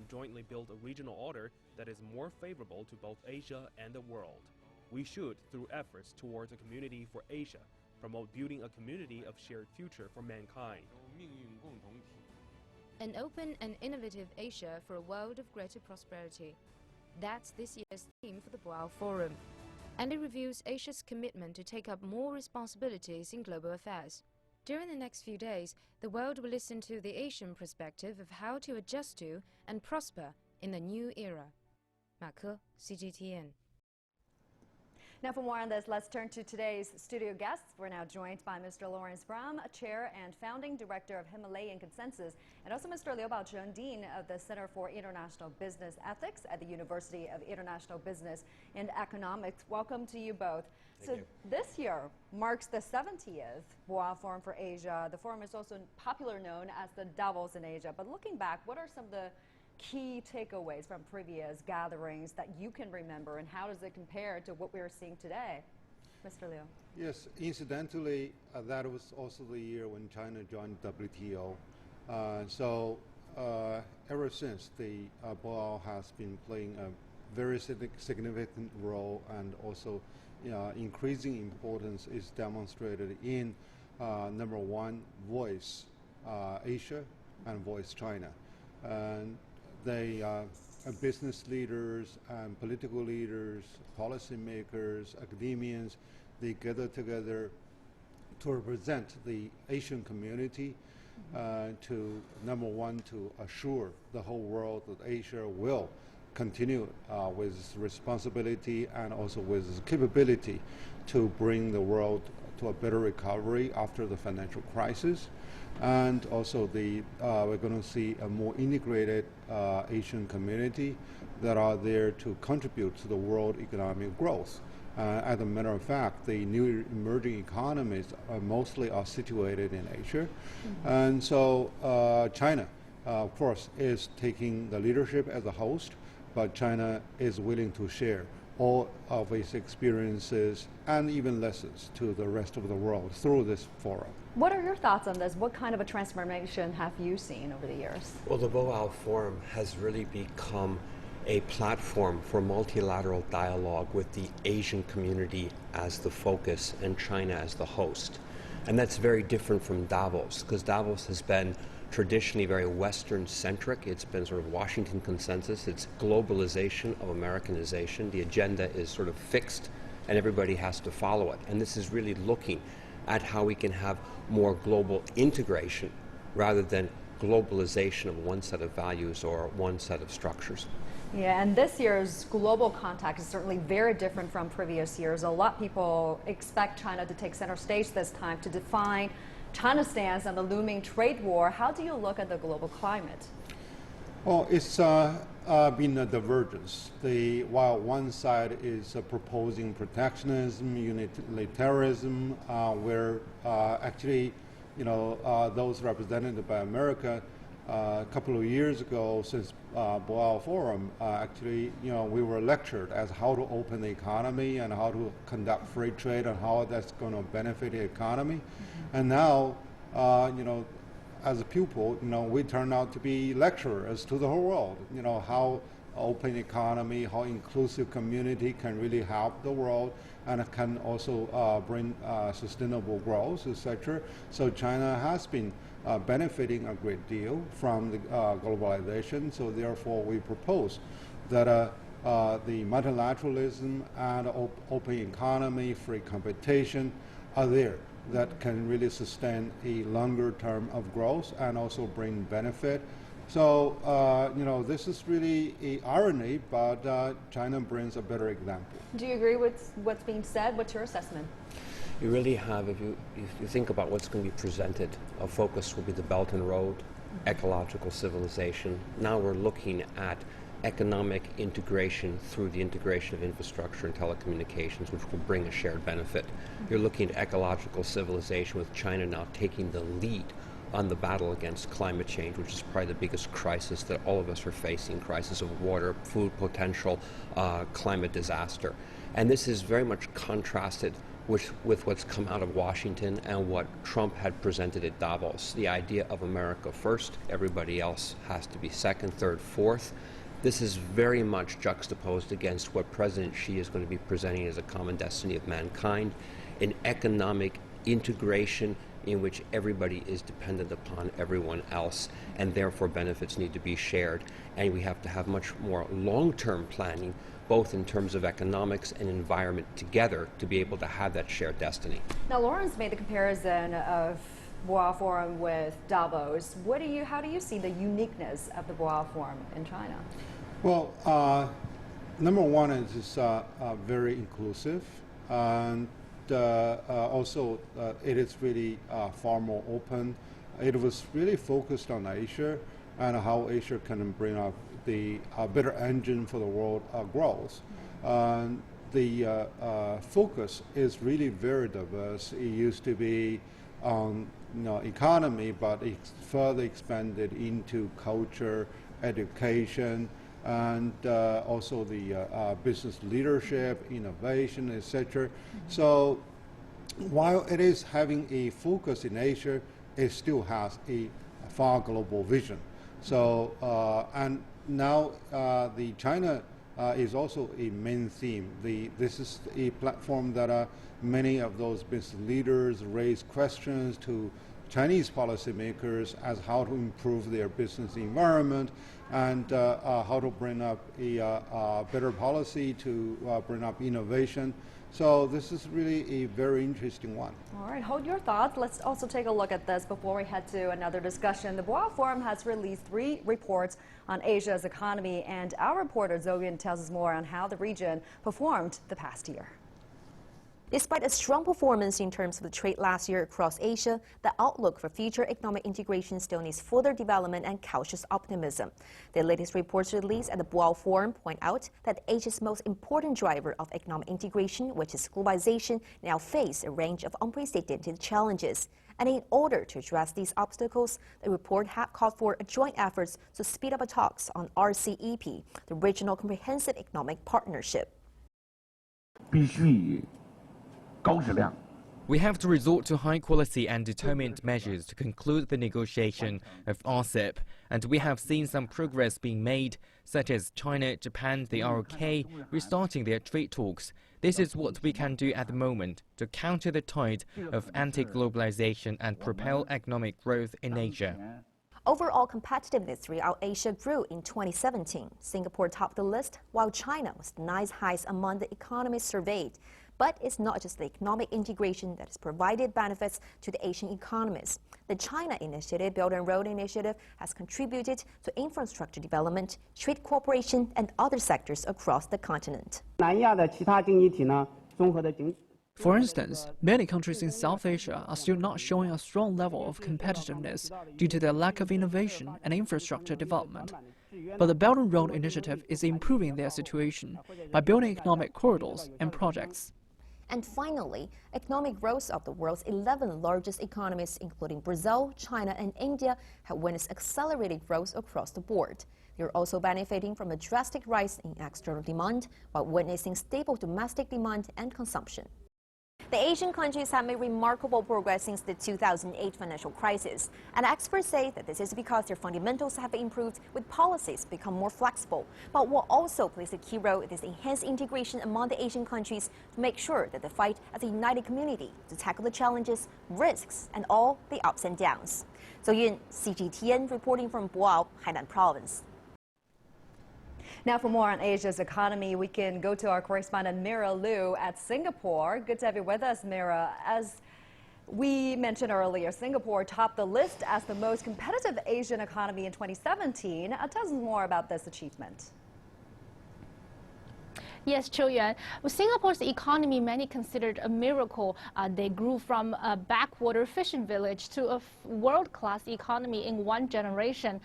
jointly build a regional order that is more favorable to both Asia and the world. We should, through efforts towards a community for Asia, promote building a community of shared future for mankind. An open and innovative Asia for a world of greater prosperity. That's this year's theme for the Boao Forum. And it reviews Asia's commitment to take up more responsibilities in global affairs. During the next few days, the world will listen to the Asian perspective of how to adjust to and prosper in the new era. Ma Ke, CGTN. Now for more on this, let's turn to today's studio guests. We're now joined by Mr. Lawrence Brown, Chair and Founding Director of Himalayan Consensus, and also Mr. Boao Town, Dean of the Center for International Business Ethics at the University of International Business and Economics. Welcome to you both. Thank you. This year marks the 70th Boao Forum for Asia. The forum is also popularly known as the Davos in Asia. But looking back, what are some of the key takeaways from previous gatherings that you can remember, and how does it compare to what we're seeing today? Mr. Liu. Yes, incidentally, that was also the year when China joined WTO. Ever since, the Boao has been playing a very significant role, and also increasing importance is demonstrated in number one, Voice Asia and Voice China. And they business leaders and political leaders, policymakers, academians, they gather together to represent the Asian community, to number one, to assure the whole world that Asia will continue with its responsibility and also with its capability to bring the world to a better recovery after the financial crisis. And also we're going to see a more integrated Asian community that are there to contribute to the world economic growth. As a matter of fact, the new emerging economies mostly are situated in Asia. Mm-hmm. And so China, of course, is taking the leadership as a host, but China is willing to share all of its experiences and even lessons to the rest of the world through this forum. What are your thoughts on this? What kind of a transformation have you seen over the years? Well, the Boao Forum has really become a platform for multilateral dialogue with the Asian community as the focus and China as the host. And that's very different from Davos, because Davos has been traditionally very Western-centric. It's been sort of Washington consensus. It's globalization of Americanization. The agenda is sort of fixed, and everybody has to follow it. And this is really looking at how we can have more global integration rather than globalization of one set of values or one set of structures. Yeah, and this year's global contact is certainly very different from previous years. A lot of people expect China to take center stage this time to define China's stance on the looming trade war. How do you look at the global climate? Well, it's been a divergence. While one side is proposing protectionism, unilateralism, where actually, those represented by America a couple of years ago, since Boao Forum, actually, we were lectured as how to open the economy and how to conduct free trade and how that's going to benefit the economy. Mm-hmm. And now, as a pupil, we turn out to be lecturers to the whole world. How open economy, how inclusive community can really help the world, and it can also bring sustainable growth, etc. So China has been benefiting a great deal from the globalization. So therefore, we propose that the multilateralism and open economy, free competition are there that can really sustain a longer term of growth and also bring benefit. So, this is really an irony, but China brings a better example. Do you agree with what's being said? What's your assessment? You really have, if you think about what's going to be presented, a focus will be the Belt and Road, ecological civilization. Now we're looking at economic integration through the integration of infrastructure and telecommunications, which will bring a shared benefit. You're looking at ecological civilization with China now taking the lead on the battle against climate change, which is probably the biggest crisis that all of us are facing, crisis of water, food potential, climate disaster. And this is very much contrasted with what's come out of Washington and what Trump had presented at Davos. The idea of America first, everybody else has to be second, third, fourth. This is very much juxtaposed against what President Xi is going to be presenting as a common destiny of mankind, an economic integration in which everybody is dependent upon everyone else, and therefore benefits need to be shared. And we have to have much more long-term planning, both in terms of economics and environment together, to be able to have that shared destiny. Now, Lawrence made the comparison of Boao Forum with Davos. How do you see the uniqueness of the Boao Forum in China? Well, number one is it's very inclusive, and also it is really far more open. It was really focused on Asia and how Asia can bring up the better engine for the world growth. The focus is really very diverse. It used to be on economy, but it's further expanded into culture, education, and also the business leadership, innovation, etc. So while it is having a focus in Asia, it still has a far global vision. So and now the China is also a main theme. This is a platform that many of those business leaders raise questions to Chinese policymakers as how to improve their business environment and how to bring up a better policy to bring up innovation. So this is really a very interesting one. All right, hold your thoughts. Let's also take a look at this before we head to another discussion. The Boao Forum has released 3 reports on Asia's economy, and our reporter Zoyun tells us more on how the region performed the past year. Despite a strong performance in terms of the trade last year across Asia, the outlook for future economic integration still needs further development and cautious optimism. The latest reports released at the Boao Forum point out that Asia's most important driver of economic integration, which is globalization, now face a range of unprecedented challenges. And in order to address these obstacles, the report had called for joint efforts to speed up talks on RCEP, the Regional Comprehensive Economic Partnership. We have to resort to high quality and determined measures to conclude the negotiation of RCEP, and we have seen some progress being made, such as China, Japan, the ROK restarting their trade talks. This is what we can do at the moment to counter the tide of anti-globalization and propel economic growth in Asia. Overall competitiveness throughout Asia grew in 2017. Singapore topped the list, while China was the ninth highest among the economies surveyed. But it's not just the economic integration that has provided benefits to the Asian economies. The China Initiative, Belt and Road Initiative, has contributed to infrastructure development, trade cooperation, and other sectors across the continent. For instance, many countries in South Asia are still not showing a strong level of competitiveness due to their lack of innovation and infrastructure development. But the Belt and Road Initiative is improving their situation by building economic corridors and projects. And finally, economic growth of the world's 11 largest economies, including Brazil, China, and India, have witnessed accelerated growth across the board. They're also benefiting from a drastic rise in external demand, while witnessing stable domestic demand and consumption. The Asian countries have made remarkable progress since the 2008 financial crisis, and experts say that this is because their fundamentals have improved with policies become more flexible. But what also plays a key role is enhanced integration among the Asian countries to make sure that they fight as a united community to tackle the challenges, risks, and all the ups and downs. Zoyun, CGTN, reporting from Boao, Hainan Province. Now, for more on Asia's economy, we can go to our correspondent Mira Liu at Singapore. Good to have you with us, Mira. As we mentioned earlier, Singapore topped the list as the most competitive Asian economy in 2017. Tell us more about this achievement. Yes, Chiu Yuan. Well, Singapore's economy, many considered a miracle. They grew from a backwater fishing village to a world-class economy in one generation.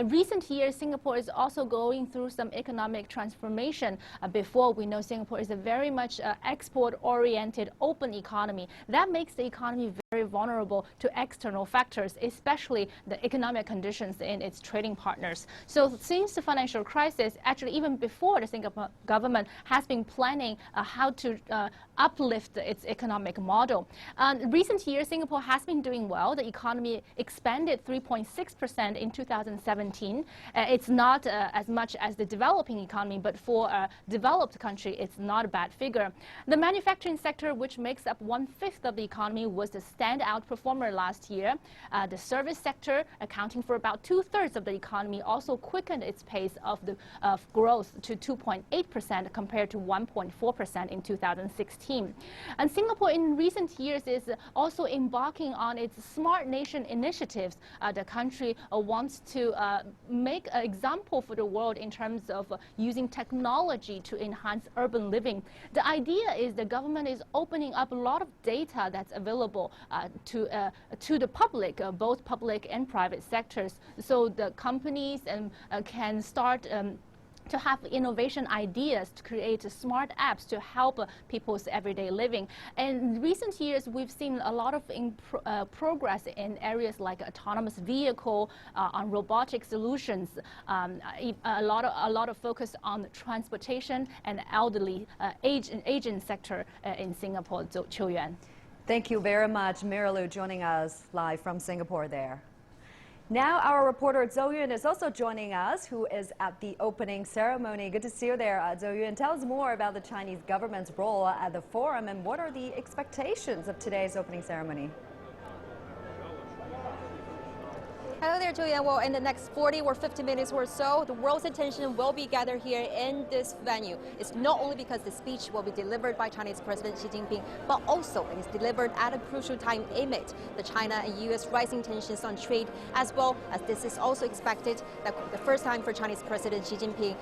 Recent years, Singapore is also going through some economic transformation. Before, we know Singapore is a very much export-oriented, open economy. That makes the economy very very vulnerable to external factors, especially the economic conditions in its trading partners. So since the financial crisis, actually even before, the Singapore government has been planning how to uplift its economic model. In recent years, Singapore has been doing well. The economy expanded 3.6% in 2017. It's not as much as the developing economy, but for a developed country, it's not a bad figure. The manufacturing sector, which makes up 1/5 of the economy, was the standout performer last year. The service sector, accounting for about 2/3 of the economy, also quickened its pace of growth to 2.8% compared to 1.4% in 2016. And Singapore in recent years is also embarking on its Smart Nation initiatives. The country wants to make an example for the world in terms of using technology to enhance urban living. The idea is the government is opening up a lot of data that's available to the public, both public and private sectors, so the companies can start to have innovation ideas to create smart apps to help people's everyday living. And in recent years, we've seen a lot of progress in areas like autonomous vehicle, on robotic solutions, a lot of focus on transportation and elderly aging sector in Singapore. Qiu Yuan. Thank you very much, Mirilu, joining us live from Singapore there. Now our reporter Zhou Yun is also joining us, who is at the opening ceremony. Good to see you there, Zhou Yun. Tell us more about the Chinese government's role at the forum and what are the expectations of today's opening ceremony? Hello there, Julian. Well, in the next 40 or 50 minutes or so, the world's attention will be gathered here in this venue. It's not only because the speech will be delivered by Chinese President Xi Jinping, but also it is delivered at a crucial time amid the China and U.S. rising tensions on trade, as well as this is also expected that the first time for Chinese President Xi Jinping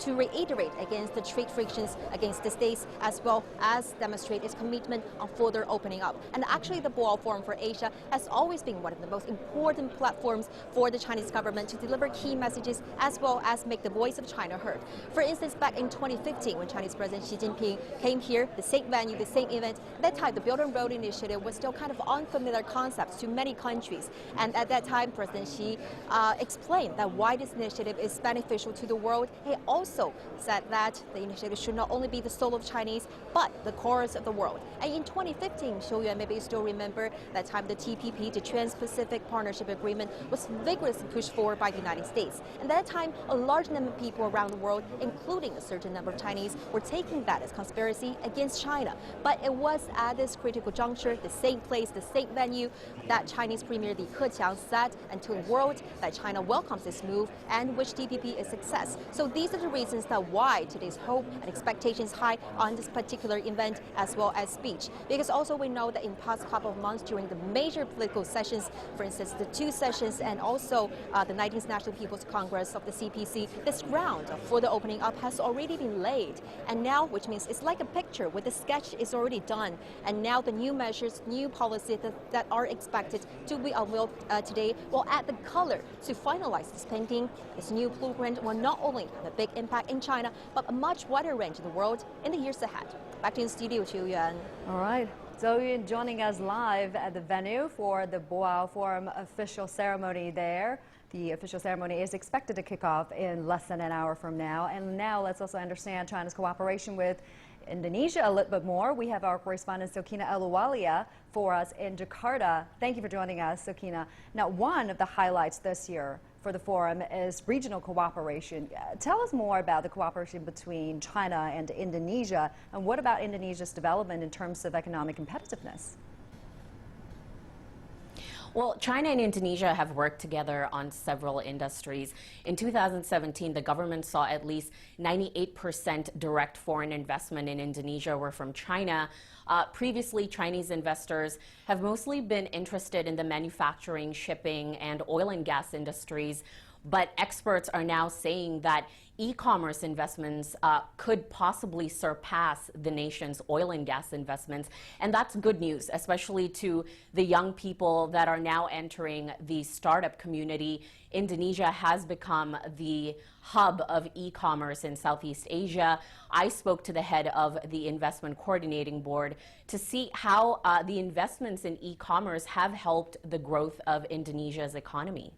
to reiterate against the trade frictions against the states, as well as demonstrate its commitment on further opening up. And actually, the Boao Forum for Asia has always been one of the most important platforms for the Chinese government to deliver key messages as well as make the voice of China heard. For instance, back in 2015, when Chinese President Xi Jinping came here, the same venue, the same event, that time the Belt and Road Initiative was still kind of unfamiliar concepts to many countries. And at that time, President Xi explained that why this initiative is beneficial to the world. He also said that the initiative should not only be the soul of Chinese, but the chorus of the world. And in 2015, Xiu Yuan, maybe you still remember that time the TPP, the Trans-Pacific Partnership Agreement, was vigorously pushed forward by the United States. And at that time, a large number of people around the world, including a certain number of Chinese, were taking that as conspiracy against China. But it was at this critical juncture, the same place, the same venue, that Chinese Premier Li Keqiang said and told the world that China welcomes this move and which TPP is a success. So these are the reasons that why today's hope and expectations high on this particular event as well as speech. Because also we know that in past couple of months during the major political sessions, for instance, the two sessions and also the 19th National People's Congress of the CPC, this ground for the opening up has already been laid. And now, which means it's like a picture where the sketch is already done. And now the new measures, new policies that are expected to be unveiled today will add the color to finalize this painting. This new blueprint will not only have a big impact in China, but a much wider range in the world in the years ahead. Back to you in studio, Qiu Yuan. All right. Zhou Yun joining us live at the venue for the Boao Forum official ceremony there. The official ceremony is expected to kick off in less than an hour from now. And now let's also understand China's cooperation with Indonesia a little bit more. We have our correspondent Sokina Eluwalia for us in Jakarta. Thank you for joining us, Sokina. Now, one of the highlights this year for the forum is regional cooperation. Tell us more about the cooperation between China and Indonesia, and what about Indonesia's development in terms of economic competitiveness? Well, China and Indonesia have worked together on several industries. In 2017, the government saw at least 98% direct foreign investment in Indonesia were from China. Previously, Chinese investors have mostly been interested in the manufacturing, shipping, and oil and gas industries. But experts are now saying that e-commerce investments could possibly surpass the nation's oil and gas investments. And that's good news, especially to the young people that are now entering the startup community. Indonesia has become the hub of e-commerce in Southeast Asia. I spoke to the head of the Investment Coordinating Board to see how the investments in e-commerce have helped the growth of Indonesia's economy.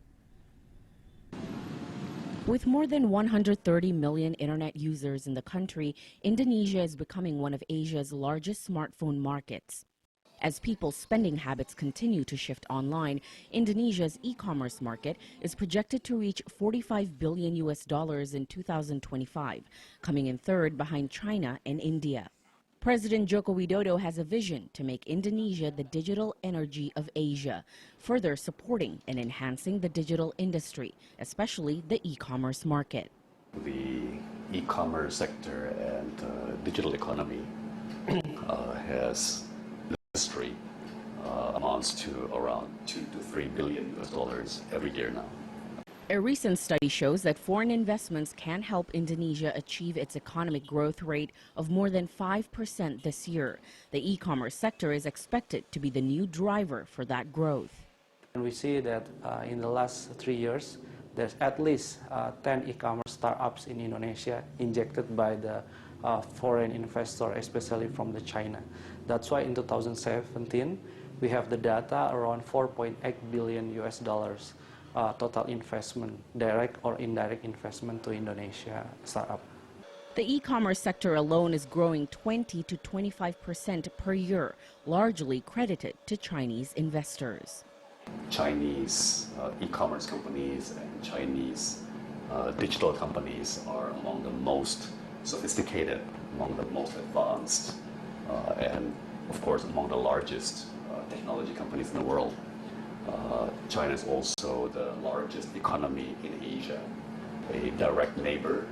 With more than 130 million internet users in the country, Indonesia is becoming one of Asia's largest smartphone markets. As people's spending habits continue to shift online, Indonesia's e-commerce market is projected to reach $45 billion in 2025, coming in third behind China and India. President Joko Widodo has a vision to make Indonesia the digital energy of Asia, further supporting and enhancing the digital industry, especially the e-commerce market. The e-commerce sector and digital economy has industry amounts to around $2 to $3 billion every year now. A recent study shows that foreign investments can help Indonesia achieve its economic growth rate of more than 5% this year. The e-commerce sector is expected to be the new driver for that growth. And we see that in the last 3 years, there's at least 10 e-commerce startups in Indonesia injected by the foreign investor, especially from the China. That's why in 2017, we have the data around $4.8 billion total investment, direct or indirect investment to Indonesia startup. The e-commerce sector alone is growing 20 to 25% per year, largely credited to Chinese investors. Chinese e-commerce companies and Chinese digital companies are among the most sophisticated, among the most advanced, and of course among the largest technology companies in the world. China is also the largest economy in Asia, a direct neighbor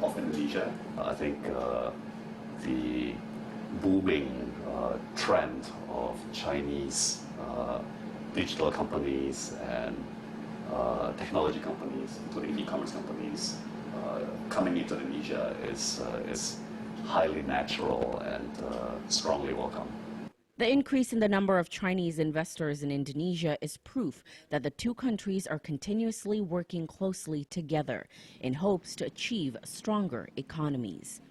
of Indonesia. I think the booming trend of Chinese digital companies and technology companies, including e-commerce companies, coming into Indonesia is highly natural and strongly welcome. The increase in the number of Chinese investors in Indonesia is proof that the two countries are continuously working closely together in hopes to achieve stronger economies.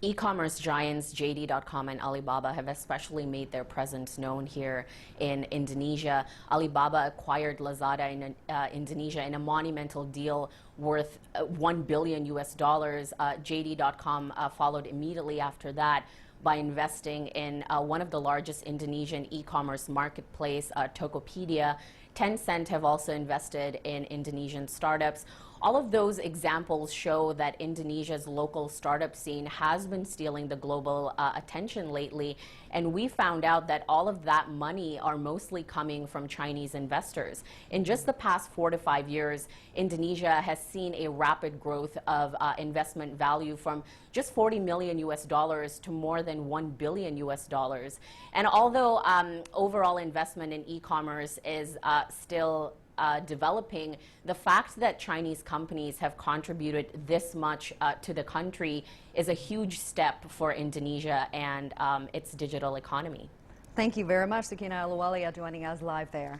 E-commerce giants JD.com and Alibaba have especially made their presence known here in Indonesia. Alibaba acquired Lazada in Indonesia in a monumental deal worth $1 billion. JD.com followed immediately after that by investing in one of the largest Indonesian e-commerce marketplace, Tokopedia. Tencent have also invested in Indonesian startups. All of those examples show that Indonesia's local startup scene has been stealing the global attention lately, and we found out that all of that money are mostly coming from Chinese investors. In just the past 4 to 5 years, Indonesia has seen a rapid growth of investment value from just $40 million to more than $1 billion. And although overall investment in e-commerce is still developing, the fact that Chinese companies have contributed this much to the country is a huge step for Indonesia and its digital economy. Thank you very much, Sakina Aluwalia, joining us live there.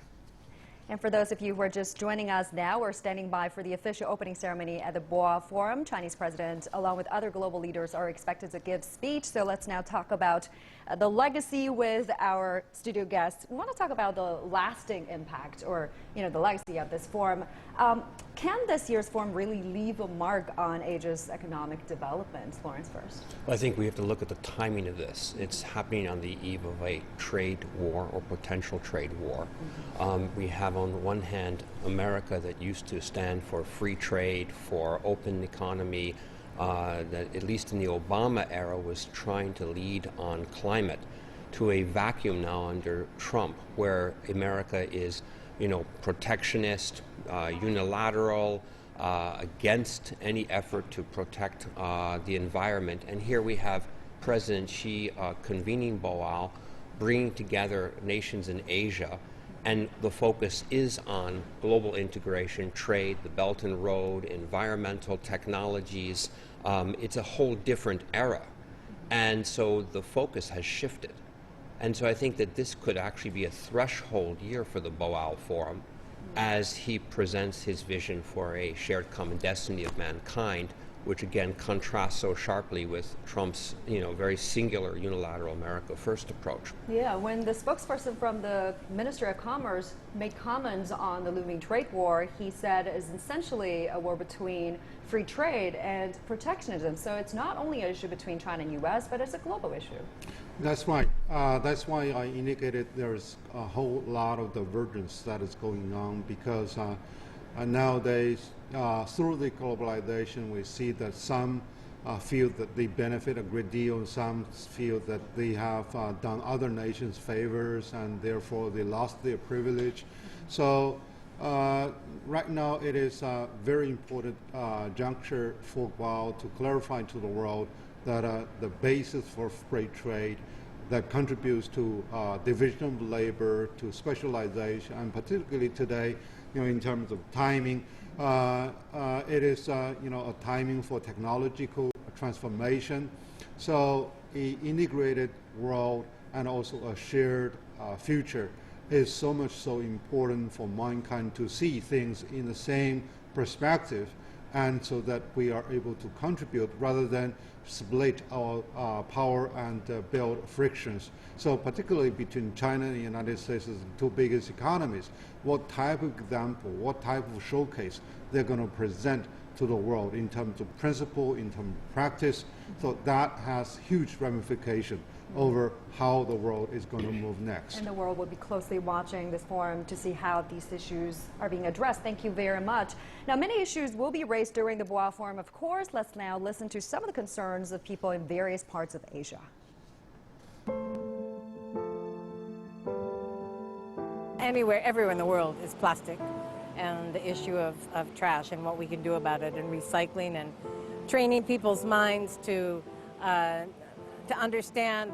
And for those of you who are just joining us now, we're standing by for the official opening ceremony at the Boao Forum. Chinese president, along with other global leaders, are expected to give speech. So let's now talk about the legacy with our studio guests. We want to talk about the lasting impact, or the legacy of this forum. Can this year's forum really leave a mark on Asia's economic development? Lawrence first. Well, I think we have to look at the timing of this. It's happening on the eve of a trade war or potential trade war. We have on the one hand America that used to stand for free trade, for open economy, that at least in the Obama era was trying to lead on climate, to a vacuum now under Trump, where America is protectionist, unilateral, against any effort to protect the environment. And here we have President Xi convening Boao, bringing together nations in Asia and the focus is on global integration, trade, the Belt and Road, environmental technologies. It's a whole different era. And so the focus has shifted. And so I think that this could actually be a threshold year for the Boao Forum as he presents his vision for a shared common destiny of mankind, which again contrasts so sharply with Trump's, very singular unilateral America First approach. Yeah, when the spokesperson from the Ministry of Commerce made comments on the looming trade war, he said it's essentially a war between free trade and protectionism. So it's not only an issue between China and U.S., but it's a global issue. That's right. That's why I indicated there's a whole lot of divergence that is going on because nowadays, through the globalization, we see that some feel that they benefit a great deal, some feel that they have done other nations favors and therefore they lost their privilege. So right now it is a very important juncture for Boao to clarify to the world that the basis for free trade that contributes to division of labor, to specialization, and particularly today, in terms of timing, it is a timing for technological transformation. So an integrated world and also a shared future is so much so important for mankind to see things in the same perspective, and so that we are able to contribute rather than split our power and build frictions. So particularly between China and the United States as the two biggest economies, what type of example, what type of showcase they're going to present to the world in terms of principle, in terms of practice. So that has huge ramification over how the world is going to move next. And the world will be closely watching this forum to see how these issues are being addressed. Thank you very much. Now, many issues will be raised during the Boao Forum, of course. Let's now listen to some of the concerns of people in various parts of Asia. Everywhere in the world is plastic, and the issue of trash and what we can do about it, and recycling, and training people's minds to understand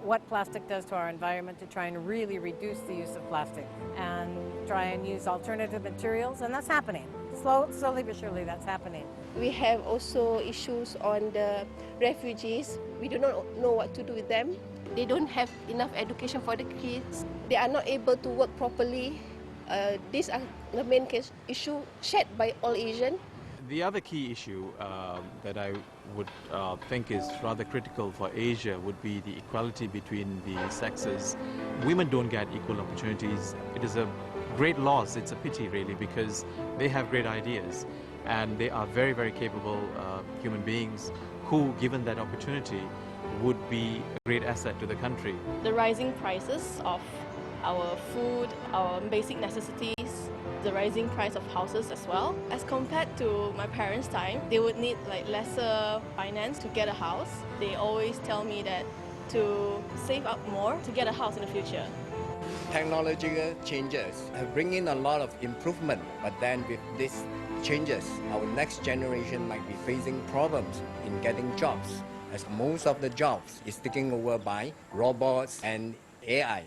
what plastic does to our environment, to try and really reduce the use of plastic and try and use alternative materials, and that's happening. Slowly but surely that's happening. We have also issues on the refugees. We do not know what to do with them. They don't have enough education for the kids. They are not able to work properly. These are the main issue shared by all Asians. The other key issue that I would think is rather critical for Asia would be the equality between the sexes. Women don't get equal opportunities. It is a great loss. It's a pity, really, because they have great ideas and they are very, very capable human beings who, given that opportunity, would be a great asset to the country. The rising prices of our food, our basic necessities, the rising price of houses as well. As compared to my parents' time, they would need lesser finance to get a house. They always tell me that to save up more to get a house in the future. Technological changes have bring in a lot of improvement, but then with these changes, our next generation might be facing problems in getting jobs, as most of the jobs is taken over by robots and AI.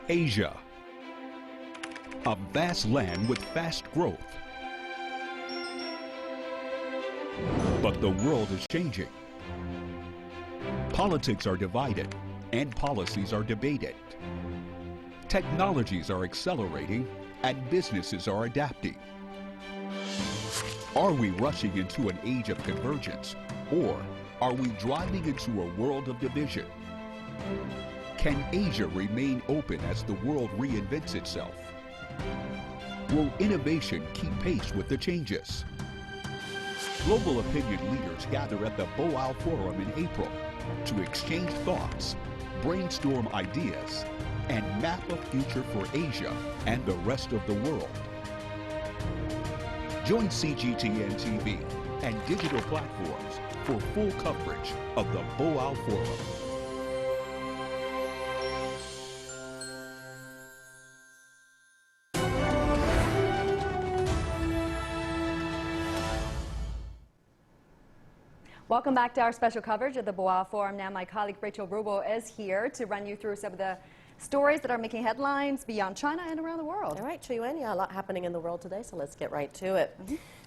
Asia, a vast land with fast growth. But the world is changing. Politics are divided and policies are debated. Technologies are accelerating and businesses are adapting. Are we rushing into an age of convergence, or are we driving into a world of division? Can Asia remain open as the world reinvents itself? Will innovation keep pace with the changes? Global opinion leaders gather at the Boao Forum in April to exchange thoughts, brainstorm ideas, and map a future for Asia and the rest of the world. Join CGTN TV and digital platforms for full coverage of the Boao Forum. Welcome back to our special coverage of the Boao Forum. Now my colleague Rachel Rubo is here to run you through some of the stories that are making headlines beyond China and around the world. All right, Chuyuan, yeah, a lot happening in the world today, so let's get right to it.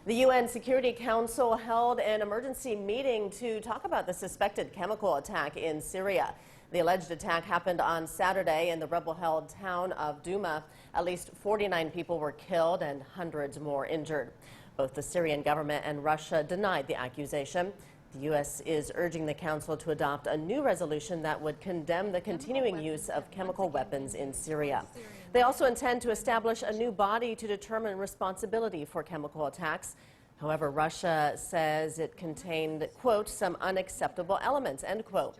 The UN Security Council held an emergency meeting to talk about the suspected chemical attack in Syria. The alleged attack happened on Saturday in the rebel-held town of Douma. At least 49 people were killed and hundreds more injured. Both the Syrian government and Russia denied the accusation. The U.S. is urging the Council to adopt a new resolution that would condemn the continuing use of chemical weapons in Syria. They also intend to establish a new body to determine responsibility for chemical attacks. However, Russia says it contained, quote, some unacceptable elements, end quote.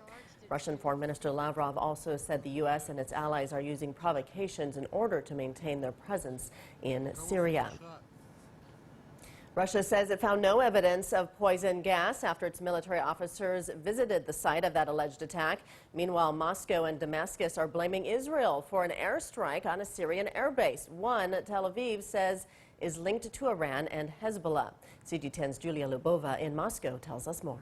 Russian Foreign Minister Lavrov also said the U.S. and its allies are using provocations in order to maintain their presence in Syria. Russia says it found no evidence of poison gas after its military officers visited the site of that alleged attack. Meanwhile, Moscow and Damascus are blaming Israel for an airstrike on a Syrian airbase. One, Tel Aviv says, is linked to Iran and Hezbollah. CG10's Julia Lubova in Moscow tells us more.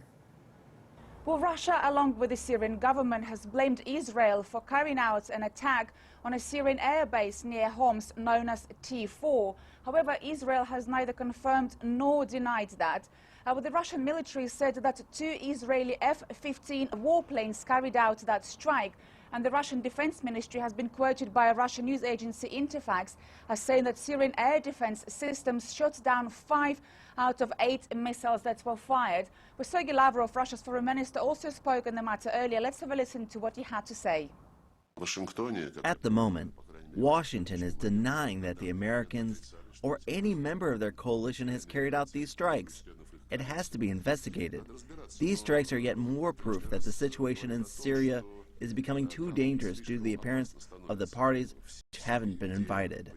Well, Russia, along with the Syrian government, has blamed Israel for carrying out an attack on a Syrian airbase near Homs known as T4. However, Israel has neither confirmed nor denied that. But the Russian military said that 2 Israeli F-15 warplanes carried out that strike. And the Russian Defense Ministry has been quoted by a Russian news agency, Interfax, as saying that Syrian air defense systems shot down 5 out of 8 missiles that were fired. But Sergei Lavrov, Russia's foreign minister, also spoke on the matter earlier. Let's have a listen to what he had to say. At the moment, Washington is denying that the Americans or any member of their coalition has carried out these strikes. It has to be investigated. These strikes are yet more proof that the situation in Syria is becoming too dangerous due to the appearance of the parties which haven't been invited.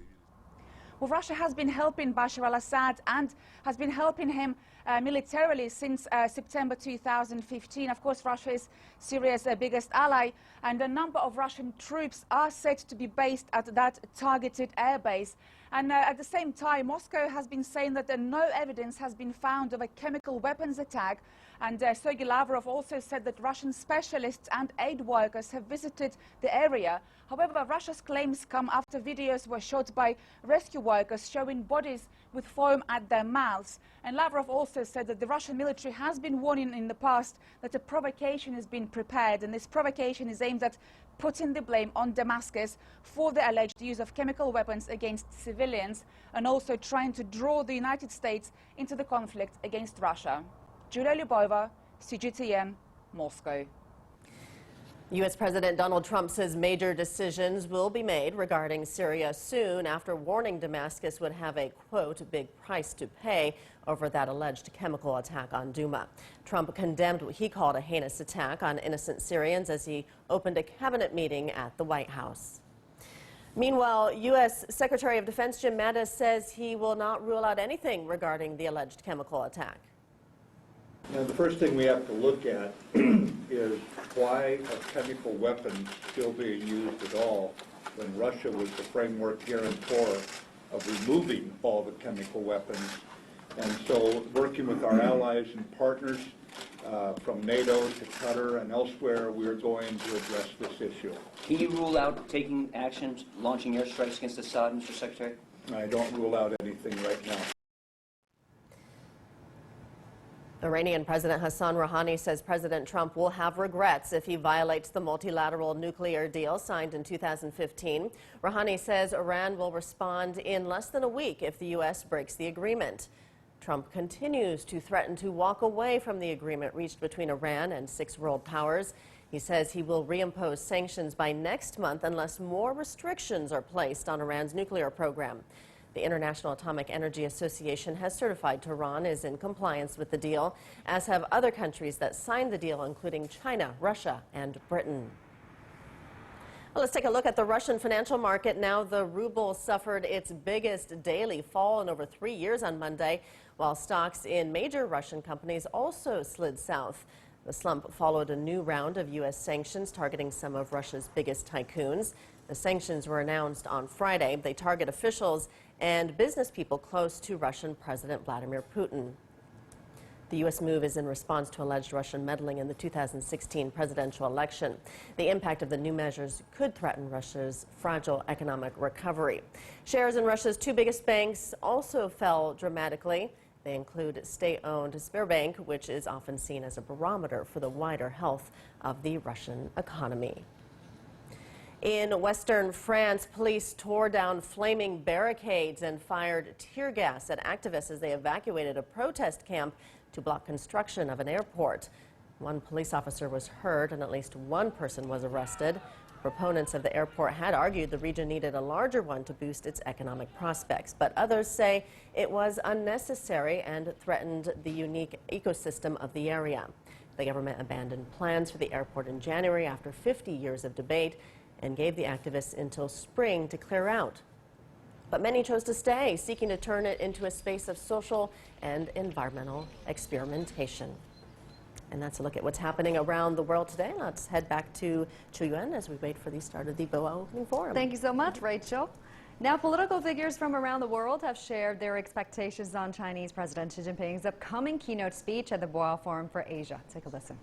Well, Russia has been helping Bashar al-Assad and has been helping him militarily since September 2015. Of course, Russia is Syria's biggest ally, and a number of Russian troops are said to be based at that targeted airbase. And at the same time, Moscow has been saying that no evidence has been found of a chemical weapons attack. And Sergei Lavrov also said that Russian specialists and aid workers have visited the area. However, Russia's claims come after videos were shot by rescue workers showing bodies with foam at their mouths. And Lavrov also said that the Russian military has been warning in the past that a provocation has been prepared, and this provocation is aimed at putting the blame on Damascus for the alleged use of chemical weapons against civilians, and also trying to draw the United States into the conflict against Russia. Julia Lubova, CGTN, Moscow. U.S. President Donald Trump says major decisions will be made regarding Syria soon after warning Damascus would have a, quote, big price to pay over that alleged chemical attack on Douma. Trump condemned what he called a heinous attack on innocent Syrians as he opened a cabinet meeting at the White House. Meanwhile, U.S. Secretary of Defense Jim Mattis says he will not rule out anything regarding the alleged chemical attack. Now, the first thing we have to look at is why are chemical weapons still being used at all when Russia was the framework guarantor of removing all the chemical weapons. And so working with our allies and partners from NATO to Qatar and elsewhere, we are going to address this issue. Can you rule out taking actions, launching airstrikes against Assad, Mr. Secretary? I don't rule out anything right now. Iranian President Hassan Rouhani says President Trump will have regrets if he violates the multilateral nuclear deal signed in 2015. Rouhani says Iran will respond in less than a week if the U.S. breaks the agreement. Trump continues to threaten to walk away from the agreement reached between Iran and 6 world powers. He says he will reimpose sanctions by next month unless more restrictions are placed on Iran's nuclear program. The International Atomic Energy Association has certified Tehran is in compliance with the deal, as have other countries that signed the deal, including China, Russia, and Britain. Well, let's take a look at the Russian financial market. Now the ruble suffered its biggest daily fall in over 3 years on Monday, while stocks in major Russian companies also slid south. The slump followed a new round of U.S. sanctions targeting some of Russia's biggest tycoons. The sanctions were announced on Friday. They target officials and business people close to Russian President Vladimir Putin. The U.S. move is in response to alleged Russian meddling in the 2016 presidential election. The impact of the new measures could threaten Russia's fragile economic recovery. Shares in Russia's two biggest banks also fell dramatically. They include state-owned Sberbank, which is often seen as a barometer for the wider health of the Russian economy. In western France, police tore down flaming barricades and fired tear gas at activists as they evacuated a protest camp to block construction of an airport. One police officer was hurt and at least one person was arrested. Proponents of the airport had argued the region needed a larger one to boost its economic prospects, but others say it was unnecessary and threatened the unique ecosystem of the area. The government abandoned plans for the airport in January after 50 years of debate and gave the activists until spring to clear out. But many chose to stay, seeking to turn it into a space of social and environmental experimentation. And that's a look at what's happening around the world today. Let's head back to Chuyuan as we wait for the start of the Boao Forum. Thank you so much, Rachel. Now, political figures from around the world have shared their expectations on Chinese President Xi Jinping's upcoming keynote speech at the Boao Forum for Asia. Take a listen.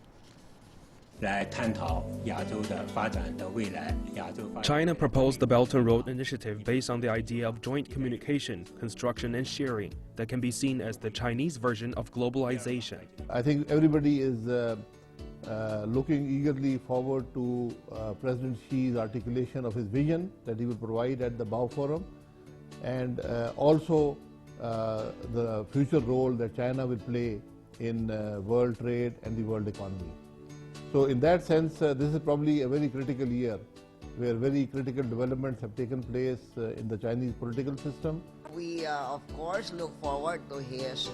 China proposed the Belt and Road Initiative based on the idea of joint communication, construction and sharing that can be seen as the Chinese version of globalization. I think everybody is looking eagerly forward to President Xi's articulation of his vision that he will provide at the Boao Forum, and also the future role that China will play in world trade and the world economy. So in that sense, this is probably a very critical year where very critical developments have taken place in the Chinese political system. We, of course, look forward to his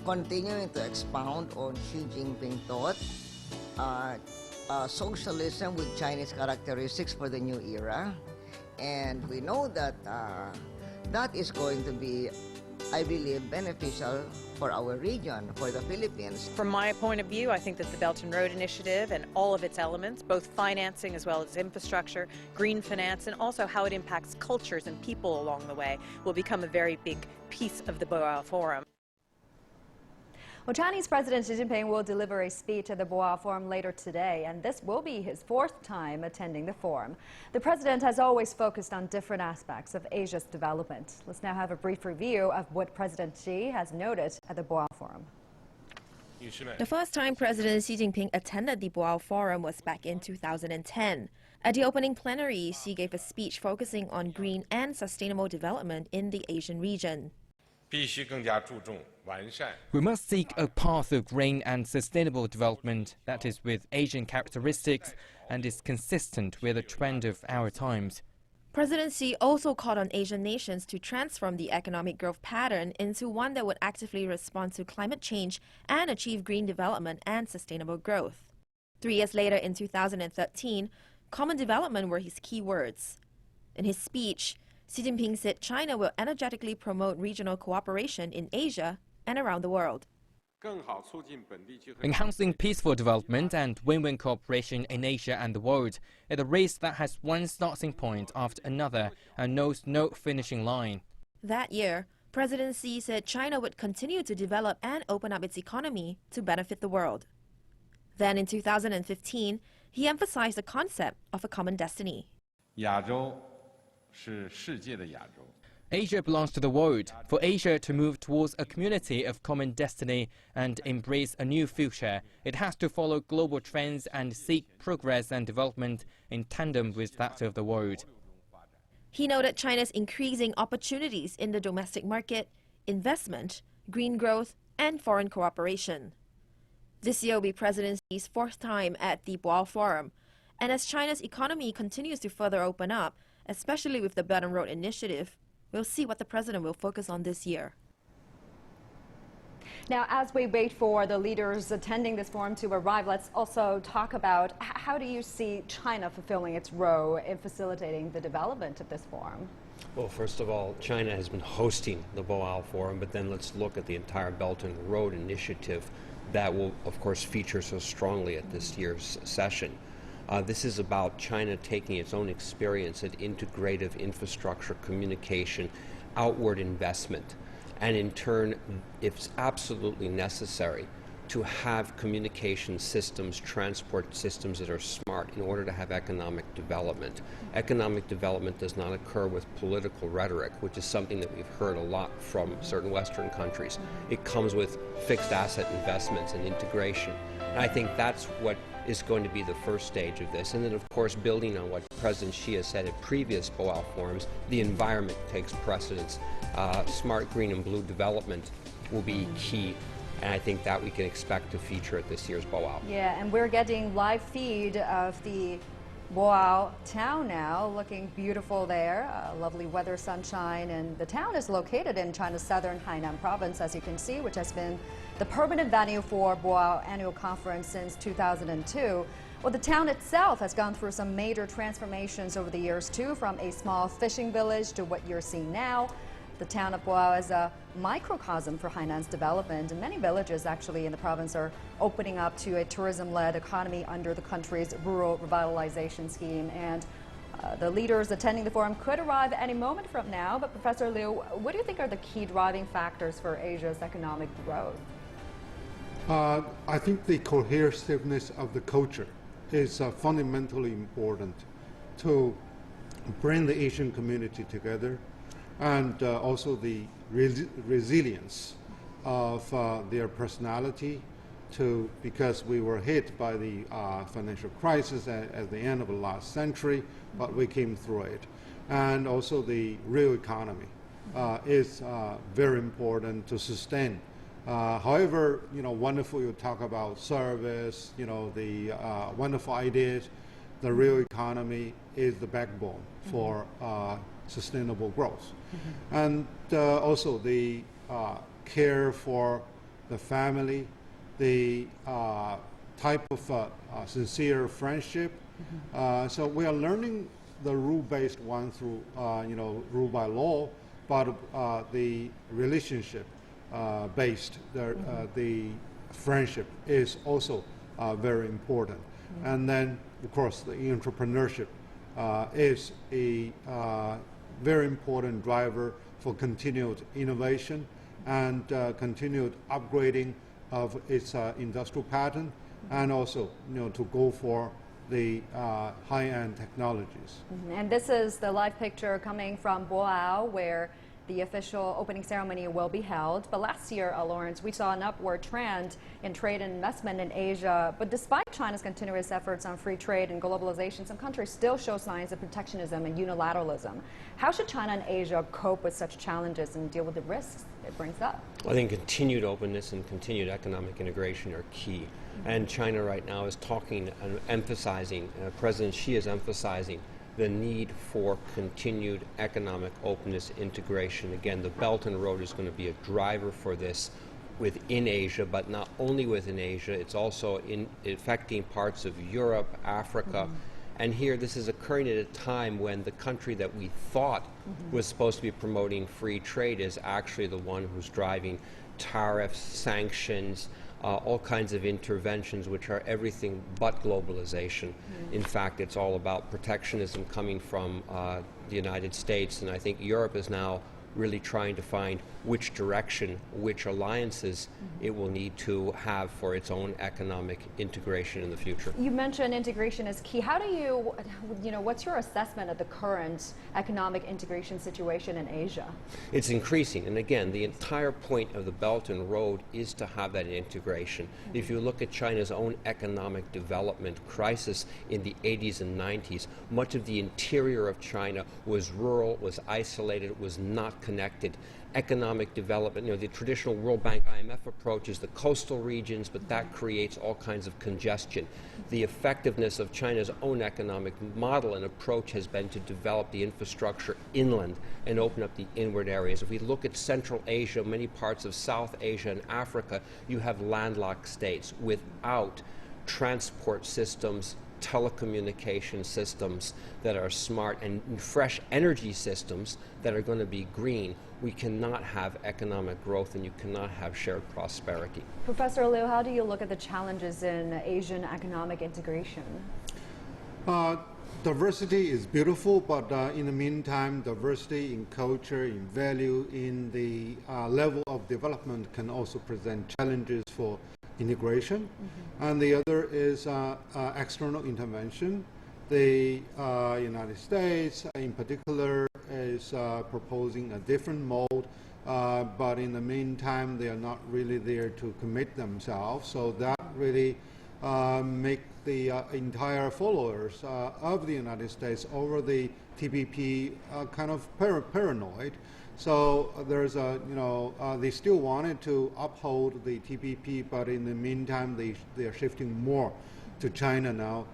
continuing to expound on Xi Jinping thought, socialism with Chinese characteristics for the new era. And we know that that is going to be, I believe, beneficial for our region, for the Philippines. From my point of view, I think that the Belt and Road Initiative and all of its elements, both financing as well as infrastructure, green finance, and also how it impacts cultures and people along the way, will become a very big piece of the Boao Forum. Well, Chinese President Xi Jinping will deliver a speech at the Boao Forum later today, and this will be his fourth time attending the forum. The president has always focused on different aspects of Asia's development. Let's now have a brief review of what President Xi has noted at the Boao Forum. The first time President Xi Jinping attended the Boao Forum was back in 2010. At the opening plenary, Xi gave a speech focusing on green and sustainable development in the Asian region. We must seek a path of green and sustainable development that is with Asian characteristics and is consistent with the trend of our times. President Xi also called on Asian nations to transform the economic growth pattern into one that would actively respond to climate change and achieve green development and sustainable growth. 3 years later, in 2013, common development were his key words. In his speech, Xi Jinping said China will energetically promote regional cooperation in Asia and around the world. Enhancing peaceful development and win-win cooperation in Asia and the world is a race that has one starting point after another and knows no finishing line. That year, President Xi said China would continue to develop and open up its economy to benefit the world. Then in 2015, he emphasized the concept of a common destiny. Asia belongs to the world. For Asia to move towards a community of common destiny and embrace a new future, it has to follow global trends and seek progress and development in tandem with that of the world. He noted China's increasing opportunities in the domestic market, investment, green growth, and foreign cooperation. This year will be President Xi's fourth time at the Boao Forum, and as China's economy continues to further open up, especially with the Belt and Road Initiative, we'll see what the president will focus on this year. Now, as we wait for the leaders attending this forum to arrive, let's also talk about how do you see China fulfilling its role in facilitating the development of this forum? Well, first of all, China has been hosting the Boao Forum, but then let's look at the entire Belt and Road Initiative that will, of course, feature so strongly at this year's session. This is about China taking its own experience at integrative infrastructure, communication, outward investment, And in turn, it's absolutely necessary to have communication systems, transport systems that are smart in order to have economic development. Economic development does not occur with political rhetoric, which is something that we've heard a lot from certain Western countries. It comes with fixed asset investments and integration. And I think that's what is going to be the first stage of this. And then, of course, building on what President Xi has said at previous Boao Forums, the environment takes precedence. Smart green and blue development will be key. And I think that we can expect to feature at this year's Boao. Yeah, and we're getting live feed of the Boao Town now, looking beautiful there. Lovely weather, sunshine, and the town is located in China's southern Hainan Province, as you can see, which has been the permanent venue for Boao Annual Conference since 2002. Well, the town itself has gone through some major transformations over the years, too, from a small fishing village to what you're seeing now. The town of Boao is a microcosm for Hainan's development, and many villages actually in the province are opening up to a tourism-led economy under the country's rural revitalization scheme. And the leaders attending the forum could arrive any moment from now. But Professor Liu, what do you think are the key driving factors for Asia's economic growth? I think the cohesiveness of the culture is fundamentally important to bring the Asian community together, and also the resilience of their personality, because we were hit by the financial crisis at the end of the last century, but we came through it. And also the real economy is very important to sustain. However, wonderful you talk about service, the wonderful ideas, the real economy is the backbone for sustainable growth. And also the care for the family, the type of sincere friendship. So we are learning the rule-based one through, rule by law, but the relationship based, the friendship is also very important. And then, of course, the entrepreneurship is a very important driver for continued innovation and continued upgrading of its industrial pattern, and also to go for the high-end technologies. And this is the live picture coming from Boao, where the official opening ceremony will be held. But last year, Lawrence, we saw an upward trend in trade and investment in Asia. But despite China's continuous efforts on free trade and globalization, some countries still show signs of protectionism and unilateralism. How should China and Asia cope with such challenges and deal with the risks it brings up? I think continued openness and continued economic integration are key. And China right now is talking and emphasizing, President Xi is emphasizing the need for continued economic openness, integration. Again, the Belt and Road is going to be a driver for this within Asia, but not only within Asia, it's also affecting parts of Europe, Africa. And here, this is occurring at a time when the country that we thought was supposed to be promoting free trade is actually the one who's driving tariffs, sanctions, all kinds of interventions which are everything but globalization. In fact, it's all about protectionism coming from the United States, and I think Europe is now really trying to find which direction, which alliances it will need to have for its own economic integration in the future. You mentioned integration is key. How do you, what's your assessment of the current economic integration situation in Asia? It's increasing, and again, the entire point of the Belt and Road is to have that integration. If you look at China's own economic development crisis in the 80s and 90s, much of the interior of China was rural, was isolated, was not connected. Economic development, the traditional World Bank IMF approach is the coastal regions, but that creates all kinds of congestion. The effectiveness of China's own economic model and approach has been to develop the infrastructure inland and open up the inward areas. If we look at Central Asia, many parts of South Asia and Africa, you have landlocked states without transport systems, telecommunication systems that are smart, and fresh energy systems that are going to be green. We cannot have economic growth and you cannot have shared prosperity. Professor Liu, how do you look at the challenges in Asian economic integration? diversity is beautiful, but in the meantime, diversity in culture, in value, in the level of development can also present challenges for integration. And the other is external intervention. The United States, in particular, is proposing a different mode, but in the meantime, they are not really there to commit themselves. So that really make the entire followers of the United States over the TPP kind of paranoid. So there's a, they still wanted to uphold the TPP, but in the meantime, they are shifting more to China now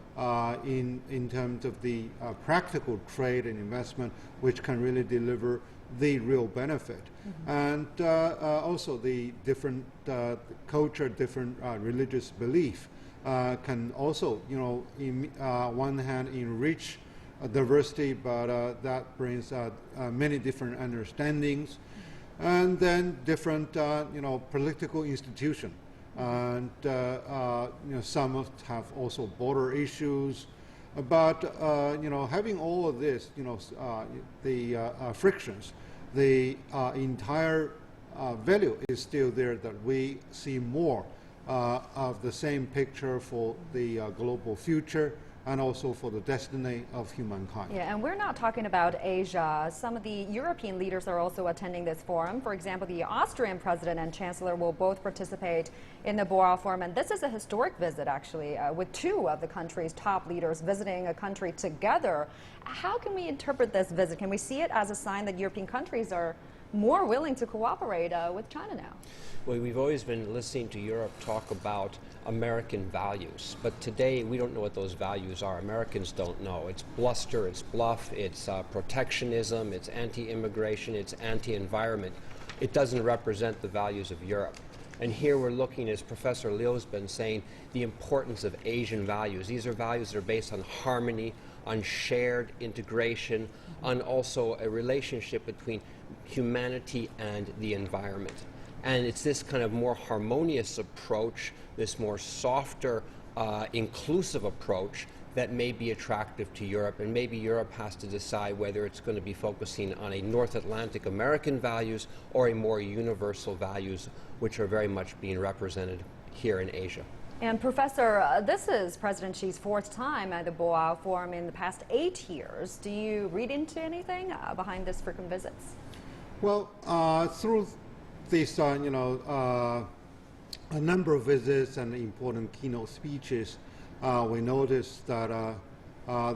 in terms of the practical trade and investment, which can really deliver the real benefit. And also the different culture, different religious belief can also, one hand enrich diversity, but that brings many different understandings, and then different, political institutions. And some have also border issues, but having all of this, the frictions, the entire value is still there, that we see more of the same picture for the global future and also for the destiny of humankind. Yeah, and we're not talking about Asia. Some of the European leaders are also attending this forum. For example, the Austrian president and chancellor will both participate in the Boao Forum, and this is a historic visit, actually, with two of the country's top leaders visiting a country together. How can we interpret this visit? Can we see it as a sign that European countries are more willing to cooperate with China now? Well, we've always been listening to Europe talk about American values, but today we don't know what those values are. Americans don't know. It's bluster, it's bluff, it's protectionism, it's anti-immigration, it's anti-environment. It doesn't represent the values of Europe. And here we're looking, as Professor Liu's been saying, the importance of Asian values. These are values that are based on harmony, on shared integration, on also a relationship between humanity and the environment. And it's this kind of more harmonious approach, this more softer, inclusive approach that may be attractive to Europe. And maybe Europe has to decide whether it's going to be focusing on a North Atlantic American values or a more universal values, which are very much being represented here in Asia. And Professor, this is President Xi's fourth time at the Boao Forum in the past 8 years. Do you read into anything behind this frequent visits? Well, through this, a number of visits and important keynote speeches, we noticed that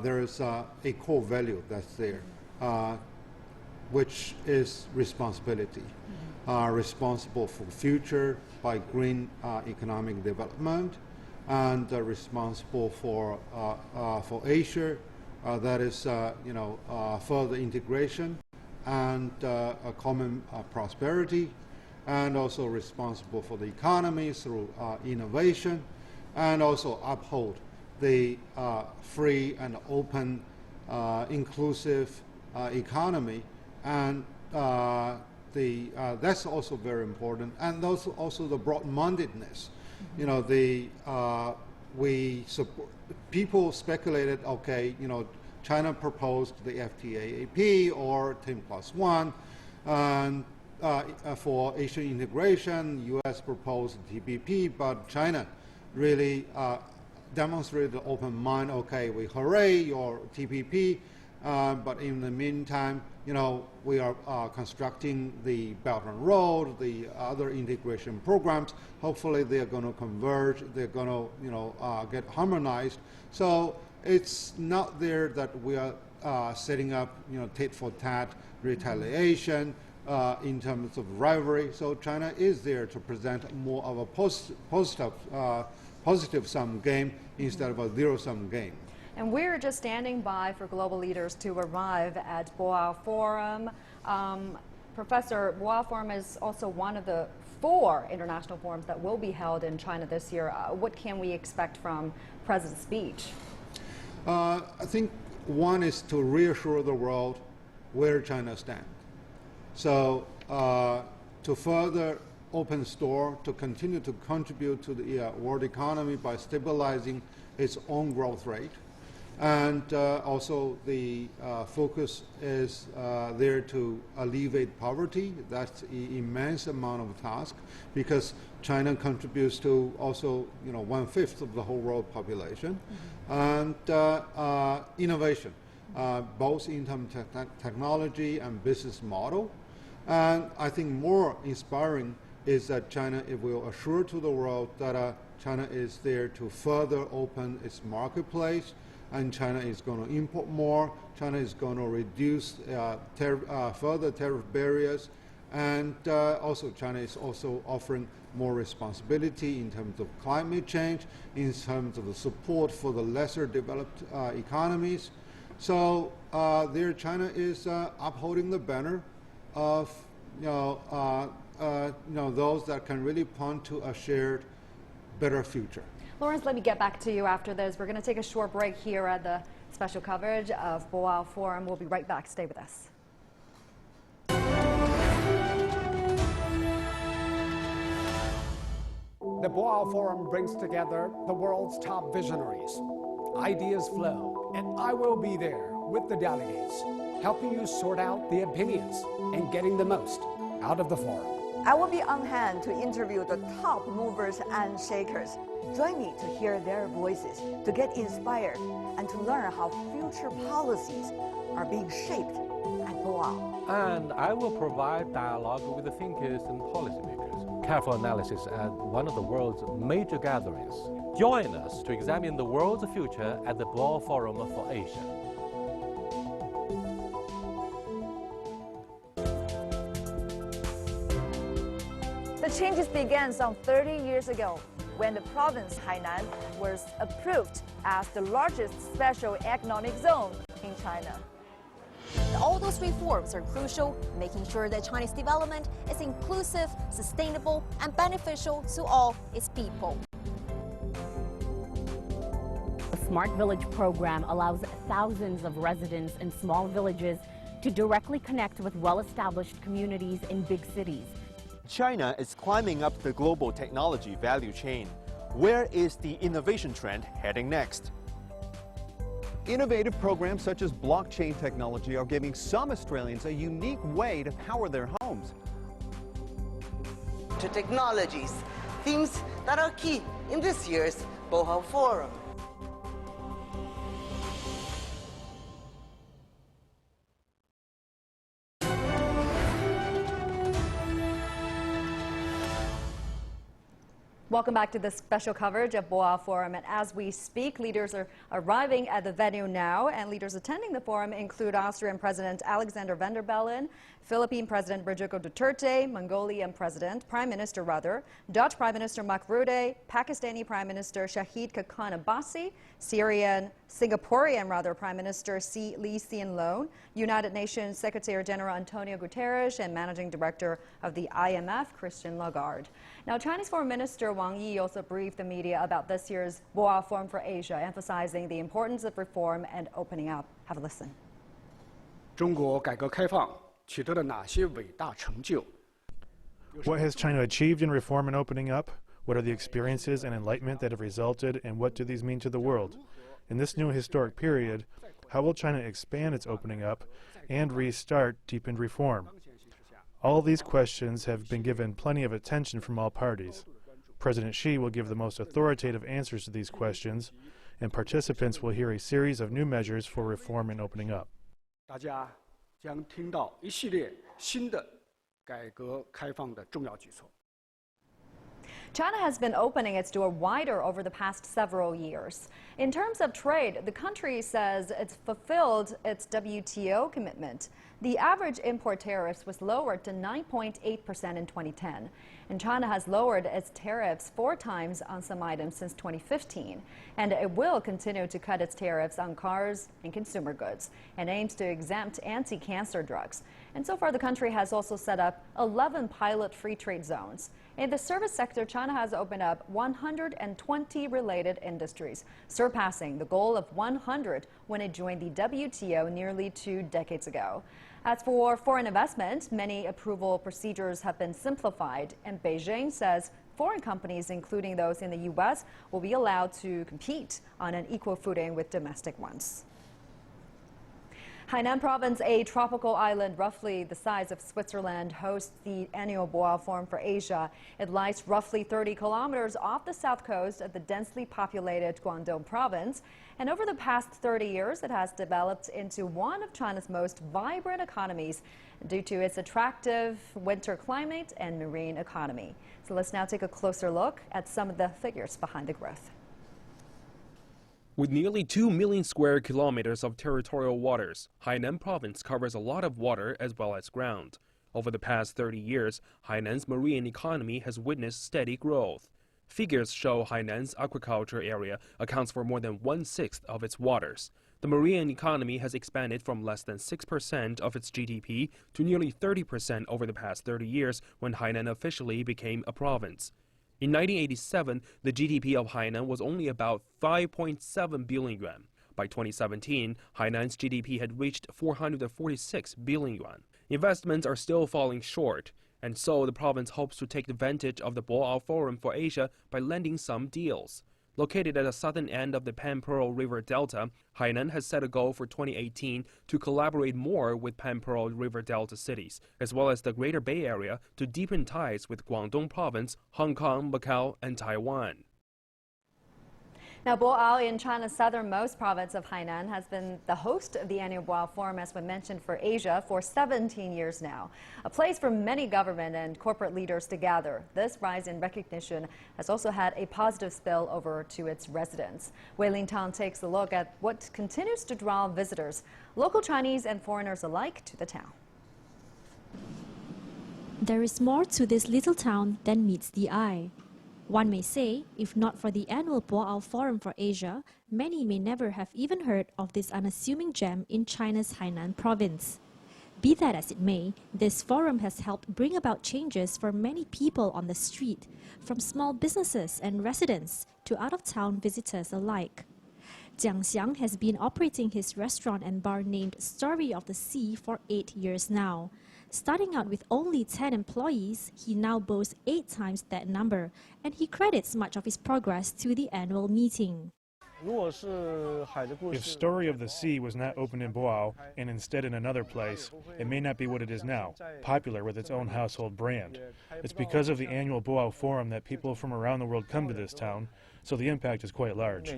there is a core value that's there, which is responsibility. Responsible for the future by green economic development, and responsible for Asia, that is, further integration and a common prosperity, and also responsible for the economy through innovation, and also uphold the free and open, inclusive economy, and that's also very important, and also the broad-mindedness. People speculated, okay, China proposed the FTAAP or 10+1, and for Asian integration, U.S. proposed TPP, but China really demonstrated the open mind. Okay, we hooray your TPP, but in the meantime, we are constructing the Belt and Road, the other integration programs. Hopefully, they are going to converge. They're going to get harmonized. So it's not there that we are setting up, tit for tat retaliation in terms of rivalry. So China is there to present more of a positive sum game instead of a zero-sum game. And we're just standing by for global leaders to arrive at Boao Forum. Professor, Boao Forum is also one of the 4 international forums that will be held in China this year. What can we expect from President's speech? I think one is to reassure the world where China stands. So to further open store, to continue to contribute to the world economy by stabilizing its own growth rate, And also the focus is there to alleviate poverty. That's an immense amount of task because China contributes to also 1/5 of the whole world population. And innovation, both in terms of technology and business model. And I think more inspiring is that China will assure to the world that China is there to further open its marketplace, and China is going to import more. China is going to reduce further tariff barriers, and also China is also offering more responsibility in terms of climate change, in terms of the support for the lesser developed economies. So there, China is upholding the banner of those that can really point to a shared, better future. Lawrence, let me get back to you after this. We're going to take a short break here at the special coverage of Boao Forum. We'll be right back. Stay with us. The Boao Forum brings together the world's top visionaries. Ideas flow, and I will be there with the delegates, helping you sort out the opinions and getting the most out of the forum. I will be on hand to interview the top movers and shakers. Join me to hear their voices, to get inspired, and to learn how future policies are being shaped at Boao. And I will provide dialogue with the thinkers and policymakers. Careful analysis at one of the world's major gatherings. Join us to examine the world's future at the Boao Forum for Asia. The changes began some 30 years ago when the province Hainan was approved as the largest special economic zone in China. All those reforms are crucial, making sure that China's development is inclusive, sustainable, and beneficial to all its people. The Smart Village program allows thousands of residents in small villages to directly connect with well-established communities in big cities. China is climbing up the global technology value chain. Where is the innovation trend heading next? Innovative programs such as blockchain technology are giving some Australians a unique way to power their homes. To technologies, themes that are key in this year's Boao Forum. Welcome back to this special coverage of Boao Forum. And as we speak, leaders are arriving at the venue now. And leaders attending the forum include Austrian President Alexander Van der Bellen, Philippine President Rodrigo Duterte, Mongolian Prime Minister, Dutch Prime Minister Mark Rutte, Pakistani Prime Minister Shahid Khaqan Abbasi, Singaporean Prime Minister Lee Hsien Loong, United Nations Secretary General Antonio Guterres, and Managing Director of the IMF, Christine Lagarde. Now, Chinese Foreign Minister Wang Yi also briefed the media about this year's Boao Forum for Asia, emphasizing the importance of reform and opening up. Have a listen. 中国改革开放取得了哪些伟大成就? What has China achieved in reform and opening up? What are the experiences and enlightenment that have resulted, and what do these mean to the world? In this new historic period, how will China expand its opening up and restart deepened reform? All these questions have been given plenty of attention from all parties. President Xi will give the most authoritative answers to these questions, and participants will hear a series of new measures for reform and opening up. 大家将听到一系列新的改革开放的重要举措。 China has been opening its door wider over the past several years. In terms of trade, the country says it's fulfilled its WTO commitment. The average import tariffs was lowered to 9.8% in 2010. And China has lowered its tariffs 4 times on some items since 2015. And it will continue to cut its tariffs on cars and consumer goods and aims to exempt anti-cancer drugs. And so far, the country has also set up 11 pilot free trade zones. In the service sector, China has opened up 120 related industries, surpassing the goal of 100 when it joined the WTO nearly 2 decades ago. As for foreign investment, many approval procedures have been simplified, and Beijing says foreign companies, including those in the U.S., will be allowed to compete on an equal footing with domestic ones. Hainan Province, a tropical island roughly the size of Switzerland, hosts the annual Boao Forum for Asia. It lies roughly 30 kilometers off the south coast of the densely populated Guangdong province. And over the past 30 years, it has developed into one of China's most vibrant economies due to its attractive winter climate and marine economy. So let's now take a closer look at some of the figures behind the growth. With nearly 2 million square kilometers of territorial waters, Hainan Province covers a lot of water as well as ground. Over the past 30 years, Hainan's marine economy has witnessed steady growth. Figures show Hainan's aquaculture area accounts for more than 1/6 of its waters. The marine economy has expanded from less than 6% of its GDP to nearly 30% over the past 30 years when Hainan officially became a province. In 1987, the GDP of Hainan was only about 5.7 billion yuan. By 2017, Hainan's GDP had reached 446 billion yuan. Investments are still falling short, and so the province hopes to take advantage of the Boao Forum for Asia by landing some deals. Located at the southern end of the Pan-Pearl River Delta, Hainan has set a goal for 2018 to collaborate more with Pan-Pearl River Delta cities, as well as the Greater Bay Area, to deepen ties with Guangdong Province, Hong Kong, Macau, and Taiwan. Now, Boao, in China's southernmost province of Hainan, has been the host of the annual Boao Forum, as we mentioned, for Asia for 17 years now. A place for many government and corporate leaders to gather. This rise in recognition has also had a positive spill over to its residents. Weilin Tang takes a look at what continues to draw visitors, local Chinese and foreigners alike, to the town. There is more to this little town than meets the eye. One may say, if not for the annual Boao Forum for Asia, many may never have even heard of this unassuming gem in China's Hainan province. Be that as it may, this forum has helped bring about changes for many people on the street, from small businesses and residents to out-of-town visitors alike. Jiang Xiang has been operating his restaurant and bar named Story of the Sea for 8 years now. Starting out with only 10 employees, he now boasts 8 times that number, and he credits much of his progress to the annual meeting. If Story of the Sea was not opened in Boao and instead in another place, it may not be what it is now, popular with its own household brand. It's because of the annual Boao Forum that people from around the world come to this town, so the impact is quite large.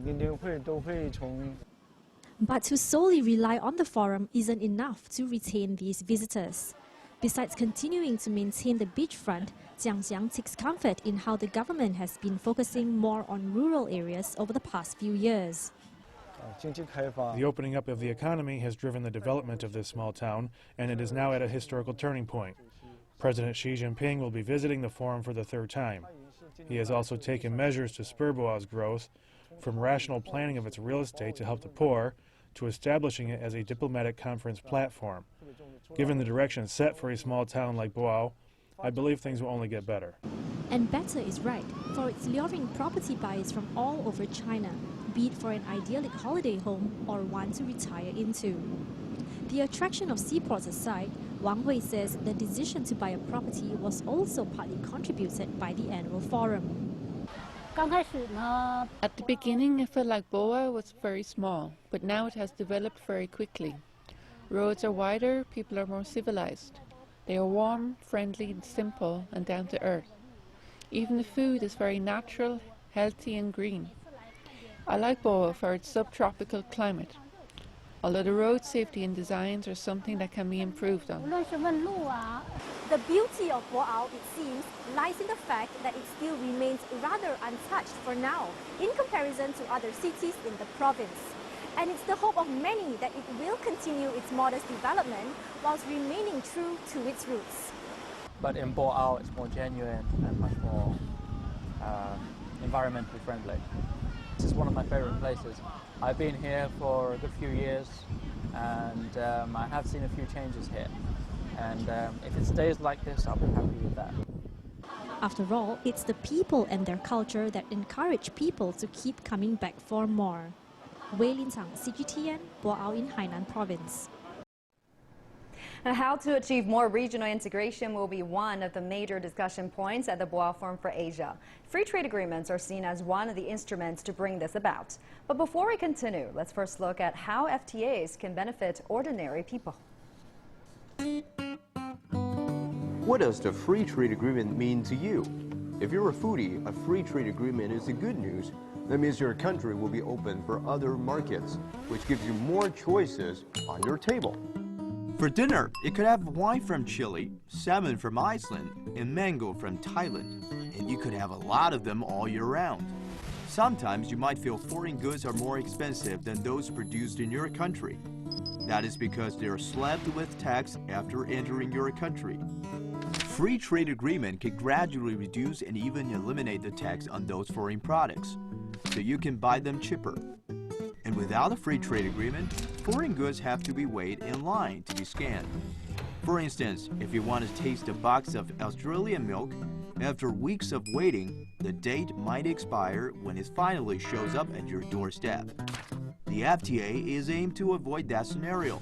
But to solely rely on the forum isn't enough to retain these visitors. Besides continuing to maintain the beachfront, Jiang Xiang takes comfort in how the government has been focusing more on rural areas over the past few years. The opening up of the economy has driven the development of this small town, and it is now at a historical turning point. President Xi Jinping will be visiting the forum for the 3rd time. He has also taken measures to spur Boao's growth, from rational planning of its real estate to help the poor, to establishing it as a diplomatic conference platform. Given the direction set for a small town like Boao, I believe things will only get better. And better is right, for it's luring property buyers from all over China, be it for an idyllic holiday home or one to retire into. The attraction of seaports aside, Wang Hui says the decision to buy a property was also partly contributed by the annual forum. At the beginning, I felt like Boao was very small, but now it has developed very quickly. Roads are wider, people are more civilized. They are warm, friendly, simple, and down to earth. Even the food is very natural, healthy, and green. I like Boao for its subtropical climate, although the road safety and designs are something that can be improved on. The beauty of Boao, it seems, lies in the fact that it still remains rather untouched for now, in comparison to other cities in the province. And it's the hope of many that it will continue its modest development whilst remaining true to its roots. But in Boao, it's more genuine and much more environmentally friendly. This is one of my favorite places. I've been here for a good few years, and I have seen a few changes here. And if it stays like this, I'll be happy with that. After all, it's the people and their culture that encourage people to keep coming back for more. Weilin Tang, CGTN, Boao in Hainan Province. Now, how to achieve more regional integration will be one of the major discussion points at the Boao Forum for Asia. Free trade agreements are seen as one of the instruments to bring this about. But before we continue, let's first look at how FTAs can benefit ordinary people. What does the free trade agreement mean to you? If you're a foodie, a free trade agreement is the good news. That means your country will be open for other markets, which gives you more choices on your table. For dinner, it could have wine from Chile, salmon from Iceland, and mango from Thailand. And you could have a lot of them all year round. Sometimes you might feel foreign goods are more expensive than those produced in your country. That is because they are slapped with tax after entering your country. Free trade agreement can gradually reduce and even eliminate the tax on those foreign products, so you can buy them cheaper. And without a free trade agreement, foreign goods have to be weighed in line to be scanned. For instance, if you want to taste a box of Australian milk, after weeks of waiting, the date might expire when it finally shows up at your doorstep. The FTA is aimed to avoid that scenario.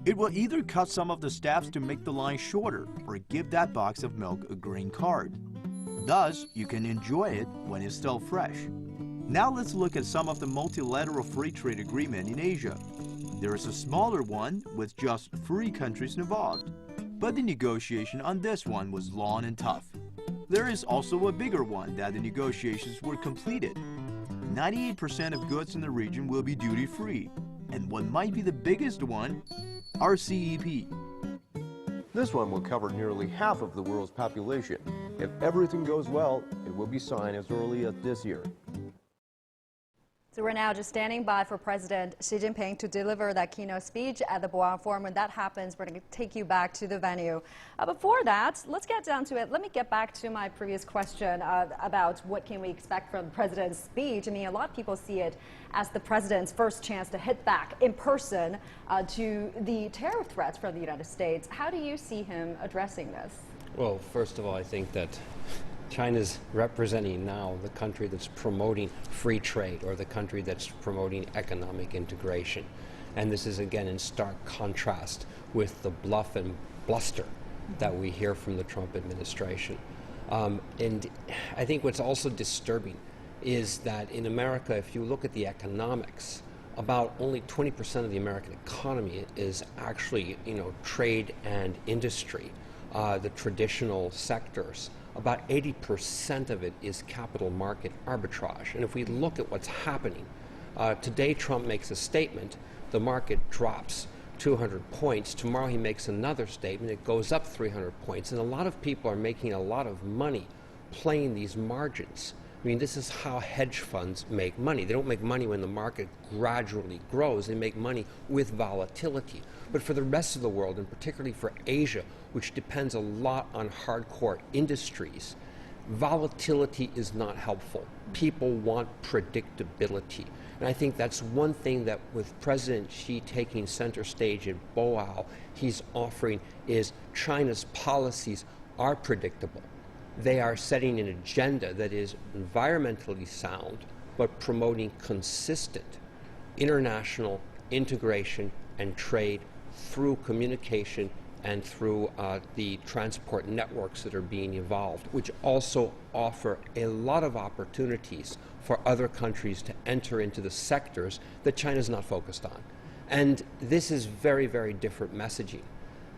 It will either cut some of the steps to make the line shorter or give that box of milk a green card. Thus, you can enjoy it when it's still fresh. Now let's look at some of the multilateral free trade agreement in Asia. There is a smaller one with just 3 countries involved, but the negotiation on this one was long and tough. There is also a bigger one that the negotiations were completed. 98% of goods in the region will be duty-free, and what might be the biggest one, RCEP. This one will cover nearly half of the world's population. If everything goes well, it will be signed as early as this year. So we're now just standing by for President Xi Jinping to deliver that keynote speech at the Boao Forum. When that happens, we're going to take you back to the venue. Before that, let's get down to it. Let me get back to my previous question about what can we expect from the president's speech. I mean, a lot of people see it as the president's first chance to hit back in person to the terror threats from the United States. How do you see him addressing this? Well, first of all, I think that China's representing now the country that's promoting free trade, or the country that's promoting economic integration. And this is again in stark contrast with the bluff and bluster that we hear from the Trump administration. And I think what's also disturbing is that in America, if you look at the economics, about only 20% of the American economy is actually, trade and industry, the traditional sectors. About 80% of it is capital market arbitrage. And if we look at what's happening, today Trump makes a statement, the market drops 200 points. Tomorrow he makes another statement, it goes up 300 points. And a lot of people are making a lot of money playing these margins. I mean, this is how hedge funds make money. They don't make money when the market gradually grows. They make money with volatility. But for the rest of the world, and particularly for Asia, which depends a lot on hardcore industries, volatility is not helpful. People want predictability. And I think that's one thing that with President Xi taking center stage in Boao, he's offering is China's policies are predictable. They are setting an agenda that is environmentally sound, but promoting consistent international integration and trade through communication and through the transport networks that are being evolved, which also offer a lot of opportunities for other countries to enter into the sectors that China's not focused on. And this is very, very different messaging.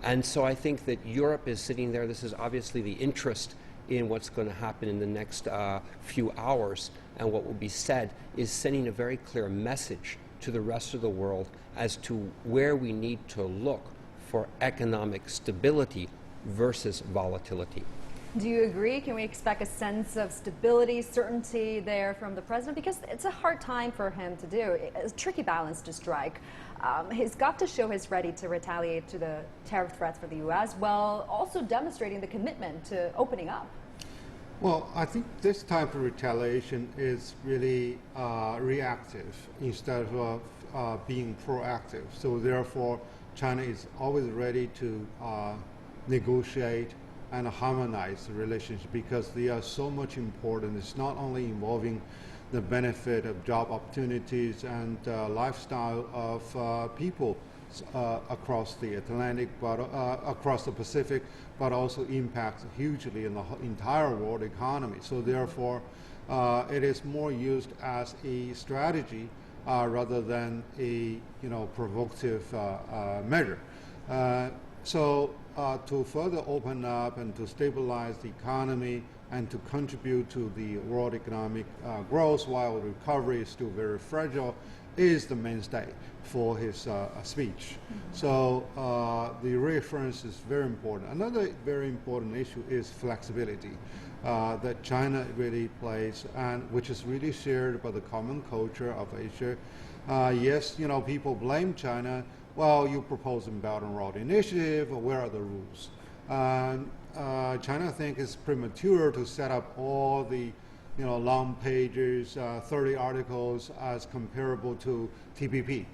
And so I think that Europe is sitting there. This is obviously the interest in what's going to happen in the next few hours, and what will be said is sending a very clear message to the rest of the world as to where we need to look for economic stability versus volatility. Do you agree? Can we expect a sense of stability, certainty there from the president? Because it's a hard time for him to do. It's a tricky balance to strike. He's got to show he's ready to retaliate to the tariff threats for the U.S. while also demonstrating the commitment to opening up. Well, I think this type of retaliation is really reactive instead of being proactive. So therefore, China is always ready to negotiate and harmonize the relationship because they are so much important. It's not only involving the benefit of job opportunities and lifestyle of people. across the Atlantic, but across the Pacific, but also impacts hugely in the entire world economy. So therefore, it is more used as a strategy rather than a provocative measure. So to further open up and to stabilize the economy and to contribute to the world economic growth while recovery is still very fragile is the mainstay for his speech. So the reference is very important. Another very important issue is flexibility that China really plays, and which is really shared by the common culture of Asia. Yes, people blame China. Well, you propose a Belt and Road Initiative. Where are the rules? China thinks it's premature to set up all the long pages, 30 articles as comparable to TPP.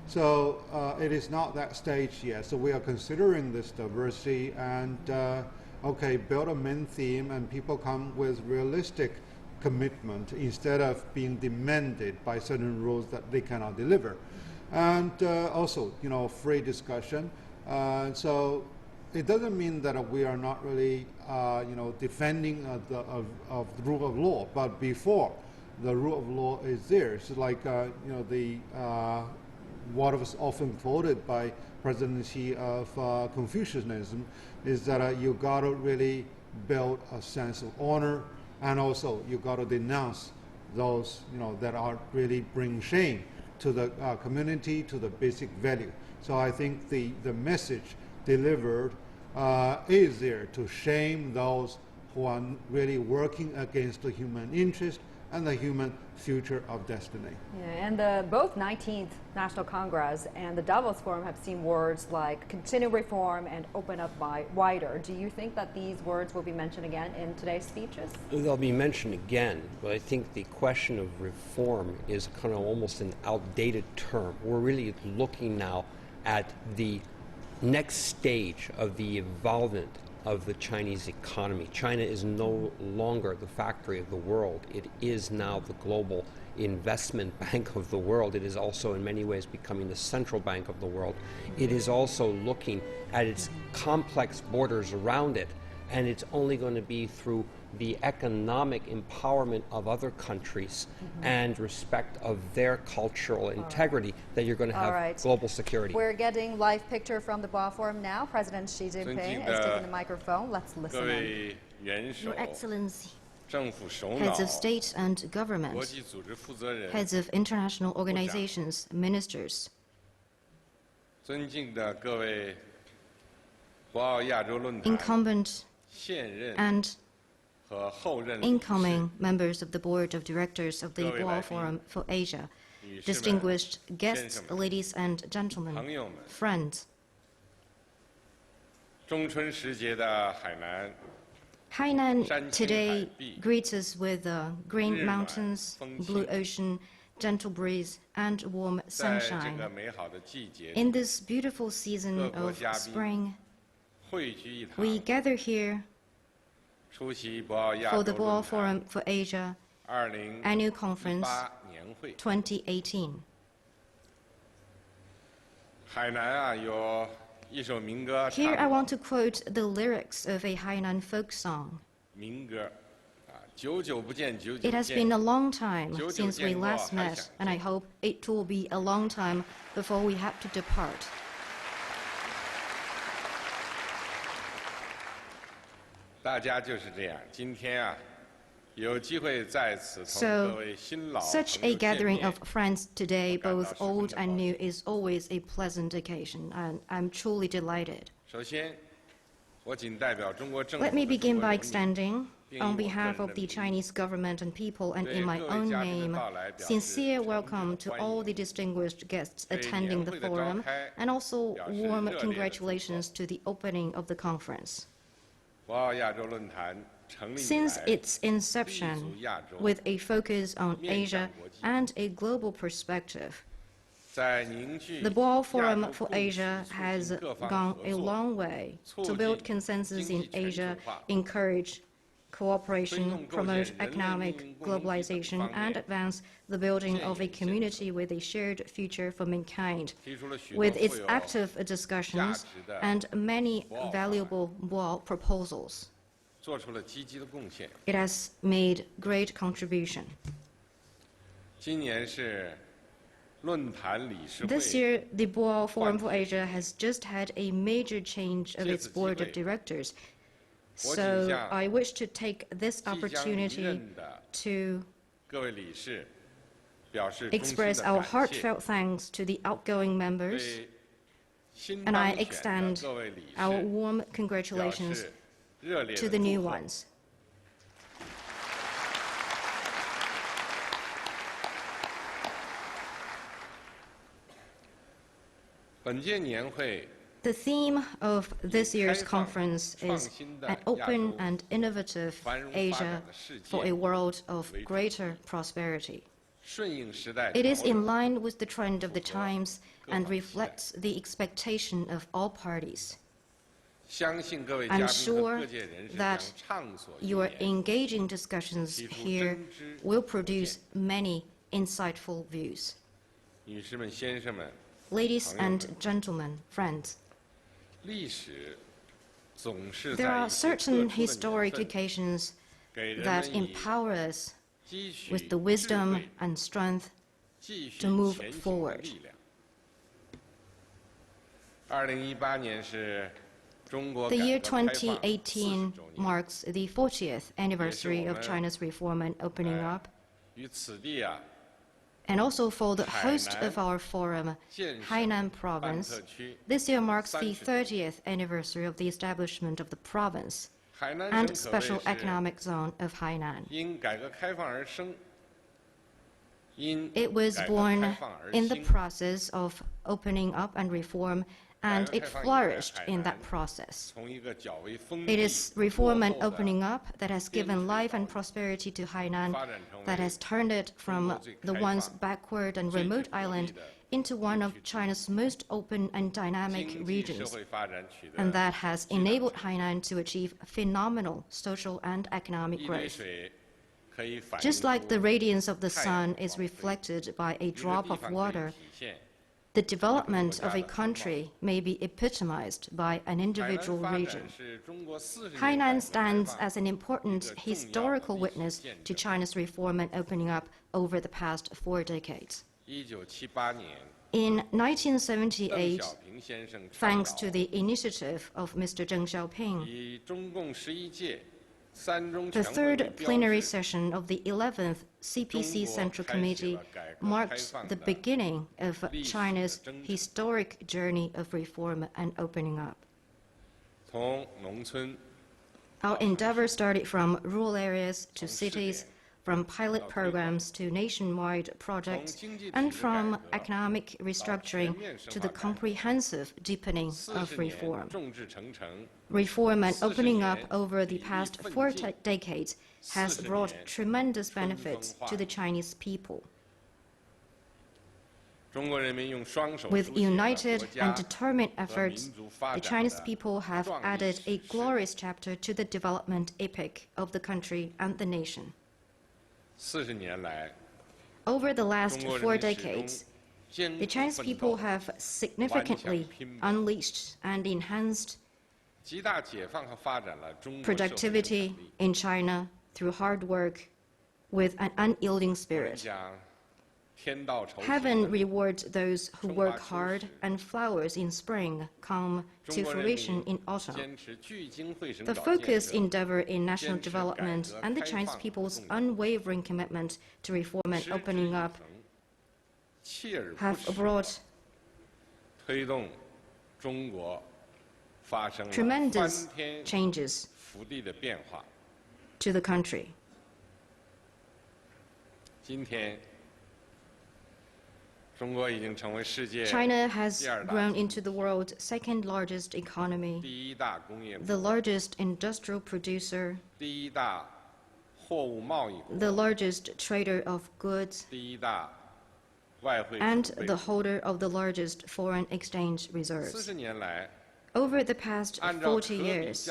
So it is not that stage yet. So we are considering this diversity and build a main theme and people come with realistic commitment instead of being demanded by certain rules that they cannot deliver. And also, free discussion. So it doesn't mean that we are not really, defending the rule of law. But before the rule of law is there, it's like what was often quoted by President Xi of Confucianism is that you got to really build a sense of honor, and also you got to denounce those that are really bring shame to the community, to the basic value. So I think the message delivered is there to shame those who are really working against the human interest and the human future of destiny. Yeah, and both 19th National Congress and the Davos Forum have seen words like continue reform and open up wider. Do you think that these words will be mentioned again in today's speeches? They'll be mentioned again, but I think the question of reform is kind of almost an outdated term. We're really looking now at the next stage of the involvement of the Chinese economy. China is no longer the factory of the world. It is now the global investment bank of the world. It is also in many ways becoming the central bank of the world. It is also looking at its complex borders around it, and it's only going to be through the economic empowerment of other countries and respect of their cultural integrity that you're going to have global security. We're getting live picture from the Boao Forum now. President Xi Jinping is taking the microphone. Let's listen in. Your Excellency, heads of state and government, heads of international organizations, ministers, incumbent and incoming members of the Board of Directors of the Boao Forum for Asia, distinguished guests, ladies and gentlemen, friends. Hainan today greets us with green mountains, blue ocean, gentle breeze, and warm sunshine. In this beautiful season of spring, we gather here for the Boao Forum for Asia Annual Conference 2018. Here I want to quote the lyrics of a Hainan folk song. It has been a long time since we last met, and I hope it will be a long time before we have to depart. So, such a gathering of friends today, both old and new, is always a pleasant occasion, and I'm truly delighted. Let me begin by extending, on behalf of the Chinese government and people and in my own name, sincere welcome to all the distinguished guests attending the forum, and also warm congratulations to the opening of the conference. Since its inception, with a focus on Asia and a global perspective, the Boao Forum for Asia has gone a long way to build consensus in Asia, encourage cooperation, promote economic globalization, and advance the building of a community with a shared future for mankind. With its active discussions and many valuable Boao proposals, it has made great contribution. This year, the Boao Forum for Asia has just had a major change of its board of directors. So I wish to take this opportunity to express our heartfelt thanks to the outgoing members, and I extend our warm congratulations to the new ones. The theme of this year's conference is an open and innovative Asia for a world of greater prosperity. It is in line with the trend of the times and reflects the expectation of all parties. I'm sure that your engaging discussions here will produce many insightful views. Ladies and gentlemen, friends, there are certain historic occasions that empower us with the wisdom and strength to move forward. The year 2018 marks the 40th anniversary of China's reform and opening up. And also for the host of our forum, Hainan Province, this year marks the 30th anniversary of the establishment of the province and special economic zone of Hainan. It was born in the process of opening up and reform, and it flourished in that process. It is reform and opening up that has given life and prosperity to Hainan, that has turned it from the once backward and remote island into one of China's most open and dynamic regions, and that has enabled Hainan to achieve phenomenal social and economic growth. Just like the radiance of the sun is reflected by a drop of water, the development of a country may be epitomized by an individual region. Hainan stands as an important historical witness to China's reform and opening up over the past 4 decades. In 1978, thanks to the initiative of Mr. Deng Xiaoping, the third plenary session of the 11th CPC Central Committee marked the beginning of China's historic journey of reform and opening up. Our endeavor started from rural areas to cities, from pilot programs to nationwide projects, and from economic restructuring to the comprehensive deepening of reform. Reform and opening up over the past 4 decades has brought tremendous benefits to the Chinese people. With united and determined efforts, the Chinese people have added a glorious chapter to the development epic of the country and the nation. Over the last 4 decades, the Chinese people have significantly unleashed and enhanced productivity in China through hard work with an unyielding spirit. Heaven rewards those who work hard, and flowers in spring come to fruition in autumn. The focused endeavor in national development and the Chinese people's unwavering commitment to reform and opening up have brought tremendous changes to the country. China has grown into the world's second largest economy, the largest industrial producer, the largest trader of goods, and the holder of the largest foreign exchange reserves. Over the past 40 years,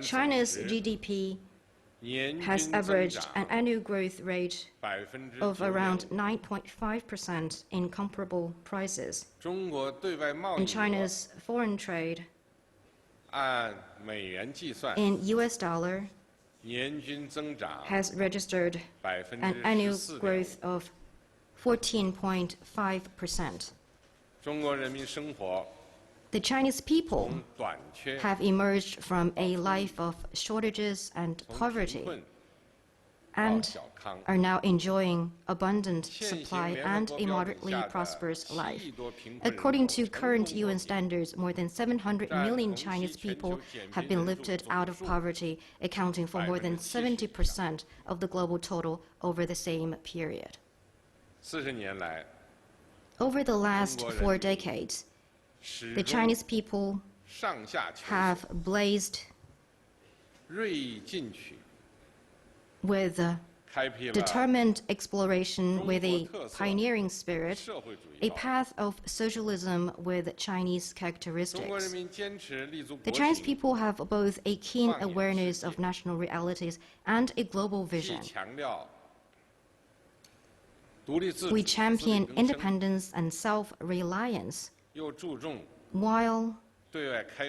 China's GDP has averaged an annual growth rate of around 9.5% in comparable prices. And China's foreign trade in US dollar has registered an annual growth of 14.5%. The Chinese people have emerged from a life of shortages and poverty and are now enjoying abundant supply and a moderately prosperous life. According to current UN standards, more than 700 million Chinese people have been lifted out of poverty, accounting for more than 70% of the global total over the same period. Over the last 4 decades, the Chinese people have blazed with determined exploration, with a pioneering spirit, a path of socialism with Chinese characteristics. The Chinese people have both a keen awareness of national realities and a global vision. We champion independence and self-reliance while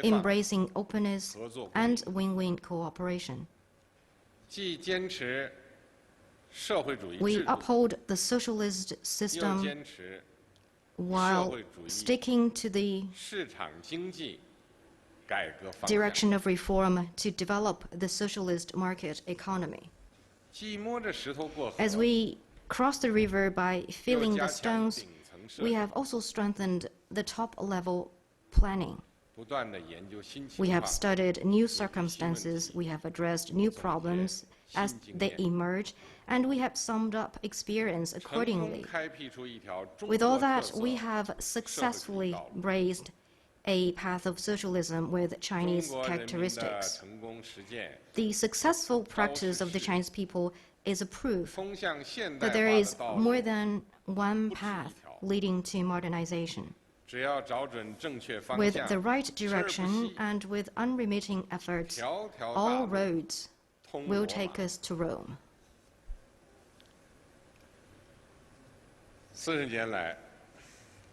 embracing openness and win-win cooperation. We uphold the socialist system while sticking to the direction of reform to develop the socialist market economy. As we cross the river by filling the stones, we have also strengthened the top-level planning. We have studied new circumstances, we have addressed new problems as they emerge, and we have summed up experience accordingly. With all that, we have successfully blazed a path of socialism with Chinese characteristics. The successful practice of the Chinese people is a proof that there is more than one path leading to modernization. With the right direction and with unremitting efforts, all roads will take us to Rome.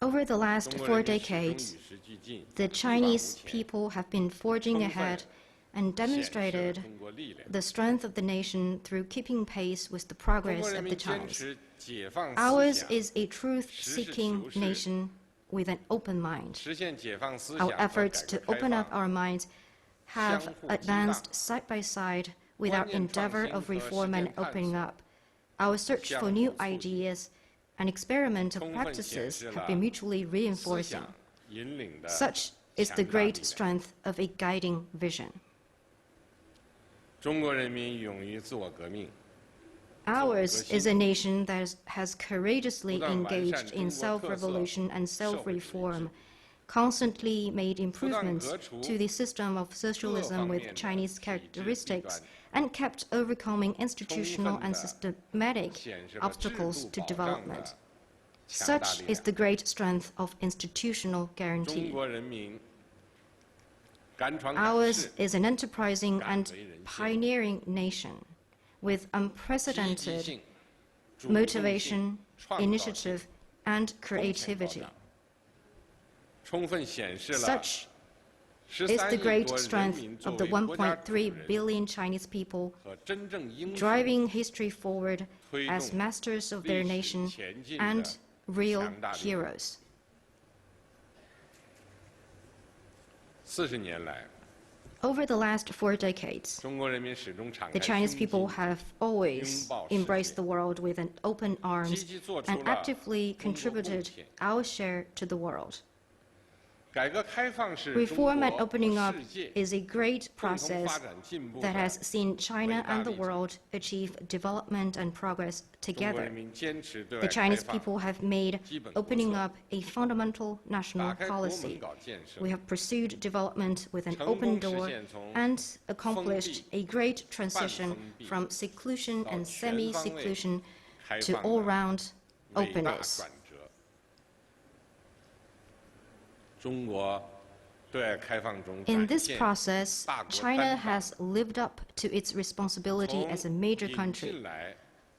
Over the last 4 decades, the Chinese people have been forging ahead and demonstrated the strength of the nation through keeping pace with the progress of the times. Ours is a truth-seeking nation with an open mind. Our efforts to open up our minds have advanced side by side with our endeavor of reform and opening up. Our search for new ideas and experimental practices have been mutually reinforcing. Such is the great strength of a guiding vision. Ours is a nation that has courageously engaged in self-revolution and self-reform, constantly made improvements to the system of socialism with Chinese characteristics, and kept overcoming institutional and systematic obstacles to development. Such is the great strength of institutional guarantee. Ours is an enterprising and pioneering nation with unprecedented motivation, initiative, and creativity. Such is the great strength of the 1.3 billion Chinese people, driving history forward as masters of their nation and real heroes. Over the last 4 decades, the Chinese people have always embraced the world with an open arms and actively contributed our share to the world. Reform and opening up is a great process that has seen China and the world achieve development and progress together. The Chinese people have made opening up a fundamental national policy. We have pursued development with an open door and accomplished a great transition from seclusion and semi-seclusion to all-round openness. In this process, China has lived up to its responsibility as a major country,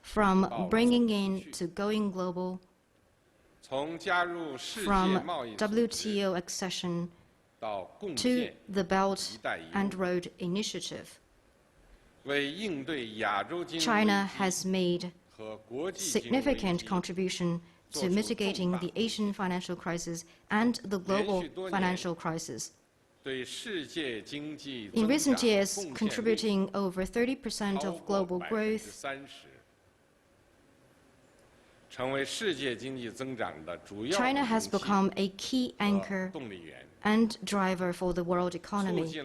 from bringing in to going global, from WTO accession to the Belt and Road Initiative. China has made significant contribution to mitigating the Asian financial crisis and the global financial crisis. In recent years, contributing over 30% of global growth, China has become a key anchor and driver for the world economy,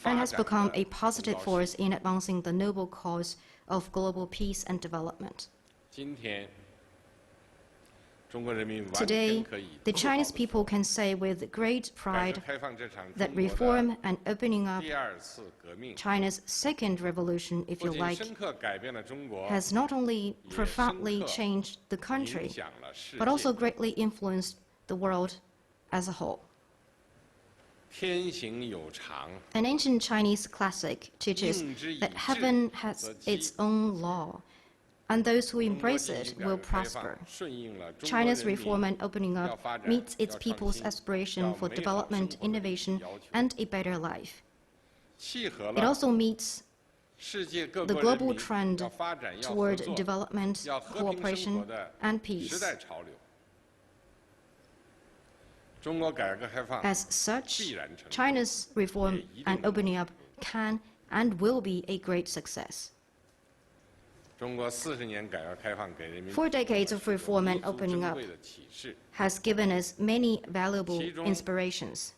and has become a positive force in advancing the noble cause of global peace and development. Today, the Chinese people can say with great pride that reform and opening up, China's second revolution, if you like, has not only profoundly changed the country, but also greatly influenced the world as a whole. An ancient Chinese classic teaches that heaven has its own law, and those who embrace it will prosper. China's reform and opening up meets its people's aspiration for development, innovation, and a better life. It also meets the global trend toward development, cooperation, and peace. As such, China's reform and opening up can and will be a great success. 4 decades of reform and opening up has given us many valuable inspirations.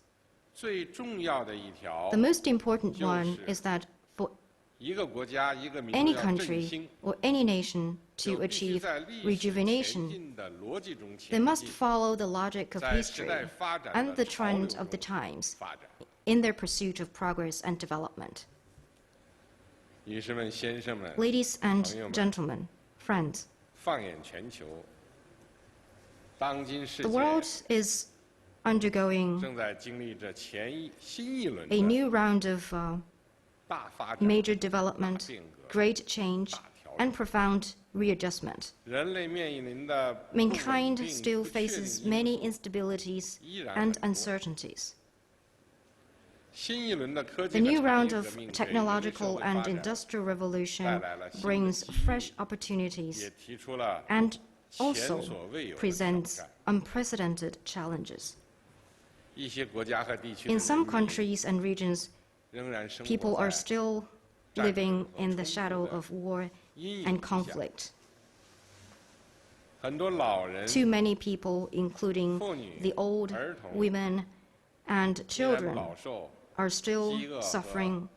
The most important one is that for any country or any nation to achieve rejuvenation, they must follow the logic of history and the trend of the times in their pursuit of progress and development. Ladies and gentlemen, friends, the world is undergoing a new round of major development, great change, and profound readjustment. Mankind still faces many instabilities and uncertainties. The new round of technological and industrial revolution brings fresh opportunities and also presents unprecedented challenges. In some countries and regions, people are still living in the shadow of war and conflict. Too many people, including the old, women, and children, are still suffering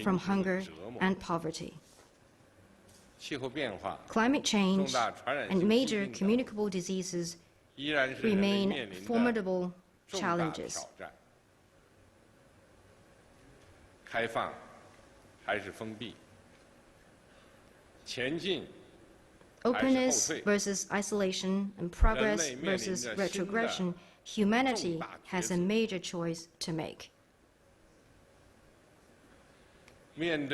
from hunger and poverty. Climate change and major communicable diseases remain formidable challenges. Openness versus isolation and progress versus retrogression, humanity has a major choice to make. In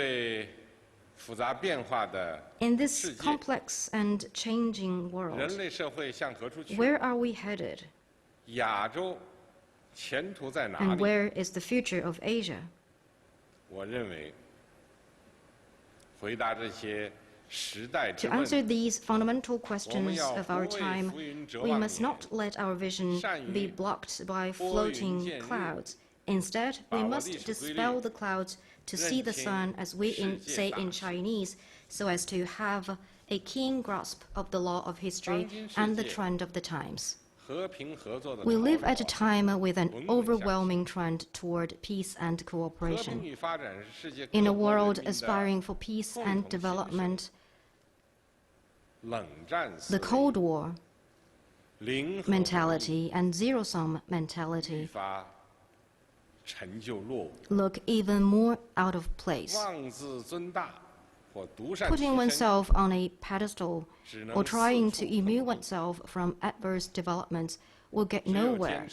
this complex and changing world, where are we headed? And where is the future of Asia? To answer these fundamental questions of our time, we must not let our vision be blocked by floating clouds. Instead, we must dispel the clouds to see the sun, as we say in Chinese, so as to have a keen grasp of the law of history and the trend of the times. We live at a time with an overwhelming trend toward peace and cooperation. In a world aspiring for peace and development, the Cold War mentality and zero-sum mentality look even more out of place. Putting oneself on a pedestal or trying to immune oneself from adverse developments will get nowhere.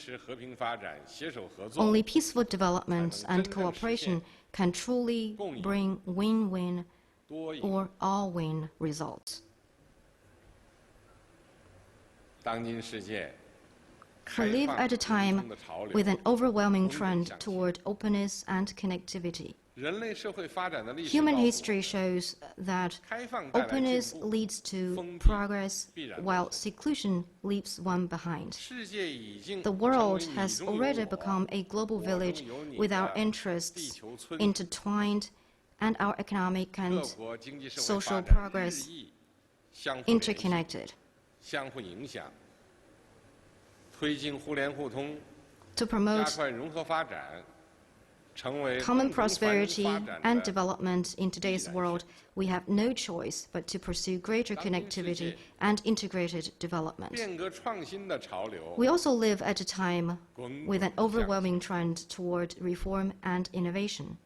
Only peaceful development and cooperation can truly bring win-win or all-win results. We live at a time with an overwhelming trend toward openness and connectivity. Human history shows that openness leads to progress, while seclusion leaves one behind. The world has already become a global village with our interests intertwined and our economic and social progress interconnected. To promote common prosperity and development in today's world, we have no choice but to pursue greater connectivity and integrated development. We also live at a time with an overwhelming trend toward reform and innovation.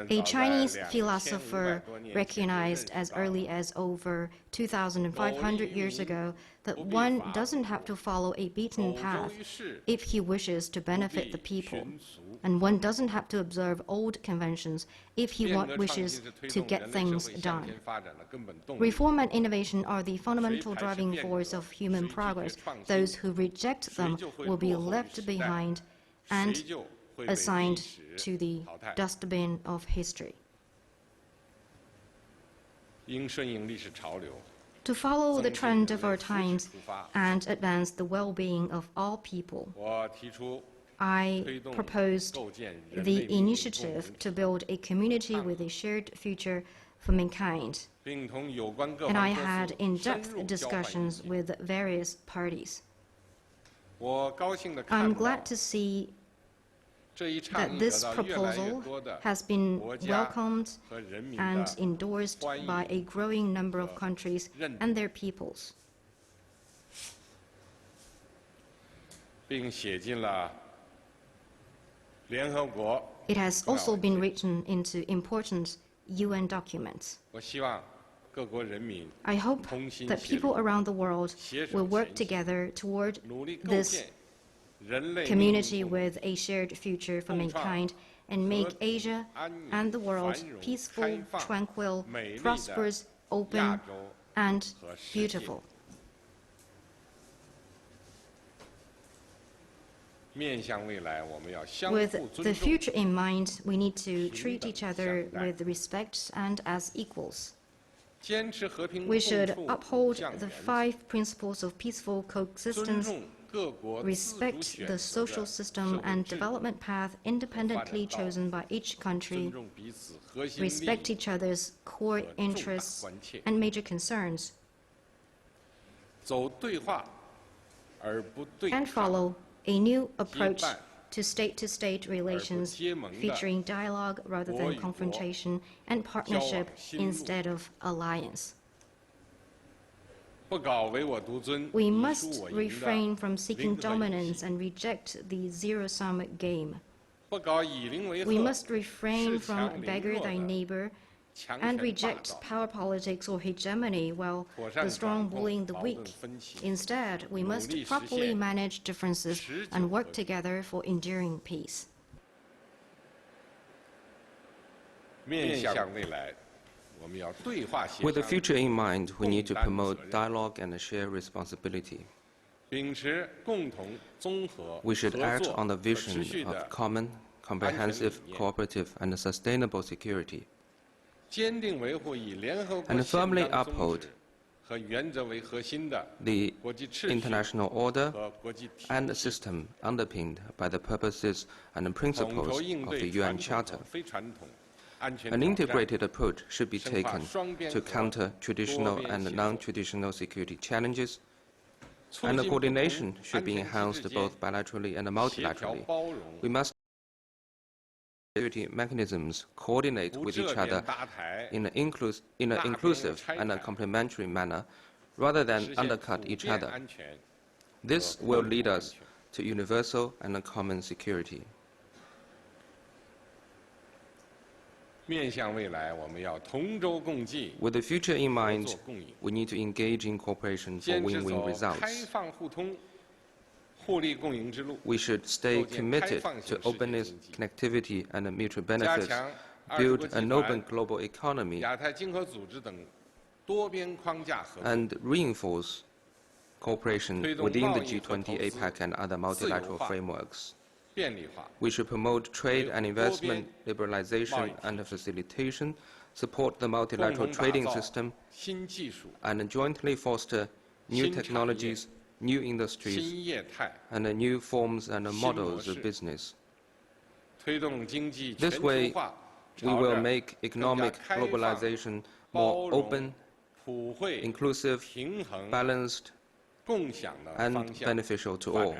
A Chinese philosopher recognized as early as over 2,500 years ago that one doesn't have to follow a beaten path if he wishes to benefit the people, and one doesn't have to observe old conventions if he wishes to get things done. Reform and innovation are the fundamental driving force of human progress. Those who reject them will be left behind and assigned to the dustbin of history. To follow the trend of our times and advance the well-being of all people, I proposed the initiative to build a community with a shared future for mankind, and I had in-depth discussions with various parties. I'm glad to see that this proposal has been welcomed and endorsed by a growing number of countries and their peoples. It has also been written into important UN documents. I hope that people around the world will work together toward this community with a shared future for mankind and make Asia and the world peaceful, tranquil, prosperous, open, and beautiful. With the future in mind, we need to treat each other with respect and as equals. We should uphold the 5 principles of peaceful coexistence, respect the social system and development path independently chosen by each country, respect each other's core interests and major concerns, and follow a new approach to state relations featuring dialogue rather than confrontation and partnership instead of alliance. We must refrain from seeking dominance and reject the zero-sum game. We must refrain from beggar thy neighbor and reject power politics or hegemony while the strong bullying the weak. Instead, we must properly manage differences and work together for enduring peace. With the future in mind, we need to promote dialogue and share responsibility. We should act on the vision of common, comprehensive, cooperative, and sustainable security, and firmly uphold the international order and the system underpinned by the purposes and principles of the UN Charter. An integrated approach should be taken to counter traditional and non-traditional security challenges, and the coordination should be enhanced both bilaterally and multilaterally. We must security mechanisms coordinate with each other in an inclusive and a complementary manner, rather than undercut each other. This will lead us to universal and common security. With the future in mind, we need to engage in cooperation for win-win results. We should stay committed to openness, connectivity, and mutual benefits, build an open global economy, and reinforce cooperation within the G20, APEC, and other multilateral frameworks. We should promote trade and investment liberalization and facilitation, support the multilateral trading system, and jointly foster new technologies, new industries, and new forms and models of business. This way, we will make economic globalization more open, inclusive, balanced, and beneficial to all.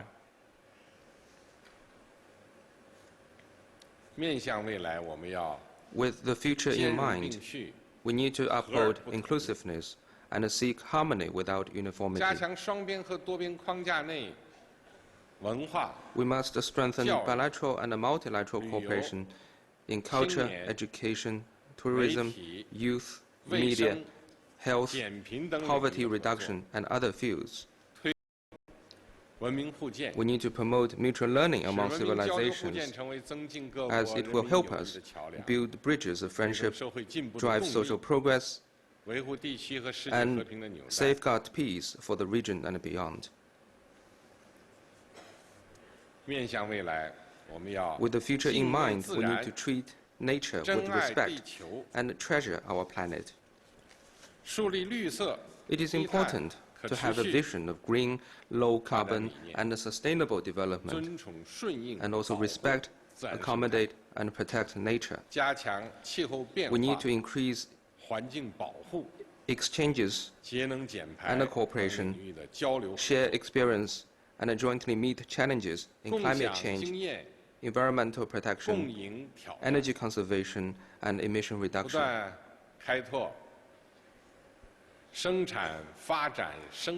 With the future in mind, we need to uphold inclusiveness and seek harmony without uniformity. We must strengthen bilateral and multilateral cooperation in culture, education, tourism, youth, media, health, poverty reduction, and other fields. We need to promote mutual learning among civilizations, as it will help us build bridges of friendship, drive social progress, and safeguard peace for the region and beyond. With the future in mind, we need to treat nature with respect and treasure our planet. It is important to have a vision of green, low carbon, and sustainable development, and also respect, accommodate, and protect nature. We need to increase exchanges and cooperation, share experience, and jointly meet challenges in climate change, environmental protection, energy conservation, and emission reduction.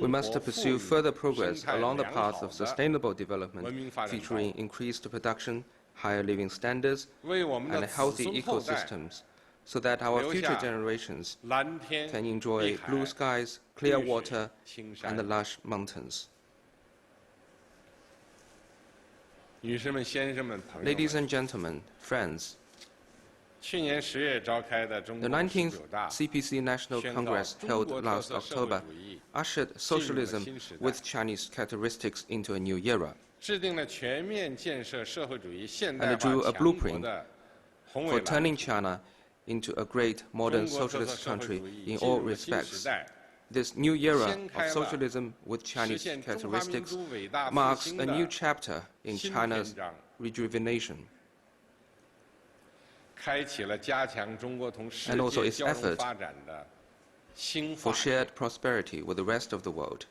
We must pursue further progress along the path of sustainable development, featuring increased production, higher living standards, and healthy ecosystems, so that our future generations can enjoy blue skies, clear water, and lush mountains. Ladies and gentlemen, friends, the 19th CPC National Congress held last October ushered socialism with Chinese characteristics into a new era and drew a blueprint for turning China into a great modern socialist country in all respects. This new era of socialism with Chinese characteristics marks a new chapter in China's rejuvenation, and also its effort for shared prosperity with the rest of the world.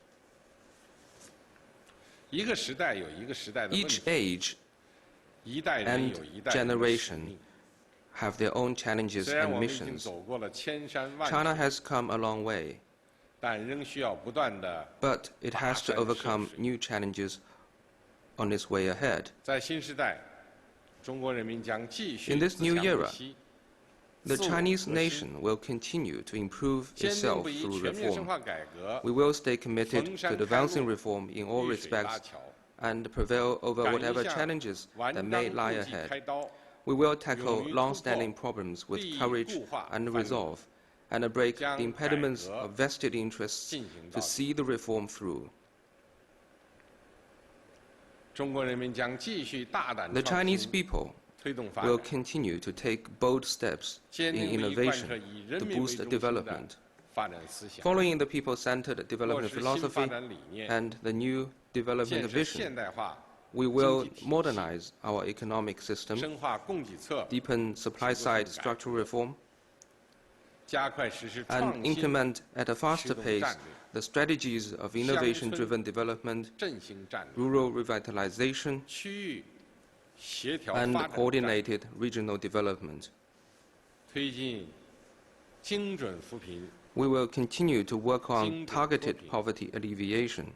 Each age and generation have their own challenges and missions. China has come a long way, but it has to overcome new challenges on its way ahead. In this new era, the Chinese nation will continue to improve itself through reform. We will stay committed to advancing reform in all respects and prevail over whatever challenges that may lie ahead. We will tackle long-standing problems with courage and resolve, and break the impediments of vested interests to see the reform through. The Chinese people will continue to take bold steps in innovation to boost development. Following the people-centered development philosophy and the new development vision, we will modernize our economic system, deepen supply-side structural reform, and implement at a faster pace the strategies of innovation-driven development, rural revitalization, and coordinated regional development. We will continue to work on targeted poverty alleviation,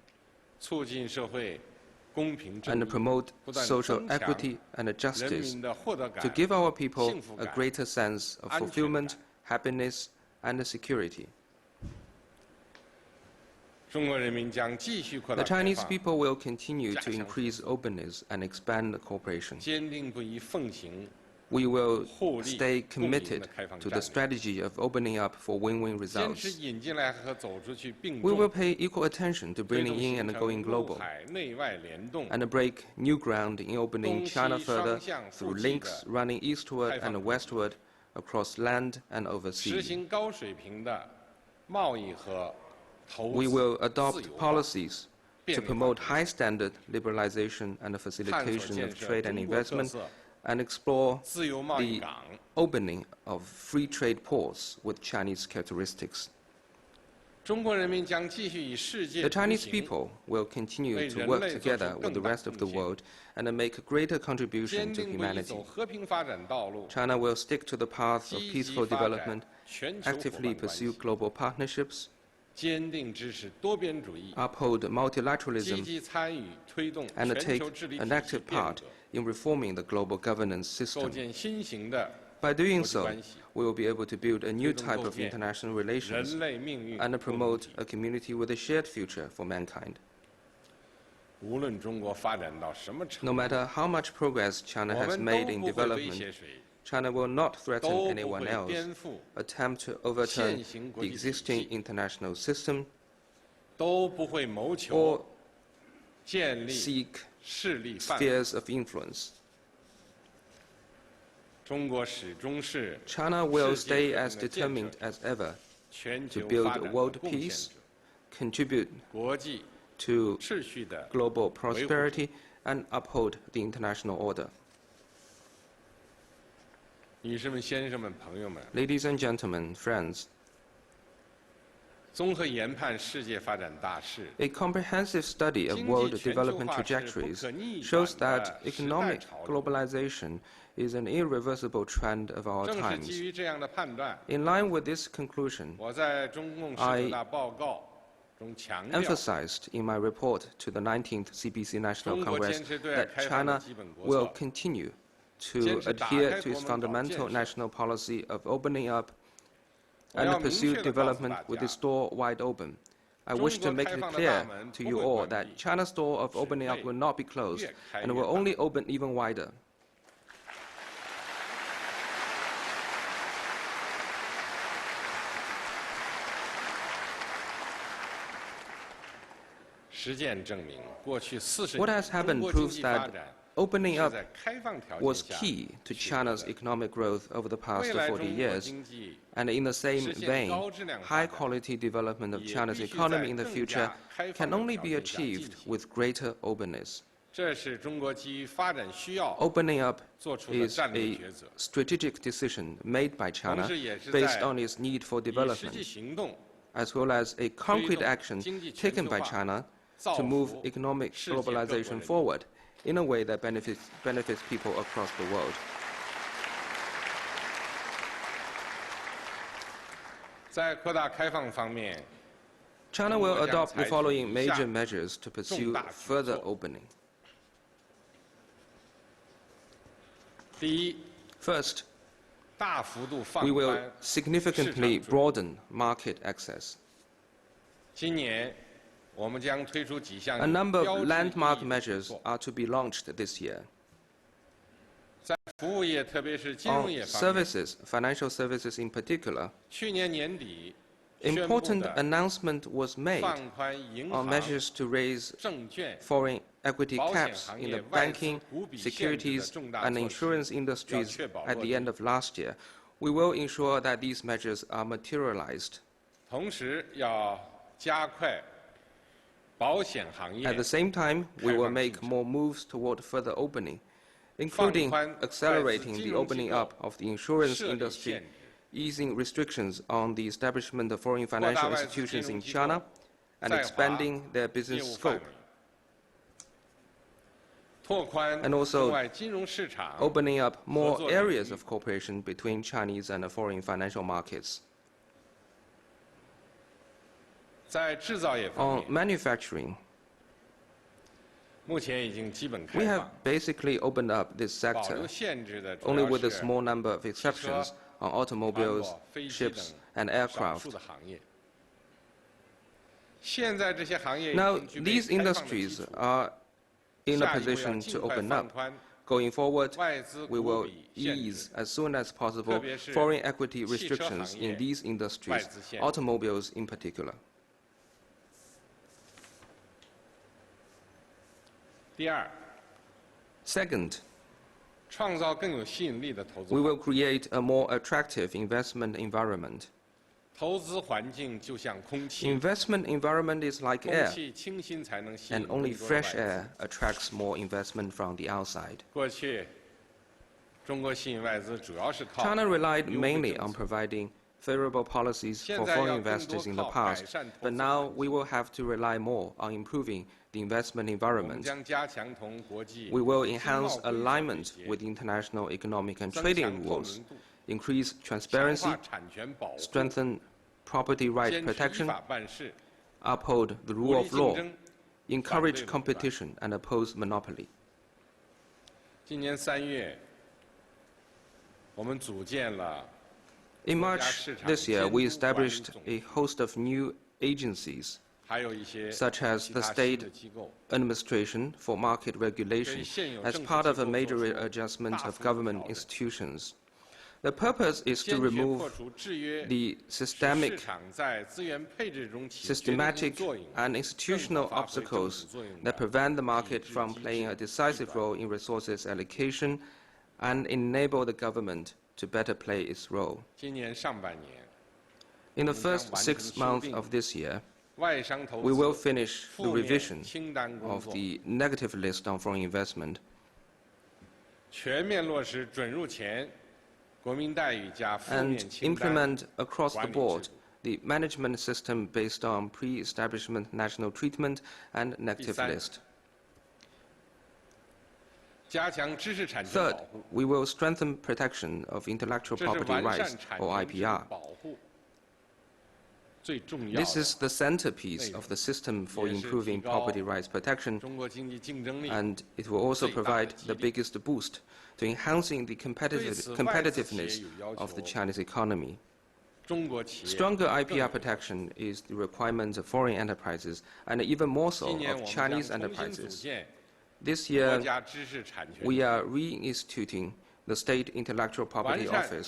and promote social equity and justice to give our people a greater sense of fulfillment, happiness, and security. The Chinese people will continue to increase openness and expand cooperation. We will stay committed to the strategy of opening up for win-win results. We will pay equal attention to bringing in and going global, and break new ground in opening China further through links running eastward and westward across land and overseas. We will adopt policies to promote high-standard liberalization and facilitation of trade and investment, and explore the opening of free trade ports with Chinese characteristics. The Chinese people will continue to work together with the rest of the world and make a greater contribution to humanity. China will stick to the path of peaceful development, actively pursue global partnerships, uphold multilateralism, and take an active part in reforming the global governance system. By doing so, we will be able to build a new type of international relations and promote a community with a shared future for mankind. No matter how much progress China has made in development, China will not threaten anyone else, attempt to overturn the existing international system, or seek spheres of influence. China will stay as determined as ever to build world peace, contribute to global prosperity, and uphold the international order. Ladies and gentlemen, friends, a comprehensive study of world development trajectories shows that economic globalization is an irreversible trend of our times. In line with this conclusion, I emphasized in my report to the 19th CPC National Congress that China will continue to adhere to its fundamental national policy of opening up and pursue development with its door wide open. I wish to make it clear to you all that China's door of opening up will not be closed and will only open even wider. What has happened proves that opening up was key to China's economic growth over the past 40 years, and in the same vein, high-quality development of China's economy in the future can only be achieved with greater openness. Opening up is a strategic decision made by China based on its need for development, as well as a concrete action taken by China to move economic globalization forward in a way that benefits people across the world. China will adopt the following major measures to pursue further opening. First, we will significantly broaden market access. A number of landmark measures are to be launched this year. On services, financial services in particular, important announcement was made on measures to raise foreign equity caps in the banking, securities, and insurance industries at the end of last year. We will ensure that these measures are materialized. At the same time, we will make more moves toward further opening, including accelerating the opening up of the insurance industry, easing restrictions on the establishment of foreign financial institutions in China, and expanding their business scope. And also opening up more areas of cooperation between Chinese and foreign financial markets. On manufacturing, We have basically opened up this sector, only with a small number of exceptions on automobiles, ships, and aircraft. Now, these industries are in a position to open up. Going forward, we will ease as soon as possible foreign equity restrictions in these industries, automobiles in particular. Second, we will create a more attractive investment environment. Investment environment is like air, and only fresh air attracts more investment from the outside. China relied mainly on providing favorable policies for foreign investors in the past, but now we will have to rely more on improving the investment environment. We will enhance alignment with international economic and trading rules, increase transparency, strengthen property right protection, uphold the rule of law, encourage competition, and oppose monopoly. In March this year, we established a host of new agencies, such as the State Administration for Market Regulation, as part of a major adjustment of government institutions. The purpose is to remove the systematic and institutional obstacles that prevent the market from playing a decisive role in resources allocation and enable the government to better play its role. In the first 6 months of this year, we will finish the revision of the negative list on foreign investment, and implement across the board the management system based on pre-establishment national treatment and negative list. Third, we will strengthen protection of intellectual property rights, or IPR. This is the centerpiece of the system for improving property rights protection, and it will also provide the biggest boost to enhancing the competitiveness of the Chinese economy. Stronger IPR protection is the requirement of foreign enterprises, and even more so of Chinese enterprises. This year, we are reinstituting the State Intellectual Property Office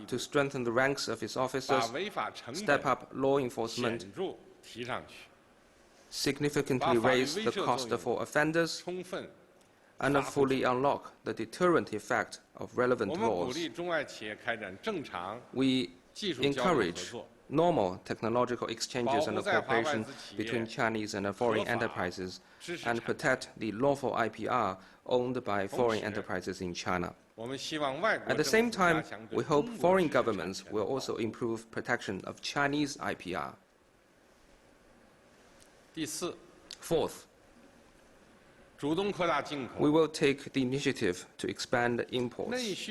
to strengthen the ranks of its officers, step up law enforcement, significantly raise the cost for offenders, and fully unlock the deterrent effect of relevant laws. We encourage normal technological exchanges and cooperation between Chinese and foreign enterprises, and protect the lawful IPR owned by foreign enterprises in China. At the same time, we hope foreign governments will also improve protection of Chinese IPR. Fourth, we will take the initiative to expand imports.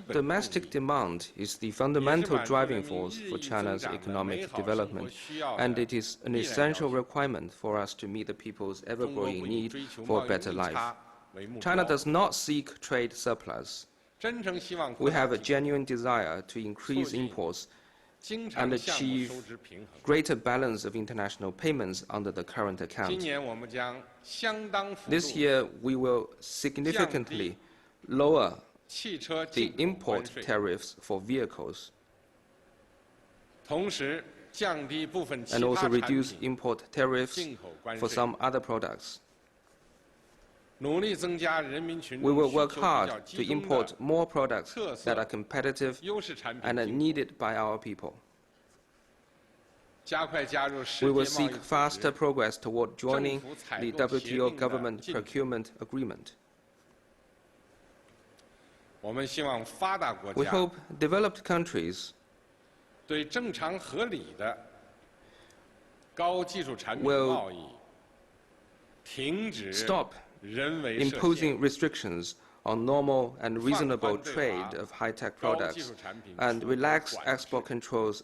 Domestic demand is the fundamental driving force for China's economic development, and it is an essential requirement for us to meet the people's ever-growing need for a better life. China does not seek trade surplus. We have a genuine desire to increase imports and achieve greater balance of international payments under the current account. This year, we will significantly lower the import tariffs for vehicles and also reduce import tariffs for some other products. We will work hard to import more products that are competitive and are needed by our people. We will seek faster progress toward joining the WTO Government Procurement Agreement. We hope developed countries will stop imposing restrictions on normal and reasonable trade of high-tech products and relax export controls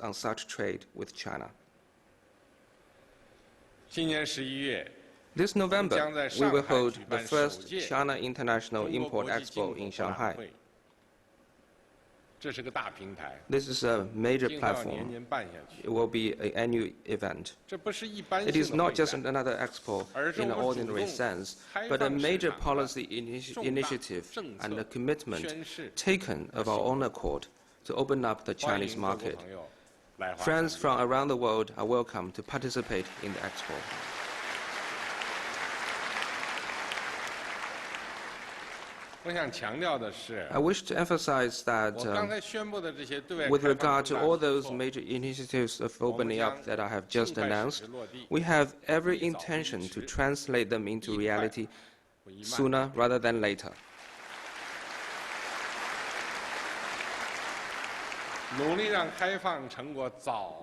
This November, we will hold the first China International Import Expo in Shanghai. This is a major platform. It will be an annual event. It is not just another expo in an ordinary sense, but a major policy initiative and a commitment taken of our own accord to open up the Chinese market. Friends from around the world are welcome to participate in the expo. I wish to emphasize that with regard to all those major initiatives of opening up that I have just announced, we have every intention to translate them into reality sooner rather than later.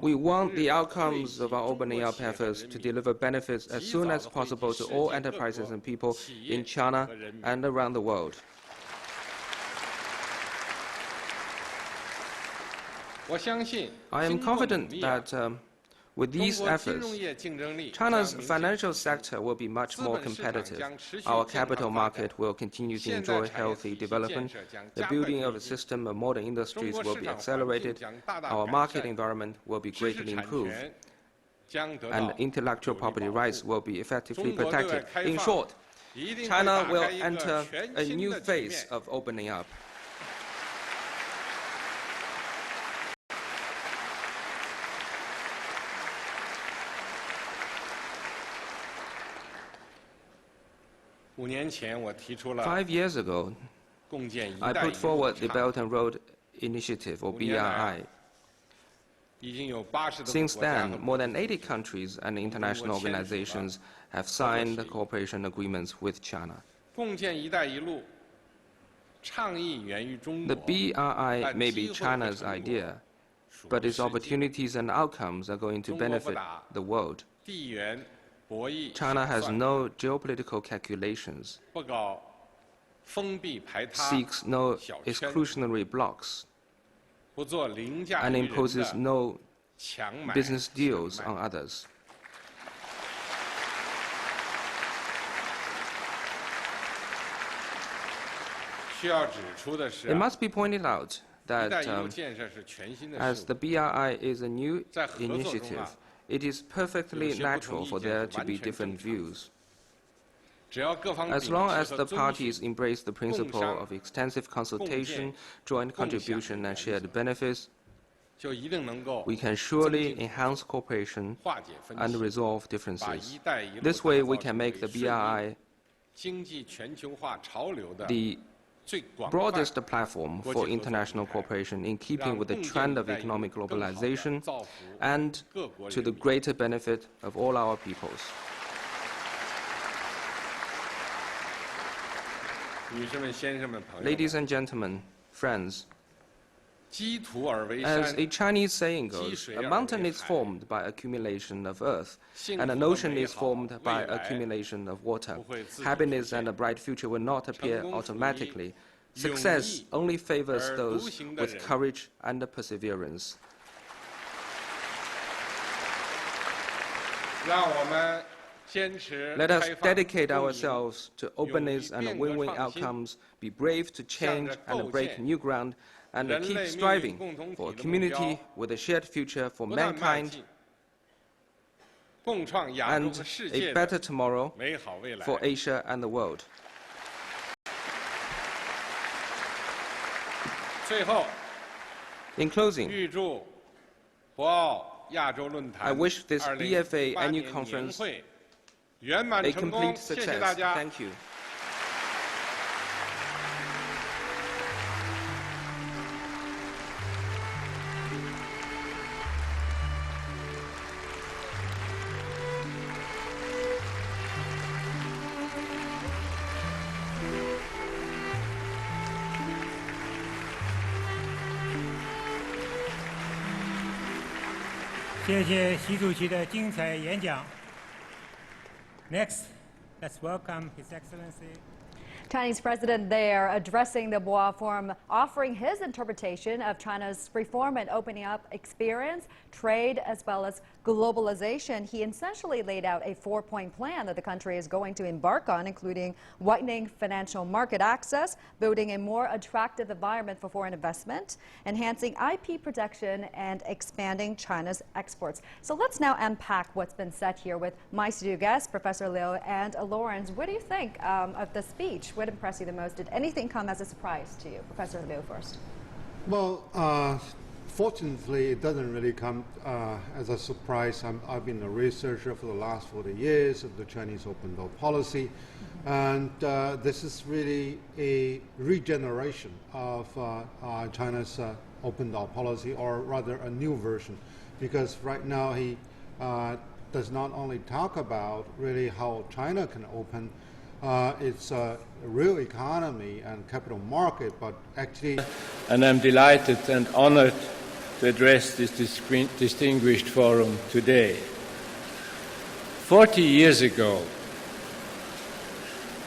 We want the outcomes of our opening up efforts to deliver benefits as soon as possible to all enterprises and people in China and around the world. I am confident that with these efforts, China's financial sector will be much more competitive. Our capital market will continue to enjoy healthy development. The building of a system of modern industries will be accelerated. Our market environment will be greatly improved. And intellectual property rights will be effectively protected. In short, China will enter a new phase of opening up. Five years ago, I put forward the Belt and Road Initiative, or BRI. Since then, more than 80 countries and international organizations have signed cooperation agreements with China. The BRI may be China's idea, but its opportunities and outcomes are going to benefit the world. China has no geopolitical calculations, seeks no exclusionary blocks, and imposes no business deals on others. It must be pointed out that as the BRI is a new initiative, it is perfectly natural for there to be different views. As long as the parties embrace the principle of extensive consultation, joint contribution, and shared benefits, we can surely enhance cooperation and resolve differences. This way, we can make the BRI the broadest platform for international cooperation in keeping with the trend of economic globalization and to the greater benefit of all our peoples. Ladies and gentlemen, friends, as a Chinese saying goes, a mountain is formed by accumulation of earth, and an ocean is formed by accumulation of water. Happiness and a bright future will not appear automatically. Success only favors those with courage and perseverance. Let us dedicate ourselves to openness and win-win outcomes, be brave to change and break new ground, and keep striving for a community with a shared future for mankind and a better tomorrow for Asia and the world. In closing, I wish this BFA annual conference a complete success. Thank you. Next, let's welcome His Excellency. Chinese president there addressing the Boao Forum, offering his interpretation of China's reform and opening up experience, trade, as well as globalization. He essentially laid out a 4-point plan that the country is going to embark on, including widening financial market access, building a more attractive environment for foreign investment, enhancing IP protection, and expanding China's exports. So let's now unpack what's been said here with my studio guests, Professor Liu and Lawrence. What do you think of the speech? What impressed you the most? Did anything come as a surprise to you? Professor Liu first. Well, fortunately, it doesn't really come as a surprise. I've been a researcher for the last 40 years of the Chinese open door policy, and this is really a regeneration of China's open door policy, or rather a new version, because right now he does not only talk about really how China can open its real economy and capital market, but actually... And I'm delighted and honored to address this distinguished forum today. 40 years ago,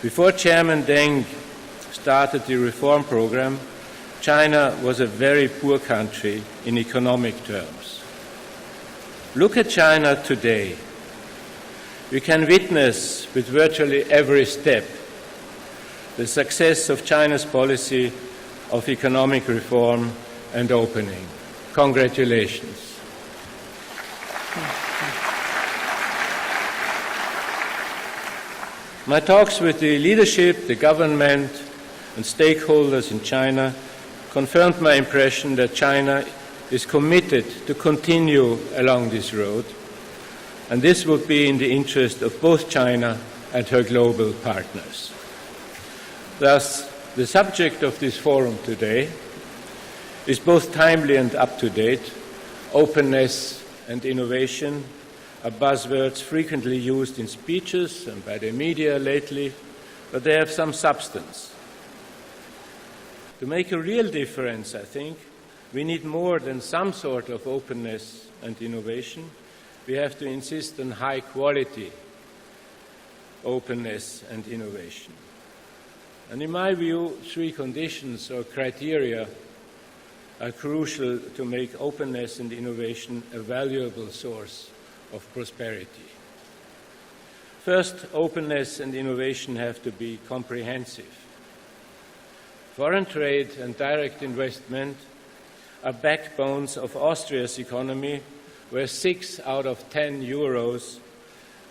before Chairman Deng started the reform program, China was a very poor country in economic terms. Look at China today. We can witness with virtually every step the success of China's policy of economic reform and opening. Congratulations. My talks with the leadership, the government, and stakeholders in China confirmed my impression that China is committed to continue along this road, and this would be in the interest of both China and her global partners. Thus, the subject of this forum today is both timely and up-to-date. Openness and innovation are buzzwords frequently used in speeches and by the media lately, but they have some substance. To make a real difference, I think, we need more than some sort of openness and innovation. We have to insist on high-quality openness and innovation. And in my view, 3 conditions or criteria are crucial to make openness and innovation a valuable source of prosperity. First, openness and innovation have to be comprehensive. Foreign trade and direct investment are backbones of Austria's economy, where 6 out of 10 euros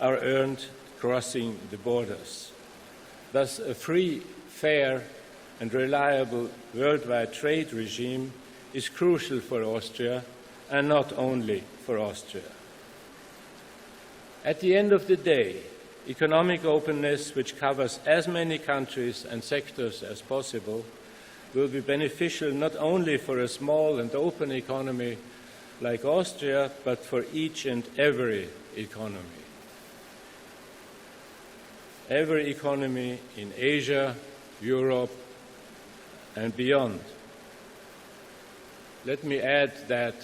are earned crossing the borders. Thus, a free, fair, and reliable worldwide trade regime is crucial for Austria, and not only for Austria. At the end of the day, economic openness, which covers as many countries and sectors as possible, will be beneficial not only for a small and open economy like Austria, but for each and every economy. Every economy in Asia, Europe, and beyond. Let me add that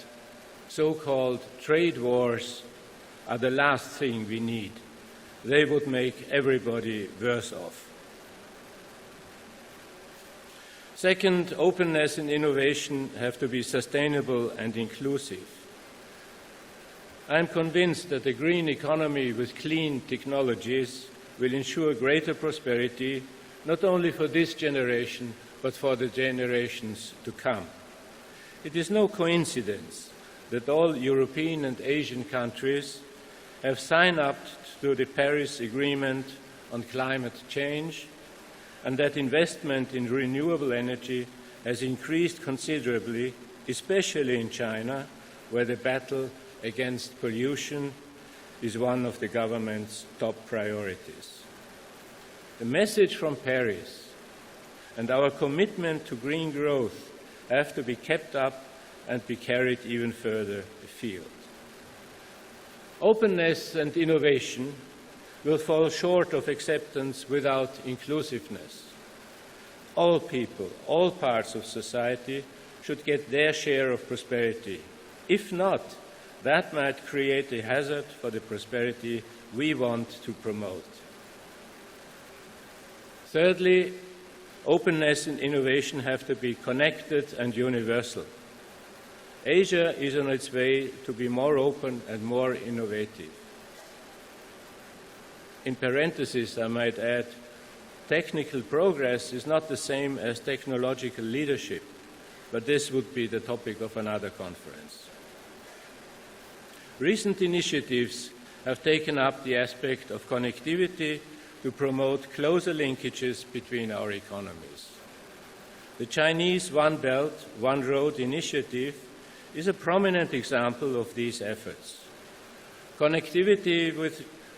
so-called trade wars are the last thing we need. They would make everybody worse off. Second, openness and innovation have to be sustainable and inclusive. I am convinced that a green economy with clean technologies will ensure greater prosperity, not only for this generation, but for the generations to come. It is no coincidence that all European and Asian countries have signed up to the Paris Agreement on climate change, and that investment in renewable energy has increased considerably, especially in China, where the battle against pollution is one of the government's top priorities. The message from Paris and our commitment to green growth have to be kept up and be carried even further afield. Openness and innovation will fall short of acceptance without inclusiveness. All people, all parts of society should get their share of prosperity. If not, that might create a hazard for the prosperity we want to promote. Thirdly, openness and innovation have to be connected and universal. Asia is on its way to be more open and more innovative. In parentheses, I might add, technical progress is not the same as technological leadership, but this would be the topic of another conference. Recent initiatives have taken up the aspect of connectivity to promote closer linkages between our economies. The Chinese One Belt, One Road initiative is a prominent example of these efforts. Connectivity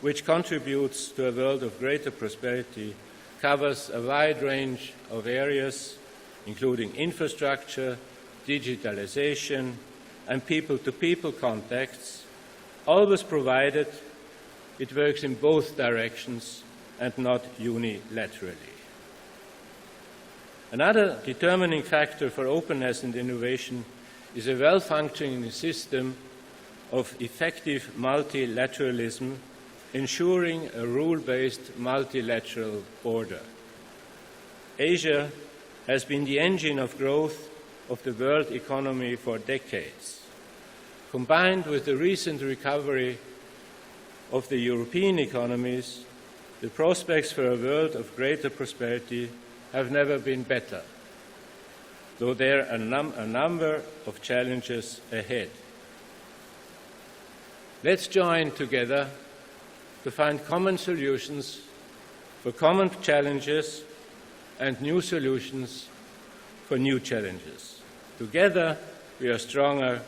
which contributes to a world of greater prosperity covers a wide range of areas, including infrastructure, digitalization, and people-to-people contacts, always provided it works in both directions and not unilaterally. Another determining factor for openness and innovation is a well-functioning system of effective multilateralism, ensuring a rule-based multilateral order. Asia has been the engine of growth of the world economy for decades. Combined with the recent recovery of the European economies, the prospects for a world of greater prosperity have never been better, though there are a number of challenges ahead. Let's join together to find common solutions for common challenges and new solutions for new challenges. Together, we are stronger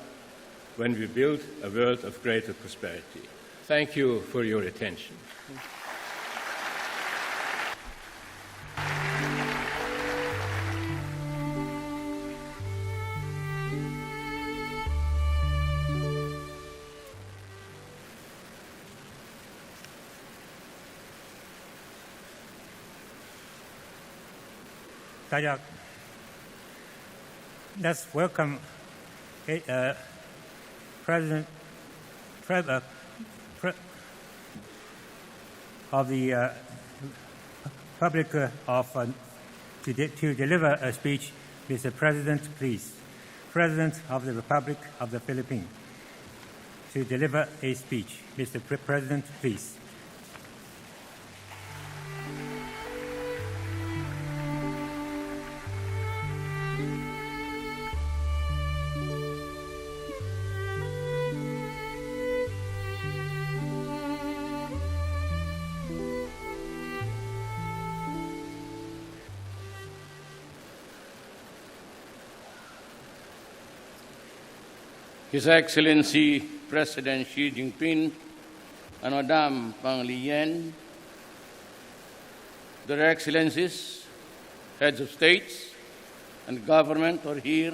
when we build a world of greater prosperity. Thank you for your attention. Let's welcome President of the Republic to deliver a speech. Mr. President, please. President of the Republic of the Philippines to deliver a speech. Mr. President, please. His Excellency President Xi Jinping and Madame Pang Liyan, Their Excellencies, Heads of States and Government are here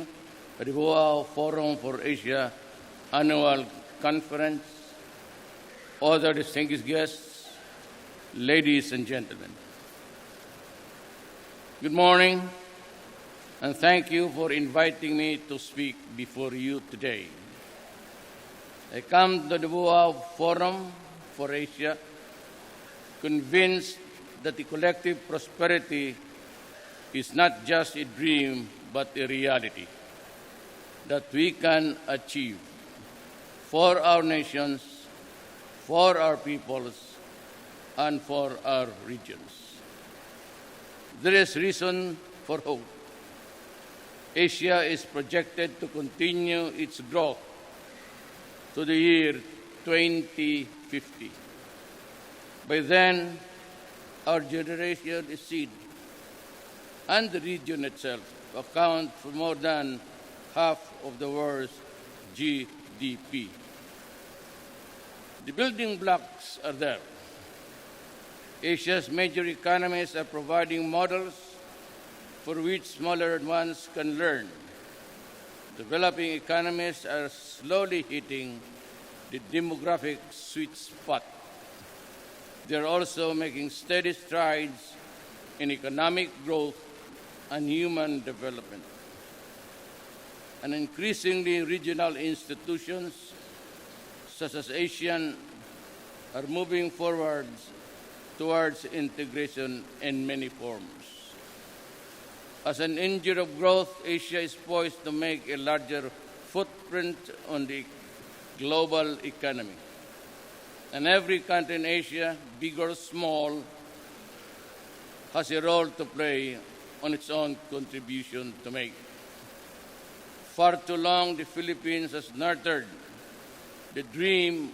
at the Boao Forum for Asia Annual Conference, other distinguished guests, ladies and gentlemen. Good morning, and thank you for inviting me to speak before you today. I come to the Boao Forum for Asia convinced that the collective prosperity is not just a dream but a reality that we can achieve for our nations, for our peoples, and for our regions. There is reason for hope. Asia is projected to continue its growth to the year 2050. By then, our generation is seen, and the region itself account for more than half of the world's GDP. The building blocks are there. Asia's major economies are providing models for which smaller ones can learn. Developing economies are slowly hitting the demographic sweet spot. They are also making steady strides in economic growth and human development. And increasingly regional institutions, such as Hsien, are moving forward towards integration in many forms. As an engine of growth, Asia is poised to make a larger footprint on the global economy. And every country in Asia, big or small, has a role to play on its own contribution to make. Far too long, the Philippines has nurtured the dream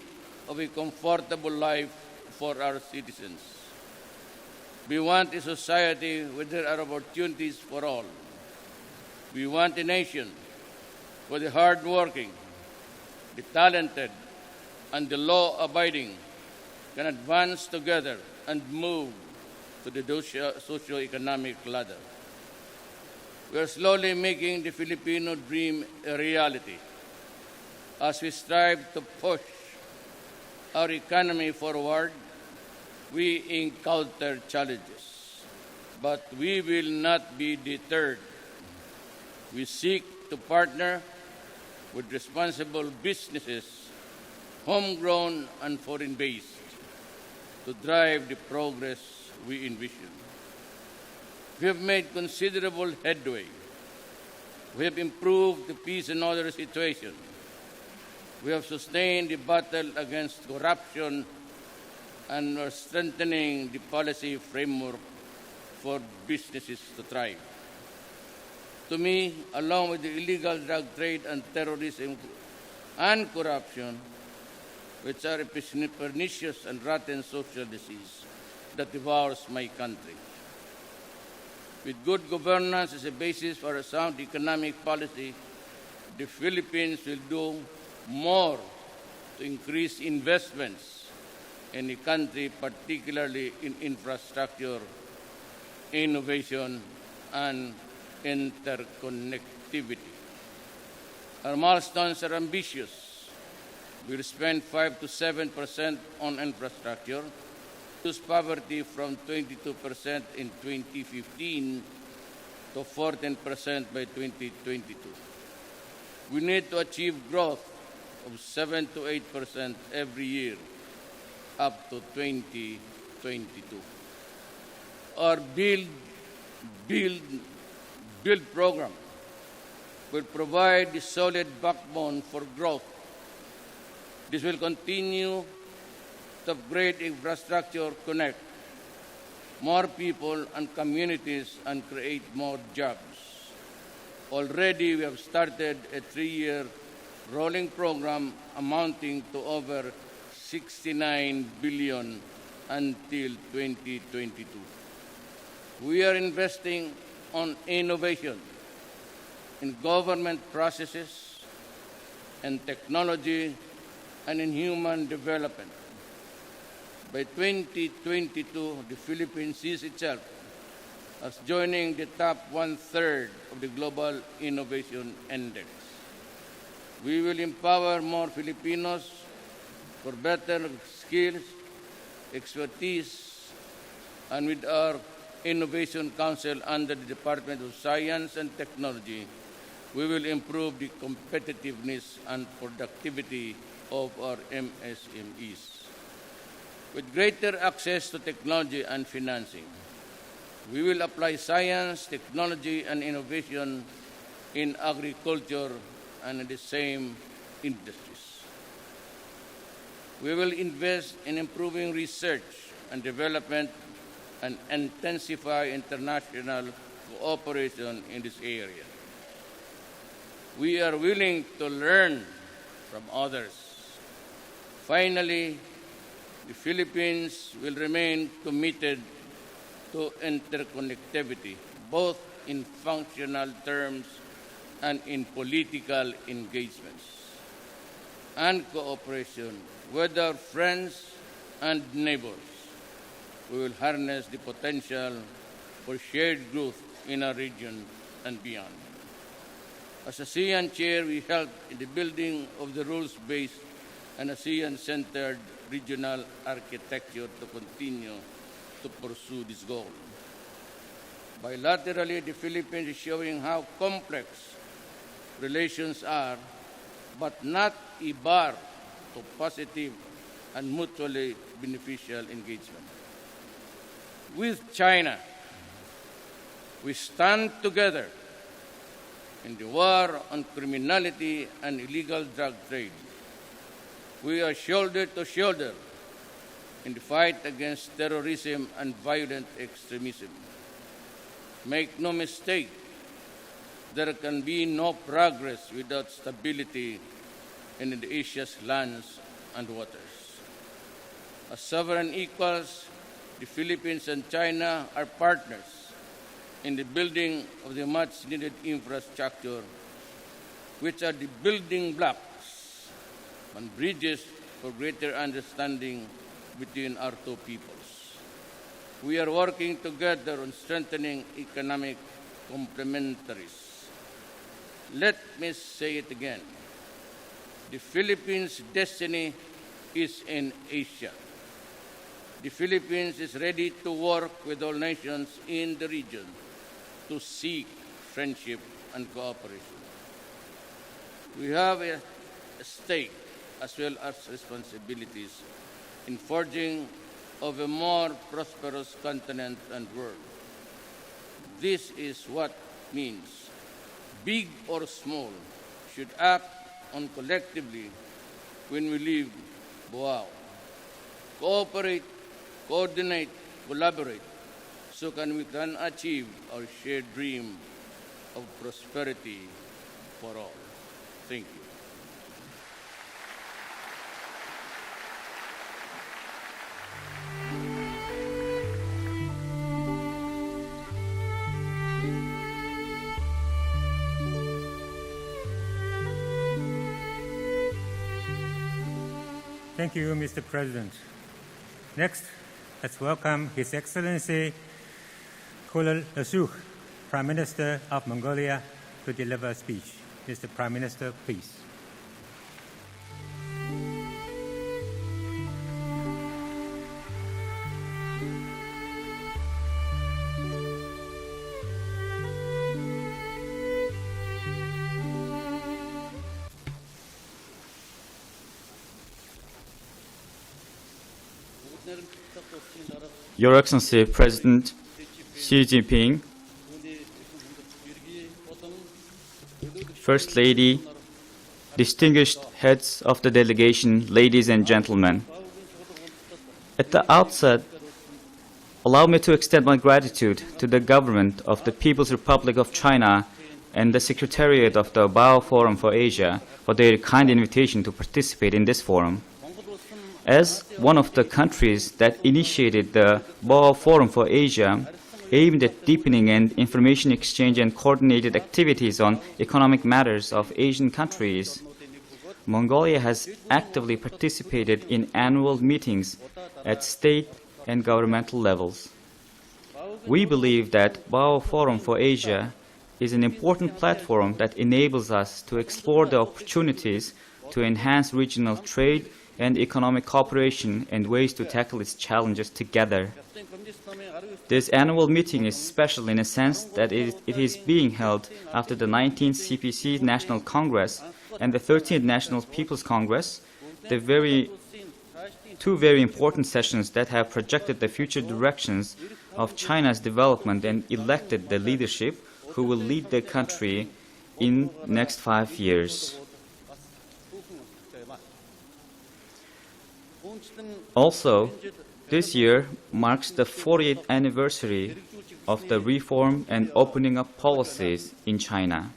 of a comfortable life for our citizens. We want a society where there are opportunities for all. We want a nation where the hardworking, the talented, and the law-abiding can advance together and move to the socio-economic ladder. We are slowly making the Filipino dream a reality as we strive to push our economy forward. We encounter challenges, but we will not be deterred. We seek to partner with responsible businesses, homegrown and foreign-based, to drive the progress we envision. We have made considerable headway. We have improved the peace and order situation. We have sustained the battle against corruption and are strengthening the policy framework for businesses to thrive. To me, along with the illegal drug trade and terrorism and corruption, which are a pernicious and rotten social disease that devours my country. With good governance as a basis for a sound economic policy, the Philippines will do more to increase investments in the country, particularly in infrastructure, innovation, and interconnectivity. Our milestones are ambitious. We will spend 5 to 7% on infrastructure, reduce poverty from 22% in 2015 to 14% by 2022. We need to achieve growth of 7 to 8% every year up to 2022. Our build program will provide the solid backbone for growth. This will continue to upgrade infrastructure, connect more people and communities, and create more jobs. Already, we have started a 3-year rolling program amounting to over 69 billion until 2022. We are investing on innovation in government processes and technology and in human development. By 2022, the Philippines sees itself as joining the top 1/3 of the Global Innovation Index. We will empower more Filipinos for better skills, expertise, and with our Innovation Council under the Department of Science and Technology, we will improve the competitiveness and productivity of our MSMEs. With greater access to technology and financing, we will apply science, technology, and innovation in agriculture and in the same industries. We will invest in improving research and development and intensify international cooperation in this area. We are willing to learn from others. Finally, the Philippines will remain committed to interconnectivity, both in functional terms and in political engagements and cooperation with our friends and neighbors. We will harness the potential for shared growth in our region and beyond. As ASEAN Chair, we helped in the building of the rules-based and ASEAN-centered regional architecture to continue to pursue this goal. Bilaterally, the Philippines is showing how complex relations are, but not a bar to positive and mutually beneficial engagement. With China, We stand together in the war on criminality and illegal drug trade. We are shoulder to shoulder in the fight against terrorism and violent extremism. Make no mistake, there can be no progress without stability in Indonesia's lands and waters. As sovereign equals, the Philippines and China are partners in the building of the much-needed infrastructure, which are the building blocks and bridges for greater understanding between our two peoples. We are working together on strengthening economic complementaries. Let me say it again. The Philippines' destiny is in Asia. The Philippines is ready to work with all nations in the region to seek friendship and cooperation. We have a stake as well as responsibilities in forging of a more prosperous continent and world. This is what means big or small should act on collectively when we leave Boao. Cooperate, coordinate, collaborate, so we can achieve our shared dream of prosperity for all. Thank you. Thank you, Mr. President. Next, let's welcome His Excellency Khalil Asuh, Prime Minister of Mongolia, to deliver a speech. Mr. Prime Minister, please. Your Excellency President Xi Jinping, First Lady, distinguished heads of the delegation, ladies and gentlemen. At the outset, allow me to extend my gratitude to the government of the People's Republic of China and the Secretariat of the Boao Forum for Asia for their kind invitation to participate in this forum. As one of the countries that initiated the Boao Forum for Asia, aimed at deepening and information exchange and coordinated activities on economic matters of Asian countries, Mongolia has actively participated in annual meetings at state and governmental levels. We believe that Boao Forum for Asia is an important platform that enables us to explore the opportunities to enhance regional trade and economic cooperation and ways to tackle its challenges together. This annual meeting is special in a sense that it is being held after the 19th CPC National Congress and the 13th National People's Congress, two very important sessions that have projected the future directions of China's development and elected the leadership who will lead the country in the next 5 years. Also, this year marks the 40th anniversary of the reform and opening up policies in China.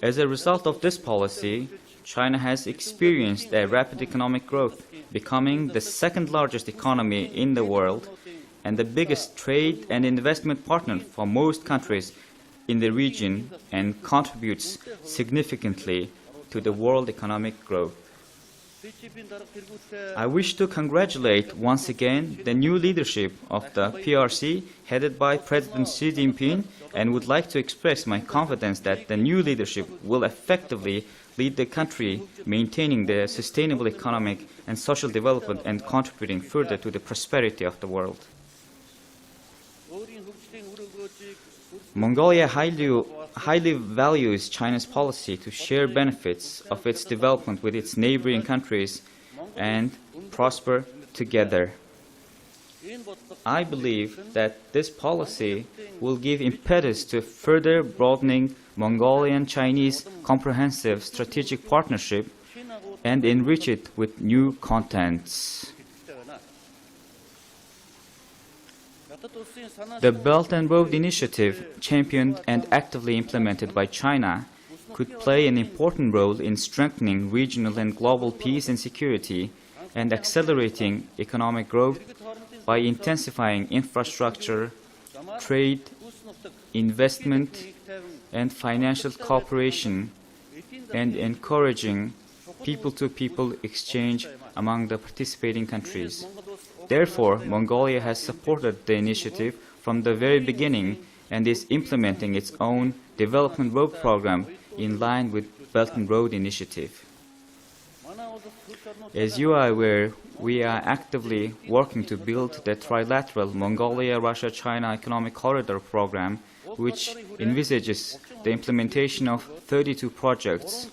As a result of this policy, China has experienced a rapid economic growth, becoming the second largest economy in the world and the biggest trade and investment partner for most countries in the region, and contributes significantly to the world economic growth. I wish to congratulate once again the new leadership of the PRC headed by President Xi Jinping, and would like to express my confidence that the new leadership will effectively lead the country, maintaining the sustainable economic and social development and contributing further to the prosperity of the world. Mongolia highly values China's policy to share benefits of its development with its neighboring countries and prosper together. I believe that this policy will give impetus to further broadening Mongolian-Chinese comprehensive strategic partnership and enrich it with new contents. The Belt and Road Initiative, championed and actively implemented by China, could play an important role in strengthening regional and global peace and security and accelerating economic growth by intensifying infrastructure, trade, investment, and financial cooperation, and encouraging people-to-people exchange among the participating countries. Therefore, Mongolia has supported the initiative from the very beginning and is implementing its own development road program in line with Belt and Road Initiative. As you are aware, we are actively working to build the trilateral Mongolia-Russia-China Economic Corridor Program, which envisages the implementation of 32 projects.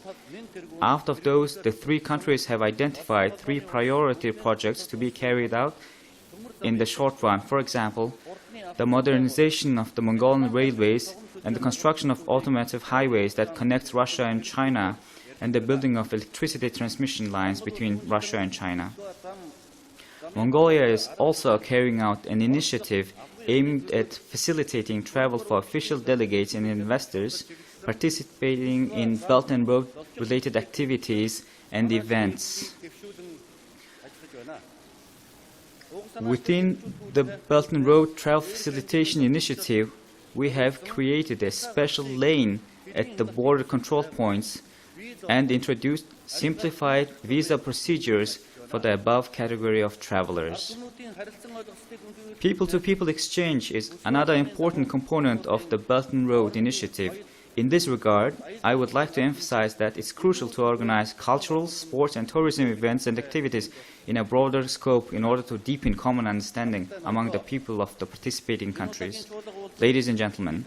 Out of those, the three countries have identified 3 priority projects to be carried out in the short run. For example, the modernization of the Mongolian railways and the construction of automated highways that connect Russia and China, and the building of electricity transmission lines between Russia and China. Mongolia is also carrying out an initiative aimed at facilitating travel for official delegates and investors participating in Belt and Road related activities and events. Within the Belt and Road Travel Facilitation Initiative, we have created a special lane at the border control points and introduced simplified visa procedures for the above category of travelers. People-to-people exchange is another important component of the Belt and Road Initiative. In this regard, I would like to emphasize that it's crucial to organize cultural, sports, and tourism events and activities in a broader scope in order to deepen common understanding among the people of the participating countries. Ladies and gentlemen,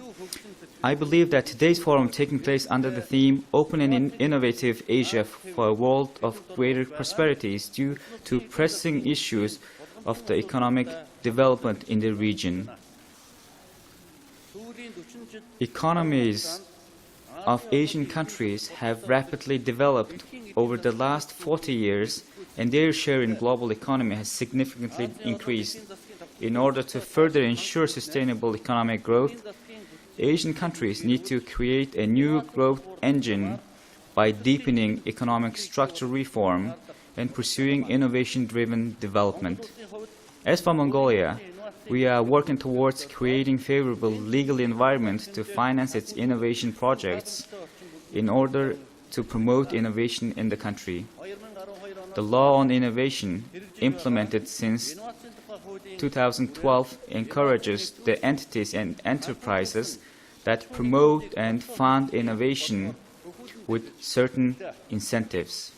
I believe that today's forum, taking place under the theme Open and Innovative Asia for a World of Greater Prosperity, is due to pressing issues of the economic development in the region. Economies of Asian countries have rapidly developed over the last 40 years, and their share in global economy has significantly increased. In order to further ensure sustainable economic growth, Asian countries need to create a new growth engine by deepening economic structure reform and pursuing innovation-driven development. As for Mongolia, we are working towards creating favorable legal environment to finance its innovation projects in order to promote innovation in the country. The law on innovation, implemented since 2012, encourages the entities and enterprises that promote and fund innovation with certain incentives.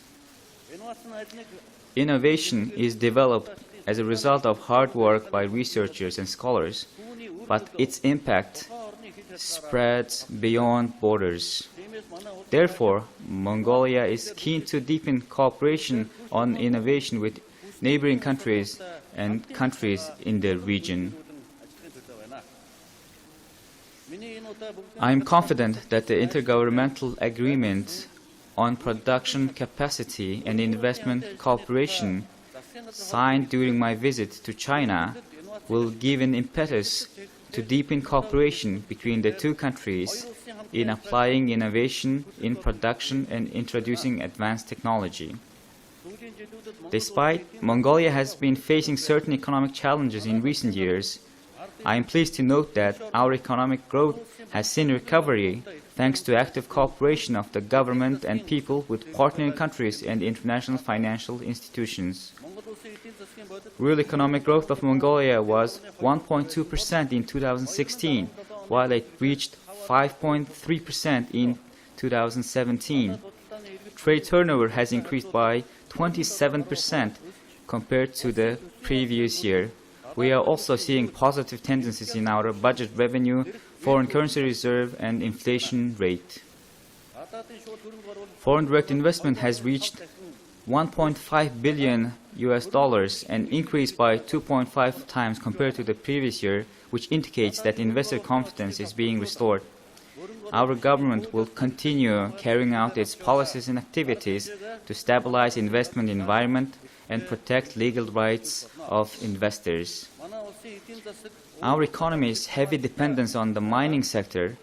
Innovation is developed as a result of hard work by researchers and scholars, but its impact spreads beyond borders. Therefore, Mongolia is keen to deepen cooperation on innovation with neighboring countries and countries in the region. I am confident that the intergovernmental agreement on production capacity and investment cooperation signed during my visit to China will give an impetus to deepen cooperation between the two countries in applying innovation in production and introducing advanced technology. Despite Mongolia has been facing certain economic challenges in recent years, I am pleased to note that our economic growth has seen recovery thanks to active cooperation of the government and people with partnering countries and international financial institutions. Real economic growth of Mongolia was 1.2% in 2016, while it reached 5.3% in 2017. Trade turnover has increased by 27% compared to the previous year. We are also seeing positive tendencies in our budget revenue, foreign currency reserve, and inflation rate. Foreign direct investment has reached $1.5 billion, an increase by 2.5 times compared to the previous year, which indicates that investor confidence is being restored. Our government will continue carrying out its policies and activities to stabilize investment environment and protect legal rights of investors. Our economy's heavy dependence on the mining sector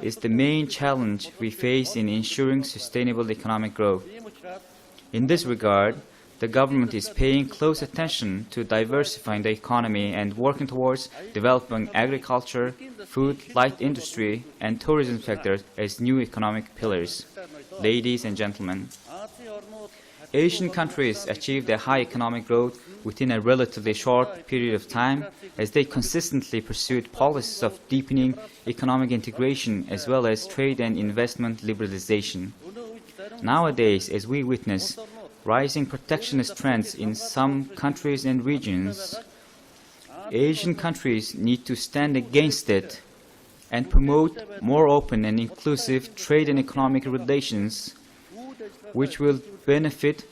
is the main challenge we face in ensuring sustainable economic growth. In this regard, the government is paying close attention to diversifying the economy and working towards developing agriculture, food, light industry, and tourism sectors as new economic pillars. Ladies and gentlemen, Asian countries achieved a high economic growth within a relatively short period of time as they consistently pursued policies of deepening economic integration as well as trade and investment liberalization. Nowadays, as we witness rising protectionist trends in some countries and regions, Asian countries need to stand against it and promote more open and inclusive trade and economic relations which will benefit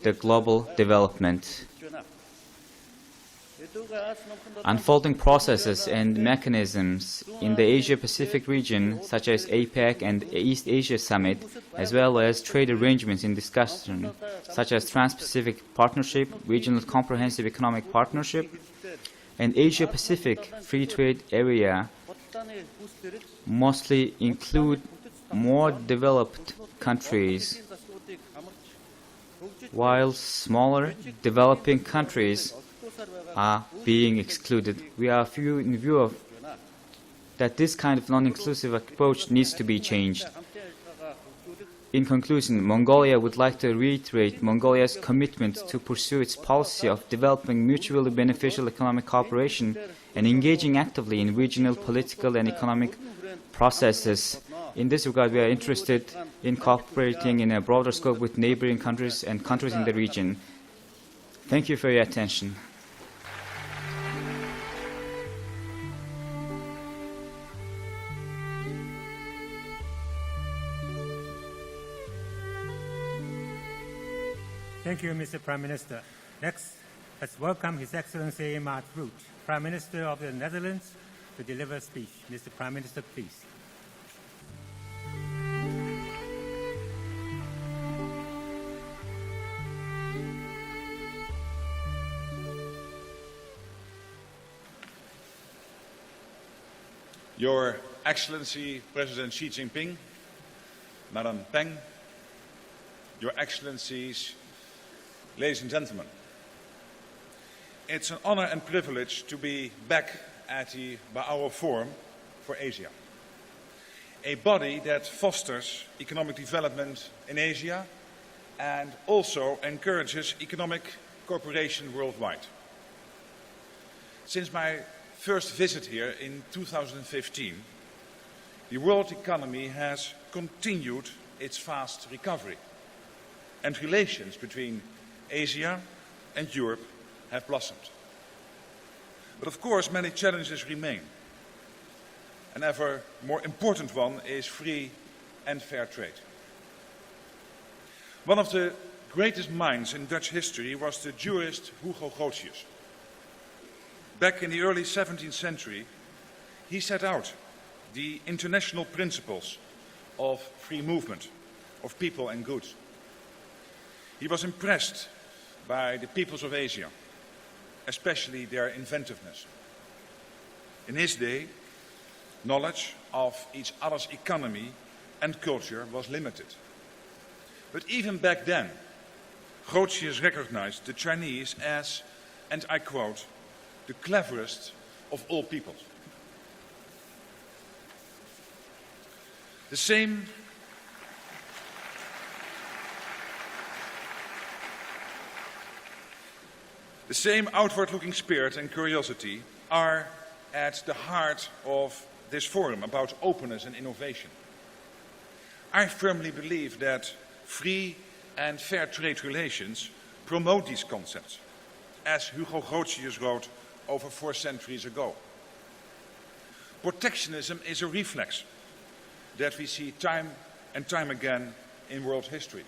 the global development. Unfolding processes and mechanisms in the Asia-Pacific region, such as APEC and East Asia Summit, as well as trade arrangements in discussion, such as Trans-Pacific Partnership, Regional Comprehensive Economic Partnership, and Asia-Pacific Free Trade Area, mostly include more developed countries, while smaller developing countries are being excluded. We are in view of that this kind of non-inclusive approach needs to be changed. In conclusion, Mongolia would like to reiterate Mongolia's commitment to pursue its policy of developing mutually beneficial economic cooperation and engaging actively in regional political and economic processes. In this regard, we are interested in cooperating in a broader scope with neighboring countries and countries in the region. Thank you for your attention. Thank you, Mr. Prime Minister. Next, let's welcome His Excellency Mark Rutte, Prime Minister of the Netherlands, to deliver a speech. Mr. Prime Minister, please. Your Excellency President Xi Jinping, Madam Peng, Your Excellencies, ladies and gentlemen, it's an honor and privilege to be back at the Boao Forum for Asia, a body that fosters economic development in Asia and also encourages economic cooperation worldwide. Since my first visit here in 2015, the world economy has continued its fast recovery, and relations between Asia and Europe have blossomed. But of course, many challenges remain. An ever more important one is free and fair trade. One of the greatest minds in Dutch history was the jurist Hugo Grotius. Back in the early 17th century, he set out the international principles of free movement of people and goods. He was impressed by the peoples of Asia, especially their inventiveness. In his day, knowledge of each other's economy and culture was limited. But even back then, Grotius recognized the Chinese as, and I quote, the cleverest of all peoples. The same outward-looking spirit and curiosity are at the heart of this forum about openness and innovation. I firmly believe that free and fair trade relations promote these concepts, as Hugo Grotius wrote over 4 centuries ago. Protectionism is a reflex that we see time and time again in world history.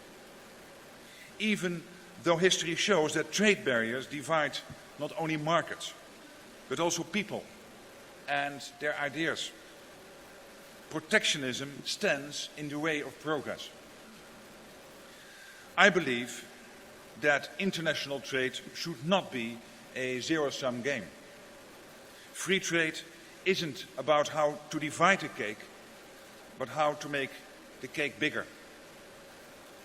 Even though history shows that trade barriers divide not only markets, but also people and their ideas. Protectionism stands in the way of progress. I believe that international trade should not be a zero-sum game. Free trade isn't about how to divide the cake, but how to make the cake bigger.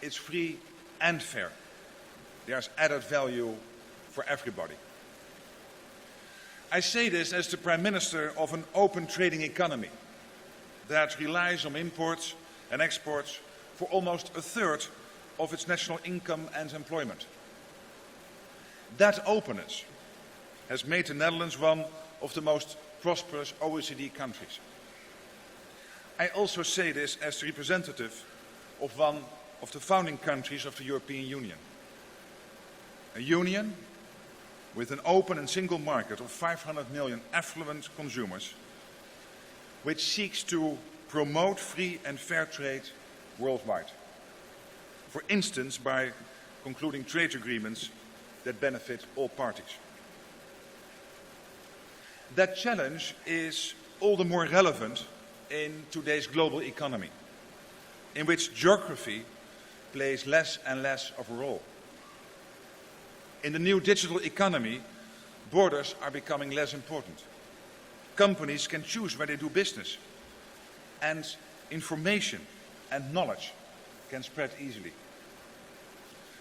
It's free and fair. There's added value for everybody. I say this as the Prime Minister of an open trading economy that relies on imports and exports for almost a third of its national income and employment. That openness has made the Netherlands one of the most prosperous OECD countries. I also say this as the representative of one of the founding countries of the European Union. A union with an open and single market of 500 million affluent consumers, which seeks to promote free and fair trade worldwide. For instance, by concluding trade agreements that benefit all parties. That challenge is all the more relevant in today's global economy, in which geography plays less and less of a role. In the new digital economy, borders are becoming less important. Companies can choose where they do business, and information and knowledge can spread easily.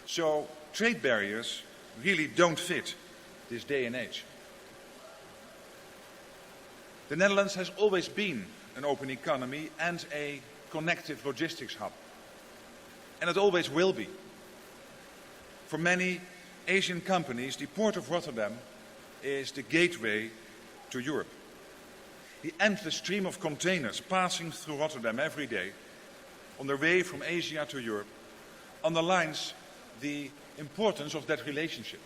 So trade barriers really don't fit this day and age. The Netherlands has always been an open economy and a connective logistics hub. And it always will be. For many Asian companies, the port of Rotterdam is the gateway to Europe. The endless stream of containers passing through Rotterdam every day on their way from Asia to Europe underlines the importance of that relationship.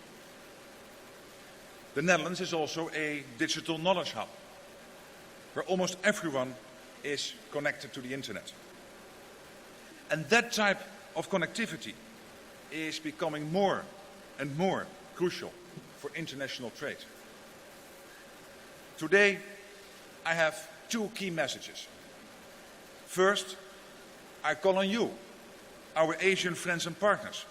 The Netherlands is also a digital knowledge hub, where almost everyone is connected to the internet. And that type of connectivity is becoming more and more crucial for international trade. Today, I have two key messages. First, I call on you, our Asian friends and partners,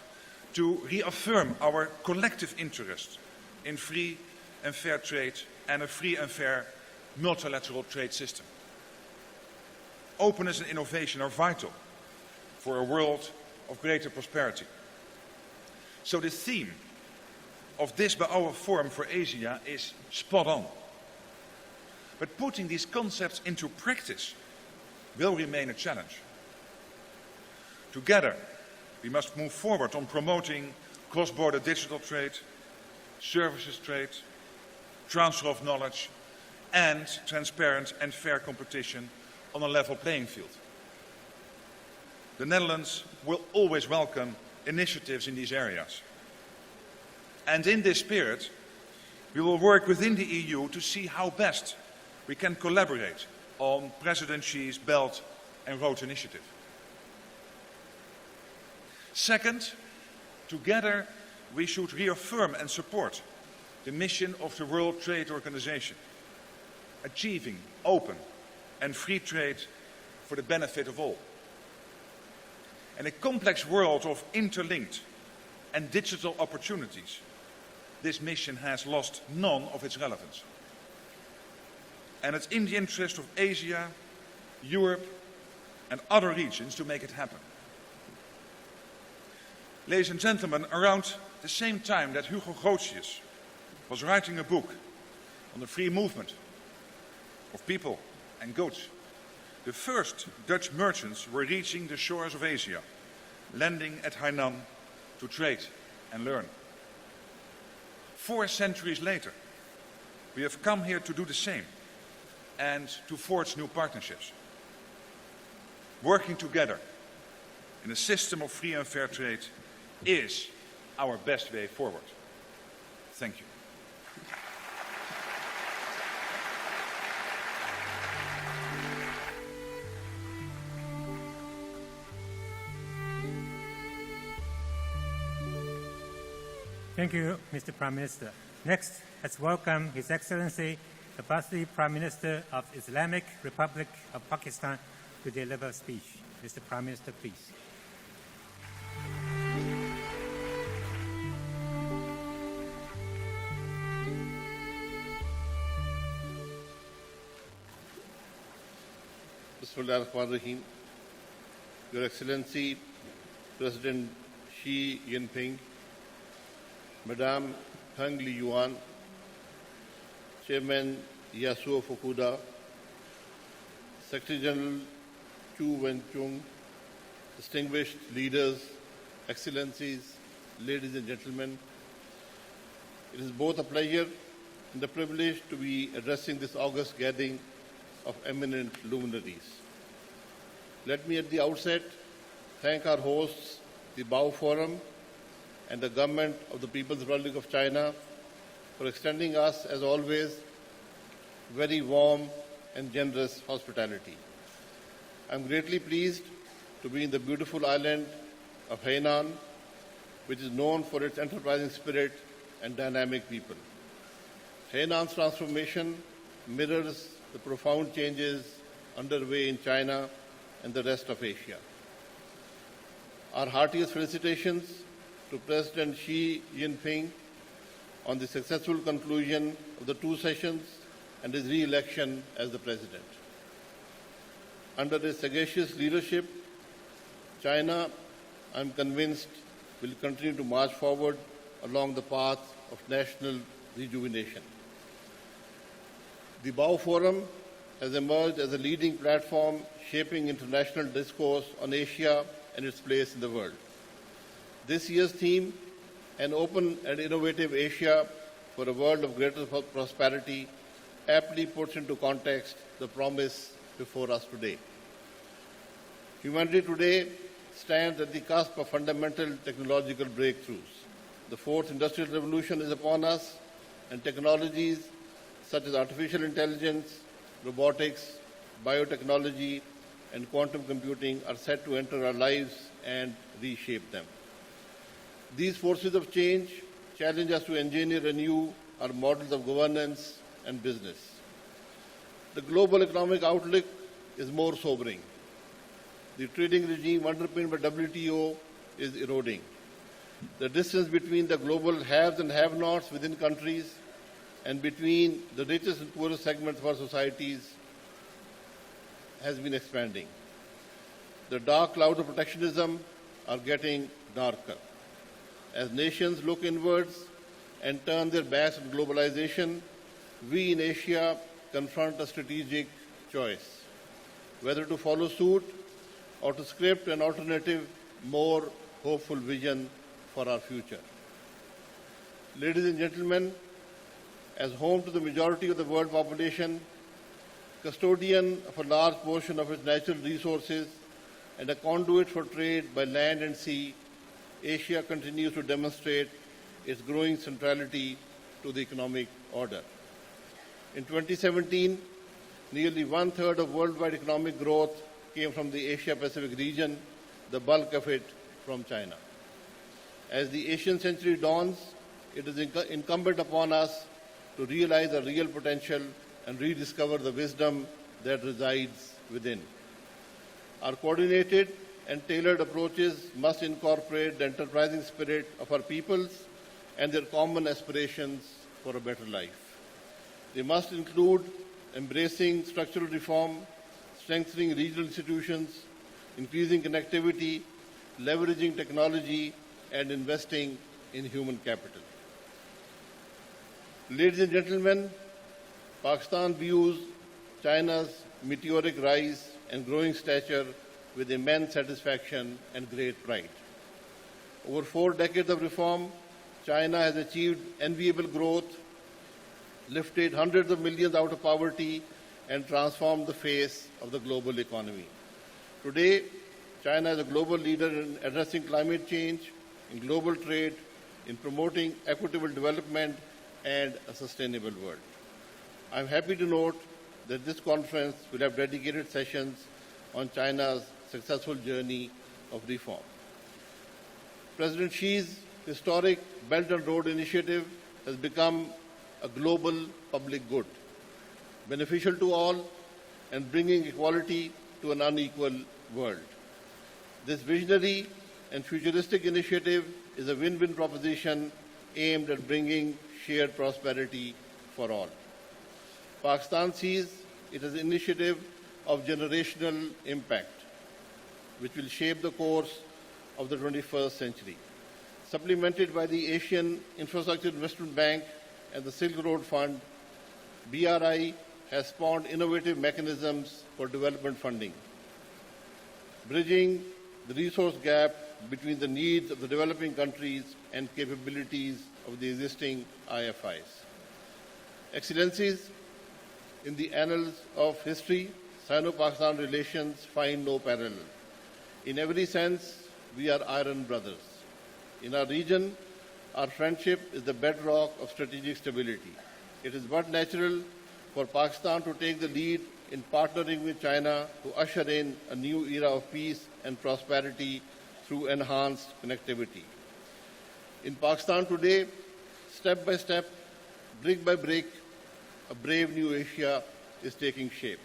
to reaffirm our collective interest in free and fair trade and a free and fair multilateral trade system. Openness and innovation are vital for a world of greater prosperity. So the theme of this Boao Forum for Asia is spot on. But putting these concepts into practice will remain a challenge. Together, we must move forward on promoting cross-border digital trade, services trade, transfer of knowledge, and transparent and fair competition on a level playing field. The Netherlands will always welcome initiatives in these areas. And in this spirit, we will work within the EU to see how best we can collaborate on President Xi's Belt and Road Initiative. Second, together we should reaffirm and support the mission of the World Trade Organization, achieving open and free trade for the benefit of all. In a complex world of interlinked and digital opportunities, this mission has lost none of its relevance. And it's in the interest of Asia, Europe, and other regions to make it happen. Ladies and gentlemen, around the same time that Hugo Grotius was writing a book on the free movement of people and goods, the first Dutch merchants were reaching the shores of Asia, landing at Hainan to trade and learn. 4 centuries later, we have come here to do the same and to forge new partnerships. Working together in a system of free and fair trade is our best way forward. Thank you. Thank you, Mr. Prime Minister. Next, let's welcome His Excellency, Abbasi, Prime Minister of Islamic Republic of Pakistan, to deliver a speech. Mr. Prime Minister, please. Bismillahirrahmanirrahim. Your Excellency, President Xi Jinping, Madame Peng Liyuan, Chairman Yasuo Fukuda, Secretary General Chu Wenchung, distinguished leaders, Excellencies, ladies and gentlemen, it is both a pleasure and a privilege to be addressing this august gathering of eminent luminaries. Let me at the outset thank our hosts, the Boao Forum, and the government of the People's Republic of China for extending us, as always, very warm and generous hospitality. I'm greatly pleased to be in the beautiful island of Hainan, which is known for its enterprising spirit and dynamic people. Hainan's transformation mirrors the profound changes underway in China and the rest of Asia. Our heartiest felicitations to President Xi Jinping on the successful conclusion of the 2 sessions and his re-election as the President. Under his sagacious leadership, China, I'm convinced, will continue to march forward along the path of national rejuvenation. The Boao Forum has emerged as a leading platform shaping international discourse on Asia and its place in the world. This year's theme, An Open and Innovative Asia for a World of Greater Prosperity, aptly puts into context the promise before us today. Humanity today stands at the cusp of fundamental technological breakthroughs. The 4th Industrial Revolution is upon us, and technologies such as artificial intelligence, robotics, biotechnology, and quantum computing are set to enter our lives and reshape them. These forces of change challenge us to engineer anew our models of governance and business. The global economic outlook is more sobering. The trading regime underpinned by WTO is eroding. The distance between the global haves and have-nots within countries and between the richest and poorest segments of our societies has been expanding. The dark clouds of protectionism are getting darker. As nations look inwards and turn their backs on globalization, we in Asia confront a strategic choice, whether to follow suit or to script an alternative, more hopeful vision for our future. Ladies and gentlemen, as home to the majority of the world population, custodian of a large portion of its natural resources, and a conduit for trade by land and sea, Asia continues to demonstrate its growing centrality to the economic order. In 2017, nearly 1/3 of worldwide economic growth came from the Asia-Pacific region, the bulk of it from China. As the Asian century dawns, it is incumbent upon us to realize our real potential and rediscover the wisdom that resides within. Our coordinated and tailored approaches must incorporate the enterprising spirit of our peoples and their common aspirations for a better life. They must include embracing structural reform, strengthening regional institutions, increasing connectivity, leveraging technology, and investing in human capital. Ladies and gentlemen, Pakistan views China's meteoric rise and growing stature with immense satisfaction and great pride. Over 4 decades of reform, China has achieved enviable growth, lifted hundreds of millions out of poverty, and transformed the face of the global economy. Today, China is a global leader in addressing climate change, in global trade, in promoting equitable development and a sustainable world. I am happy to note that this conference will have dedicated sessions on China's successful journey of reform. President Xi's historic Belt and Road Initiative has become a global public good, beneficial to all and bringing equality to an unequal world. This visionary and futuristic initiative is a win-win proposition aimed at bringing shared prosperity for all. Pakistan sees it as an initiative of generational impact, which will shape the course of the 21st century. Supplemented by the Asian Infrastructure Investment Bank and the Silk Road Fund, BRI has spawned innovative mechanisms for development funding, bridging the resource gap between the needs of the developing countries and capabilities of the existing IFIs. Excellencies, in the annals of history, Sino-Pakistan relations find no parallel. In every sense, we are iron brothers. In our region, our friendship is the bedrock of strategic stability. It is but natural for Pakistan to take the lead in partnering with China to usher in a new era of peace and prosperity through enhanced connectivity. In Pakistan today, step by step, brick by brick, a brave new Asia is taking shape.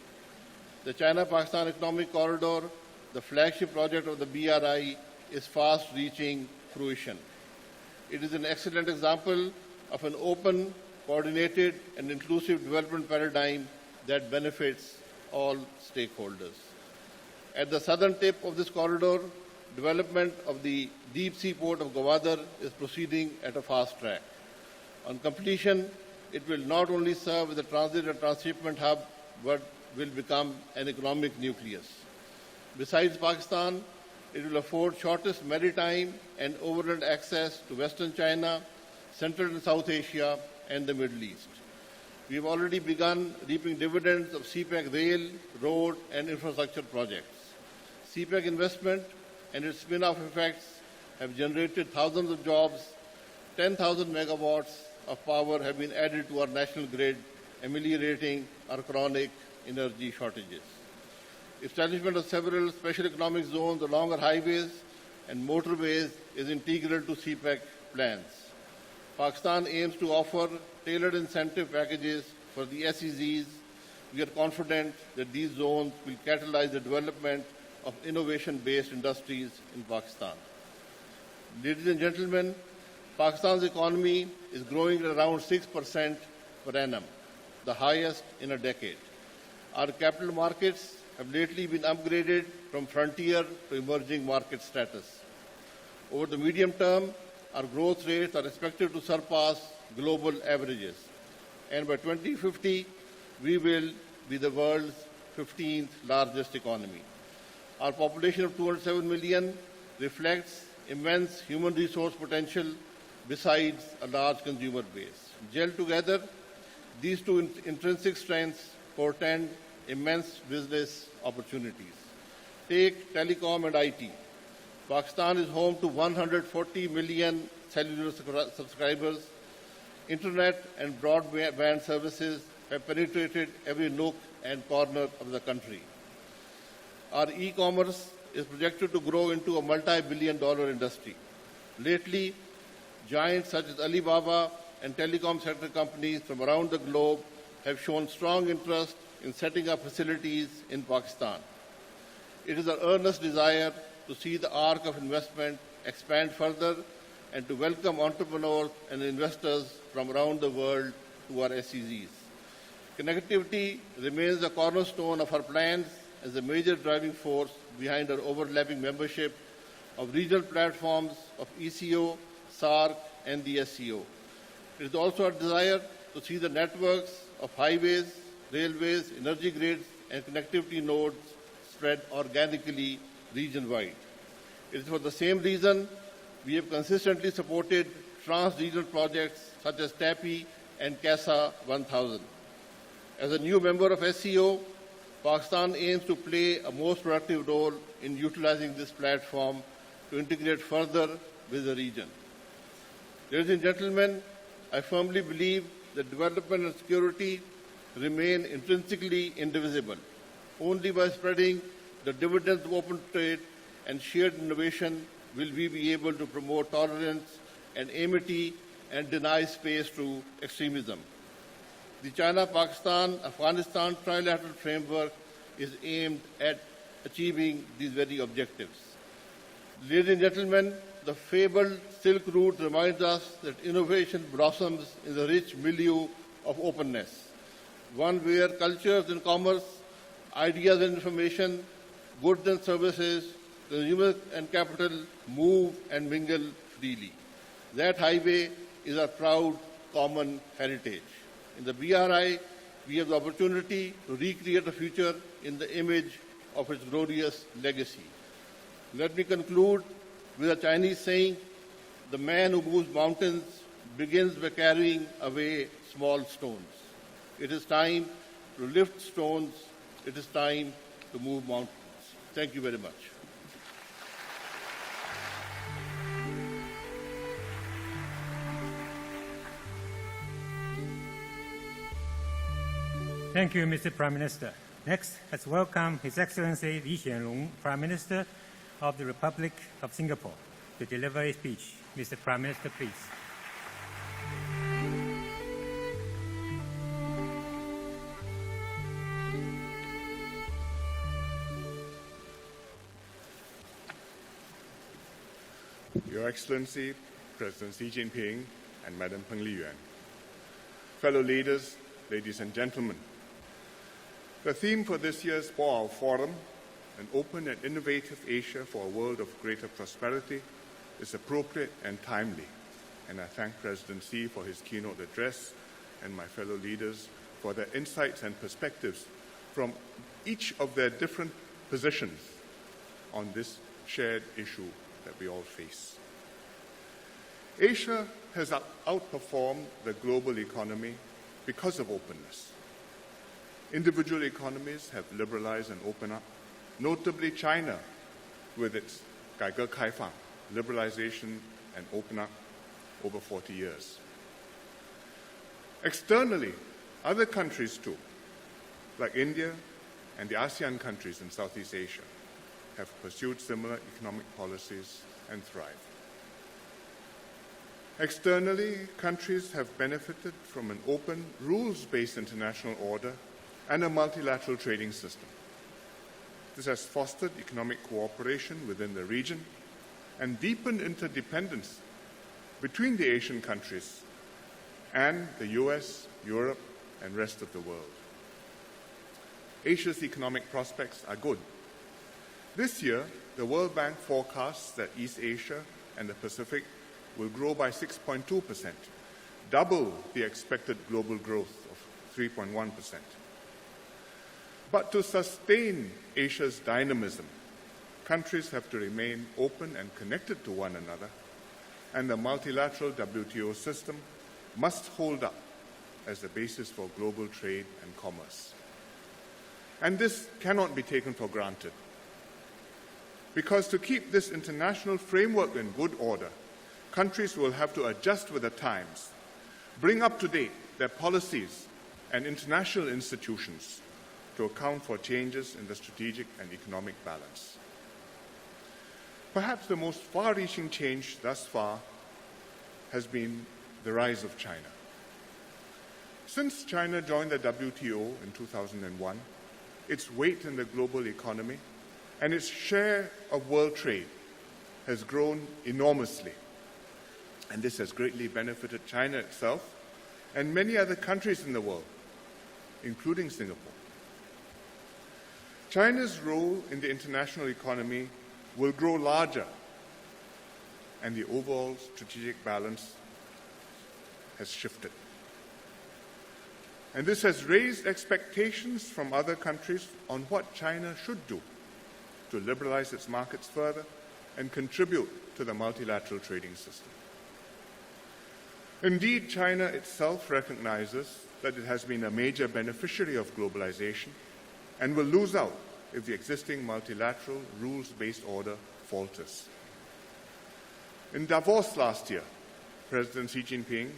The China-Pakistan Economic Corridor, the flagship project of the BRI, is fast reaching fruition. It is an excellent example of an open, coordinated and inclusive development paradigm that benefits all stakeholders. At the southern tip of this corridor, development of the deep sea port of Gwadar is proceeding at a fast track. On completion, it will not only serve as a transit and transshipment hub, but will become an economic nucleus. Besides Pakistan, it will afford shortest maritime and overland access to Western China, Central and South Asia, and the Middle East. We have already begun reaping dividends of CPEC rail, road, and infrastructure projects. CPEC investment and its spin-off effects have generated thousands of jobs. 10,000 megawatts of power have been added to our national grid, ameliorating our chronic energy shortages. Establishment of several special economic zones along our highways and motorways is integral to CPEC plans. Pakistan aims to offer tailored incentive packages for the SEZs. We are confident that these zones will catalyze the development of innovation-based industries in Pakistan. Ladies and gentlemen, Pakistan's economy is growing at around 6% per annum, the highest in a decade. Our capital markets have lately been upgraded from frontier to emerging market status. Over the medium term, our growth rates are expected to surpass global averages. And by 2050, we will be the world's 15th largest economy. Our population of 207 million reflects immense human resource potential besides a large consumer base. Gelled together, these two intrinsic strengths portend immense business opportunities. Take telecom and IT. Pakistan is home to 140 million cellular subscribers. Internet and broadband services have penetrated every nook and corner of the country. Our e-commerce is projected to grow into a multi-billion-dollar industry. Lately, giants such as Alibaba and telecom sector companies from around the globe have shown strong interest in setting up facilities in Pakistan. It is our earnest desire to see the arc of investment expand further and to welcome entrepreneurs and investors from around the world to our SEZs. Connectivity remains the cornerstone of our plans as a major driving force behind our overlapping membership of regional platforms of ECO, SAARC, and the SCO. It is also our desire to see the networks of highways, railways, energy grids, and connectivity nodes spread organically region-wide. It is for the same reason we have consistently supported trans-regional projects such as TAPI and CASA 1000. As a new member of SCO, Pakistan aims to play a most productive role in utilizing this platform to integrate further with the region. Ladies and gentlemen, I firmly believe that development and security remain intrinsically indivisible. Only by spreading the dividends of open trade and shared innovation will we be able to promote tolerance and amity and deny space to extremism. The China-Pakistan-Afghanistan trilateral framework is aimed at achieving these very objectives. Ladies and gentlemen, the fabled Silk Route reminds us that innovation blossoms in the rich milieu of openness, one where cultures and commerce, ideas and information, goods and services, consumers and capital move and mingle freely. That highway is our proud common heritage. In the BRI, we have the opportunity to recreate a future in the image of its glorious legacy. Let me conclude with a Chinese saying, the man who moves mountains begins by carrying away small stones. It is time to lift stones. It is time to move mountains. Thank you very much. Thank you, Mr. Prime Minister. Next, let's welcome His Excellency Loong, Prime Minister of the Republic of Singapore, to deliver a speech. Mr. Prime Minister, please. Your Excellency, President Xi Jinping and Madam Peng Liyuan, fellow leaders, ladies and gentlemen, the theme for this year's Boao Forum, an open and innovative Asia for a world of greater prosperity, is appropriate and timely, and I thank President Xi for his keynote address and my fellow leaders for their insights and perspectives from each of their different positions on this shared issue that we all face. Asia has outperformed the global economy because of openness. Individual economies have liberalized and opened up, notably China with its 改革开放, liberalization and open up over 40 years. Externally, other countries too, like India and the ASEAN countries in Southeast Asia, have pursued similar economic policies and thrived. Externally, countries have benefited from an open, rules-based international order and a multilateral trading system. This has fostered economic cooperation within the region and deepened interdependence between the Asian countries and the US, Europe, and rest of the world. Asia's economic prospects are good. This year, the World Bank forecasts that East Asia and the Pacific will grow by 6.2%, double the expected global growth of 3.1%. But to sustain Asia's dynamism, countries have to remain open and connected to one another, and the multilateral WTO system must hold up as the basis for global trade and commerce. And this cannot be taken for granted, because to keep this international framework in good order, countries will have to adjust with the times, bring up to date their policies and international institutions to account for changes in the strategic and economic balance. Perhaps the most far-reaching change thus far has been the rise of China. Since China joined the WTO in 2001, its weight in the global economy and its share of world trade has grown enormously. And this has greatly benefited China itself and many other countries in the world, including Singapore. China's role in the international economy will grow larger, and the overall strategic balance has shifted. And this has raised expectations from other countries on what China should do to liberalize its markets further and contribute to the multilateral trading system. Indeed, China itself recognizes that it has been a major beneficiary of globalization and will lose out if the existing multilateral rules-based order falters. In Davos last year, President Xi Jinping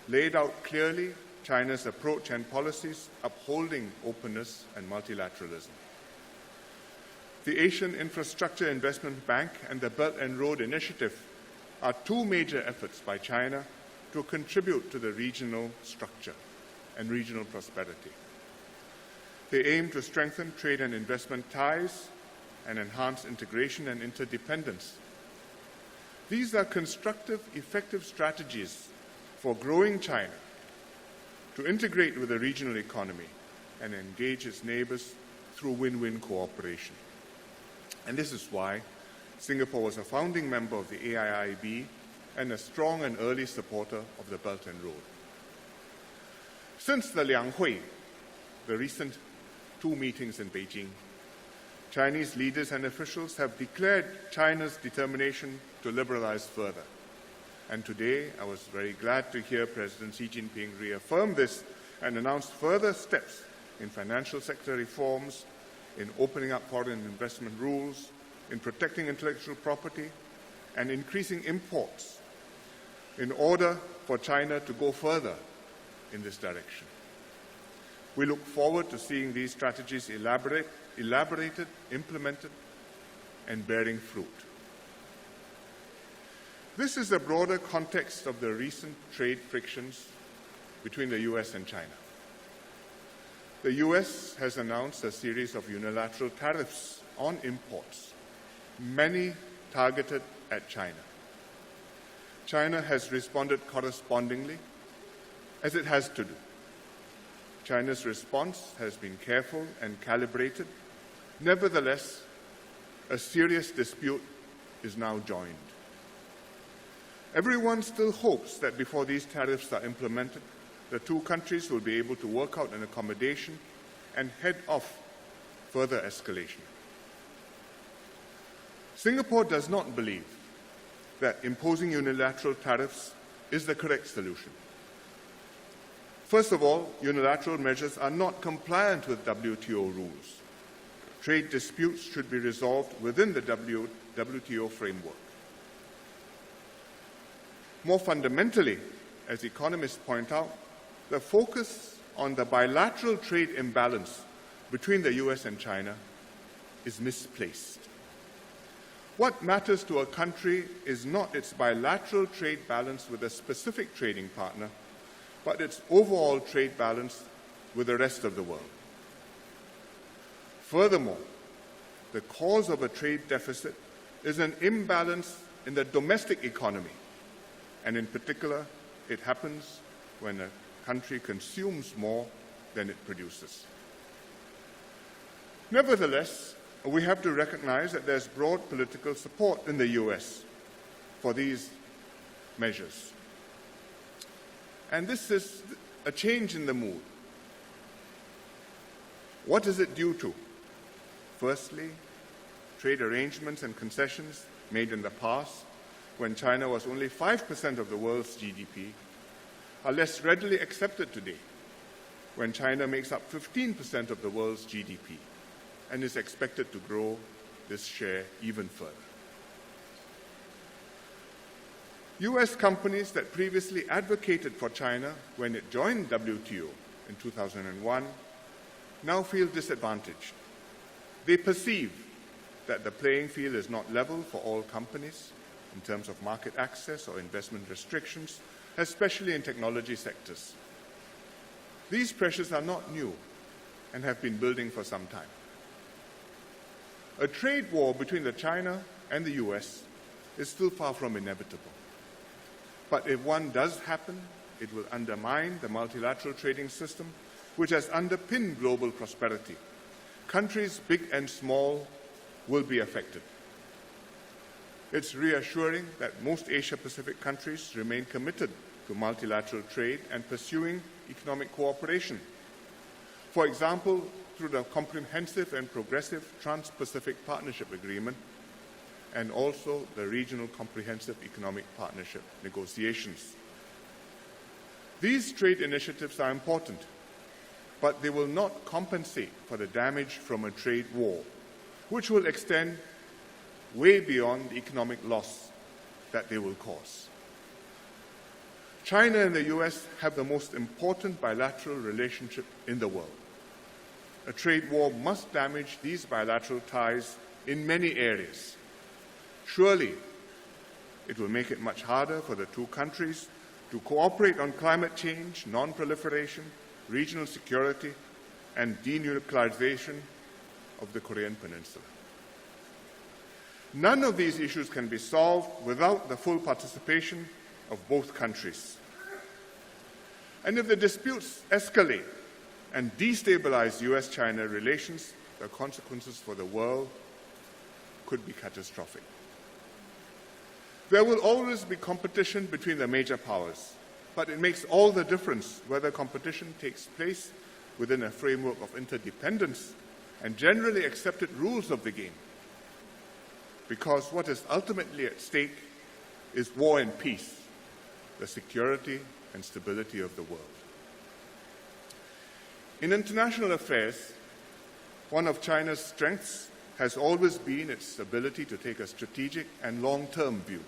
laid out clearly China's approach and policies upholding openness and multilateralism. The Asian Infrastructure Investment Bank and the Belt and Road Initiative are two major efforts by China to contribute to the regional structure and regional prosperity. They aim to strengthen trade and investment ties and enhance integration and interdependence. These are constructive, effective strategies for growing China to integrate with the regional economy and engage its neighbors through win-win cooperation. And this is why Singapore was a founding member of the AIIB and a strong and early supporter of the Belt and Road. Since the Liang Hui, the recent two meetings in Beijing, Chinese leaders and officials have declared China's determination to liberalize further. And today, I was very glad to hear President Xi Jinping reaffirm this and announce further steps in financial sector reforms, in opening up foreign investment rules, in protecting intellectual property, and increasing imports in order for China to go further in this direction. We look forward to seeing these strategies elaborated, implemented, and bearing fruit. This is the broader context of the recent trade frictions between the US and China. The US has announced a series of unilateral tariffs on imports, many targeted at China. China has responded correspondingly, as it has to do. China's response has been careful and calibrated. Nevertheless, a serious dispute is now joined. Everyone still hopes that before these tariffs are implemented, the two countries will be able to work out an accommodation and head off further escalation. Singapore does not believe that imposing unilateral tariffs is the correct solution. First of all, unilateral measures are not compliant with WTO rules. Trade disputes should be resolved within the WTO framework. More fundamentally, as economists point out, the focus on the bilateral trade imbalance between the US and China is misplaced. What matters to a country is not its bilateral trade balance with a specific trading partner, but its overall trade balance with the rest of the world. Furthermore, the cause of a trade deficit is an imbalance in the domestic economy, and in particular, it happens when a country consumes more than it produces. Nevertheless, we have to recognize that there's broad political support in the US for these measures. And this is a change in the mood. What is it due to? Firstly, trade arrangements and concessions made in the past, when China was only 5% of the world's GDP, are less readily accepted today, when China makes up 15% of the world's GDP and is expected to grow this share even further. US companies that previously advocated for China when it joined WTO in 2001 now feel disadvantaged. They perceive that the playing field is not level for all companies in terms of market access or investment restrictions, especially in technology sectors. These pressures are not new and have been building for some time. A trade war between China and the US is still far from inevitable. But if one does happen, it will undermine the multilateral trading system, which has underpinned global prosperity. Countries big and small will be affected. It's reassuring that most Asia-Pacific countries remain committed to multilateral trade and pursuing economic cooperation. For example, through the Comprehensive and Progressive Trans-Pacific Partnership Agreement and also the Regional Comprehensive Economic Partnership negotiations. These trade initiatives are important, but they will not compensate for the damage from a trade war, which will extend way beyond the economic loss that they will cause. China and the US have the most important bilateral relationship in the world. A trade war must damage these bilateral ties in many areas. Surely, It will make it much harder for the two countries to cooperate on climate change, non-proliferation, regional security, and denuclearization of the Korean Peninsula. None of these issues can be solved without the full participation of both countries. And if the disputes escalate and destabilize US-China relations, the consequences for the world could be catastrophic. There will always be competition between the major powers, but it makes all the difference whether competition takes place within a framework of interdependence and generally accepted rules of the game. Because what is ultimately at stake is war and peace, the security and stability of the world. In international affairs, one of China's strengths has always been its ability to take a strategic and long-term view.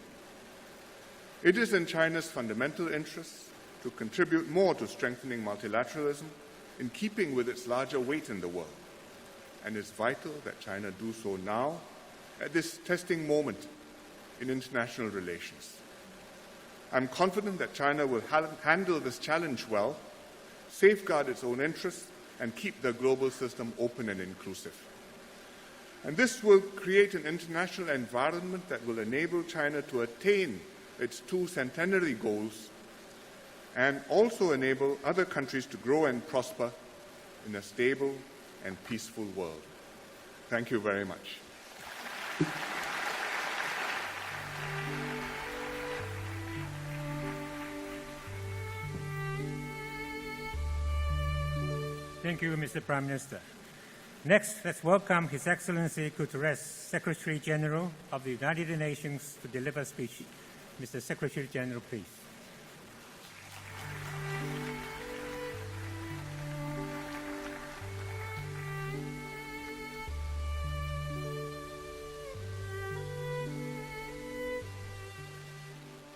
It is in China's fundamental interests to contribute more to strengthening multilateralism in keeping with its larger weight in the world, and it's vital that China do so now at this testing moment in international relations. I'm confident that China will handle this challenge well, safeguard its own interests, and keep the global system open and inclusive. And this will create an international environment that will enable China to attain its two centenary goals and also enable other countries to grow and prosper in a stable and peaceful world. Thank you very much. Thank you, Mr. Prime Minister. Next, let's welcome His Excellency Guterres, Secretary General of the United Nations, to deliver a speech. Mr. Secretary General, please.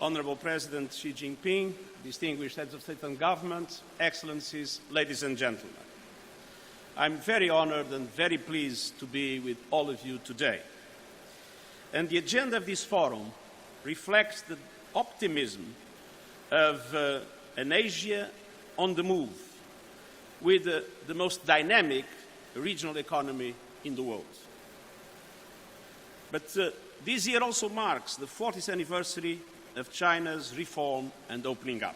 Honorable President Xi Jinping, distinguished heads of state and government, excellencies, ladies and gentlemen. I'm very honored and very pleased to be with all of you today. And the agenda of this forum reflects the optimism of an Asia on the move, with the most dynamic regional economy in the world. But this year also marks the 40th anniversary of China's reform and opening up.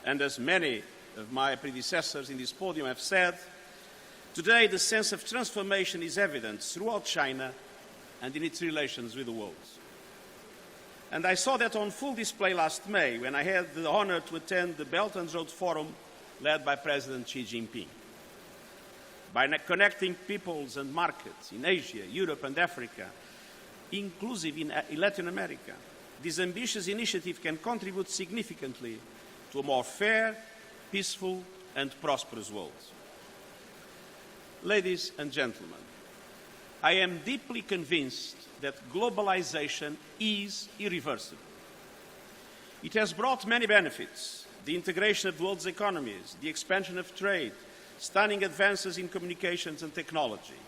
And as many of my predecessors in this podium have said, today the sense of transformation is evident throughout China and in its relations with the world. And I saw that on full display last May when I had the honor to attend the Belt and Road Forum led by President Xi Jinping. By connecting peoples and markets in Asia, Europe and Africa, inclusive in Latin America, this ambitious initiative can contribute significantly to a more fair, peaceful and prosperous world. Ladies and gentlemen, I am deeply convinced that globalization is irreversible. It has brought many benefits: the integration of the world's economies, the expansion of trade, stunning advances in communications and technology.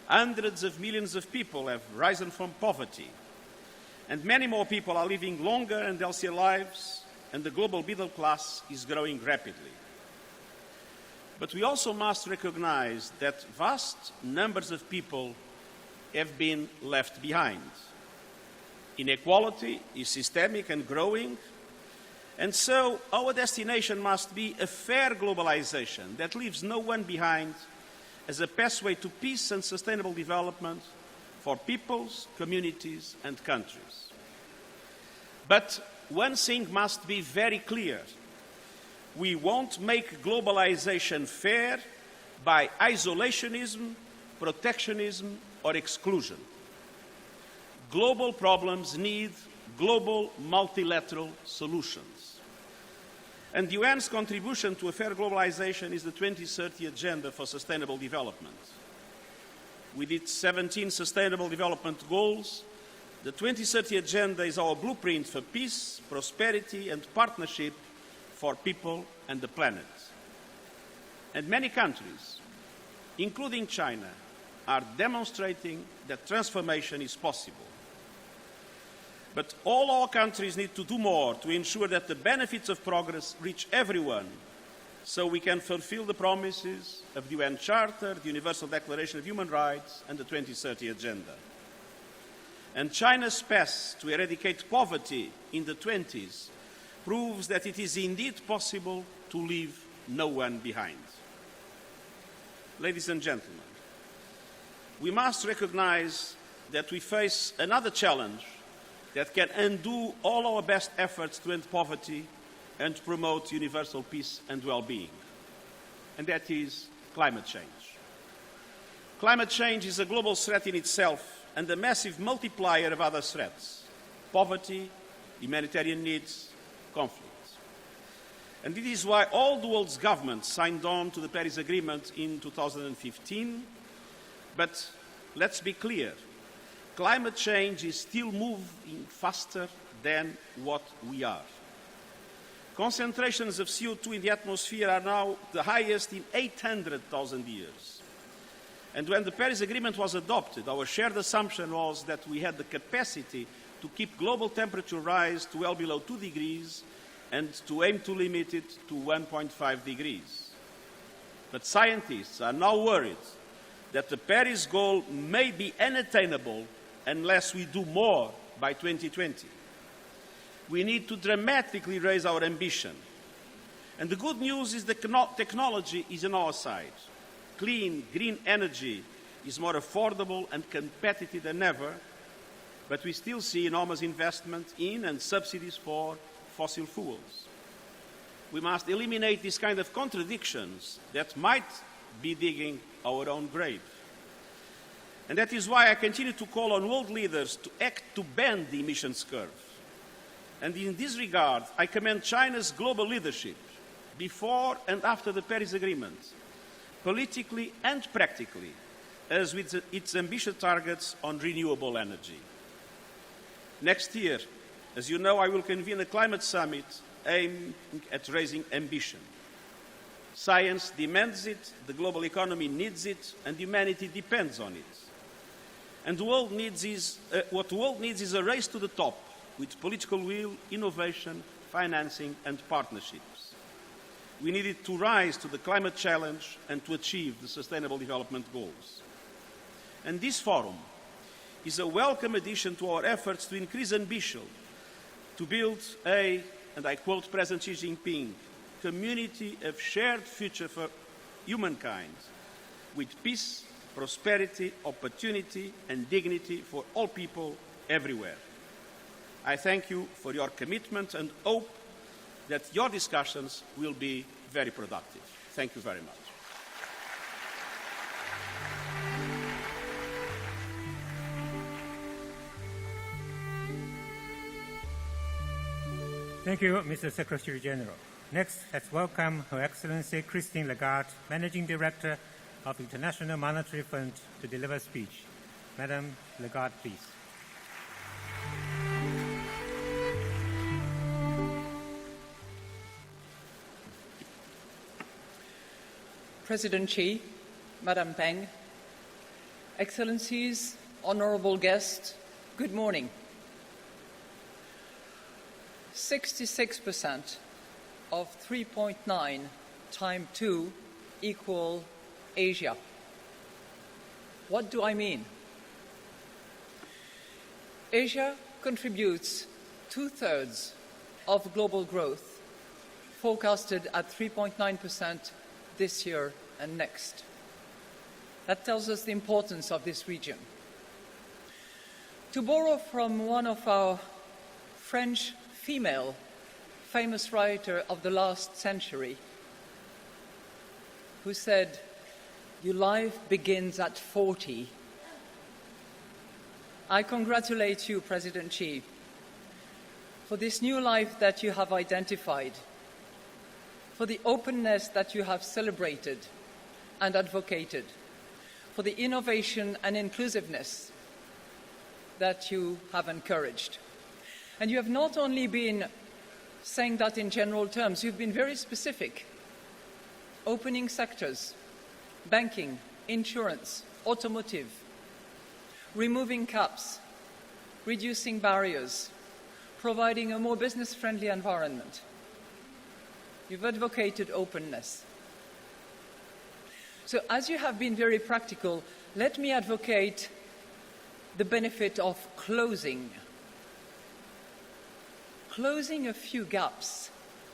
Hundreds of millions of people have risen from poverty, and many more people are living longer and healthier lives, and the global middle class is growing rapidly. But we also must recognize that vast numbers of people have been left behind. Inequality is systemic and growing, and so our destination must be a fair globalization that leaves no one behind as a pathway to peace and sustainable development for peoples, communities and countries. But one thing must be very clear: we won't make globalization fair by isolationism, protectionism or exclusion. Global problems need global multilateral solutions. And the UN's contribution to a fair globalization is the 2030 Agenda for Sustainable Development. With its 17 Sustainable Development Goals, the 2030 Agenda is our blueprint for peace, prosperity and partnership for people and the planet. And many countries, including China, are demonstrating that transformation is possible. But all our countries need to do more to ensure that the benefits of progress reach everyone, so we can fulfill the promises of the UN Charter, the Universal Declaration of Human Rights, and the 2030 Agenda. And China's path to eradicate poverty in the 20s proves that it is indeed possible to leave no one behind. Ladies and gentlemen, we must recognize that we face another challenge that can undo all our best efforts to end poverty and promote universal peace and well-being, and that is climate change. Climate change is a global threat in itself and a massive multiplier of other threats: poverty, humanitarian needs, conflicts. And it is why all the world's governments signed on to the Paris Agreement in 2015. But let's be clear, climate change is still moving faster than what we are. Concentrations of CO2 in the atmosphere are now the highest in 800,000 years. And when the Paris Agreement was adopted, our shared assumption was that we had the capacity to keep global temperature rise to well below 2 degrees and to aim to limit it to 1.5 degrees. But scientists are now worried that the Paris goal may be unattainable unless we do more by 2020. We need to dramatically raise our ambition. And the good news is that technology is on our side. Clean, green energy is more affordable and competitive than ever, but we still see enormous investment in and subsidies for fossil fuels. We must eliminate these kind of contradictions that might be digging our own grave. And that is why I continue to call on world leaders to act to bend the emissions curve. And in this regard, I commend China's global leadership before and after the Paris Agreement, politically and practically, as with its ambitious targets on renewable energy. Next year, as you know, I will convene a climate summit aimed at raising ambition. Science demands it, the global economy needs it, and humanity depends on it. And what the world needs is a race to the top with political will, innovation, financing, and partnerships. We need it to rise to the climate challenge and to achieve the Sustainable Development Goals. And this forum is a welcome addition to our efforts to increase ambition, to build a, and I quote President Xi Jinping, community of shared future for humankind, with peace, prosperity, opportunity, and dignity for all people everywhere. I thank you for your commitment and hope that your discussions will be very productive. Thank you very much. Thank you, Mr. Secretary General. Next, let's welcome Her Excellency Christine Lagarde, Managing Director of the International Monetary Fund, to deliver a speech. Madam Lagarde, please. President Xi, Madam Peng, Excellencies, honorable guests, good morning. 66% of 3.9 times 2 equal Asia. What do I mean? Asia contributes 2/3 of global growth, forecasted at 3.9% this year and next. That tells us the importance of this region. To borrow from one of our French female famous writer of the last century, who said, "Your life begins at 40. I congratulate you, President Xi, for this new life that you have identified, for the openness that you have celebrated and advocated, for the innovation and inclusiveness that you have encouraged. And you have not only been saying that in general terms, you've been very specific, opening sectors, banking, insurance, automotive, removing caps, reducing barriers, providing a more business-friendly environment. You've advocated openness. So as you have been very practical, let me advocate the benefit of closing a few gaps,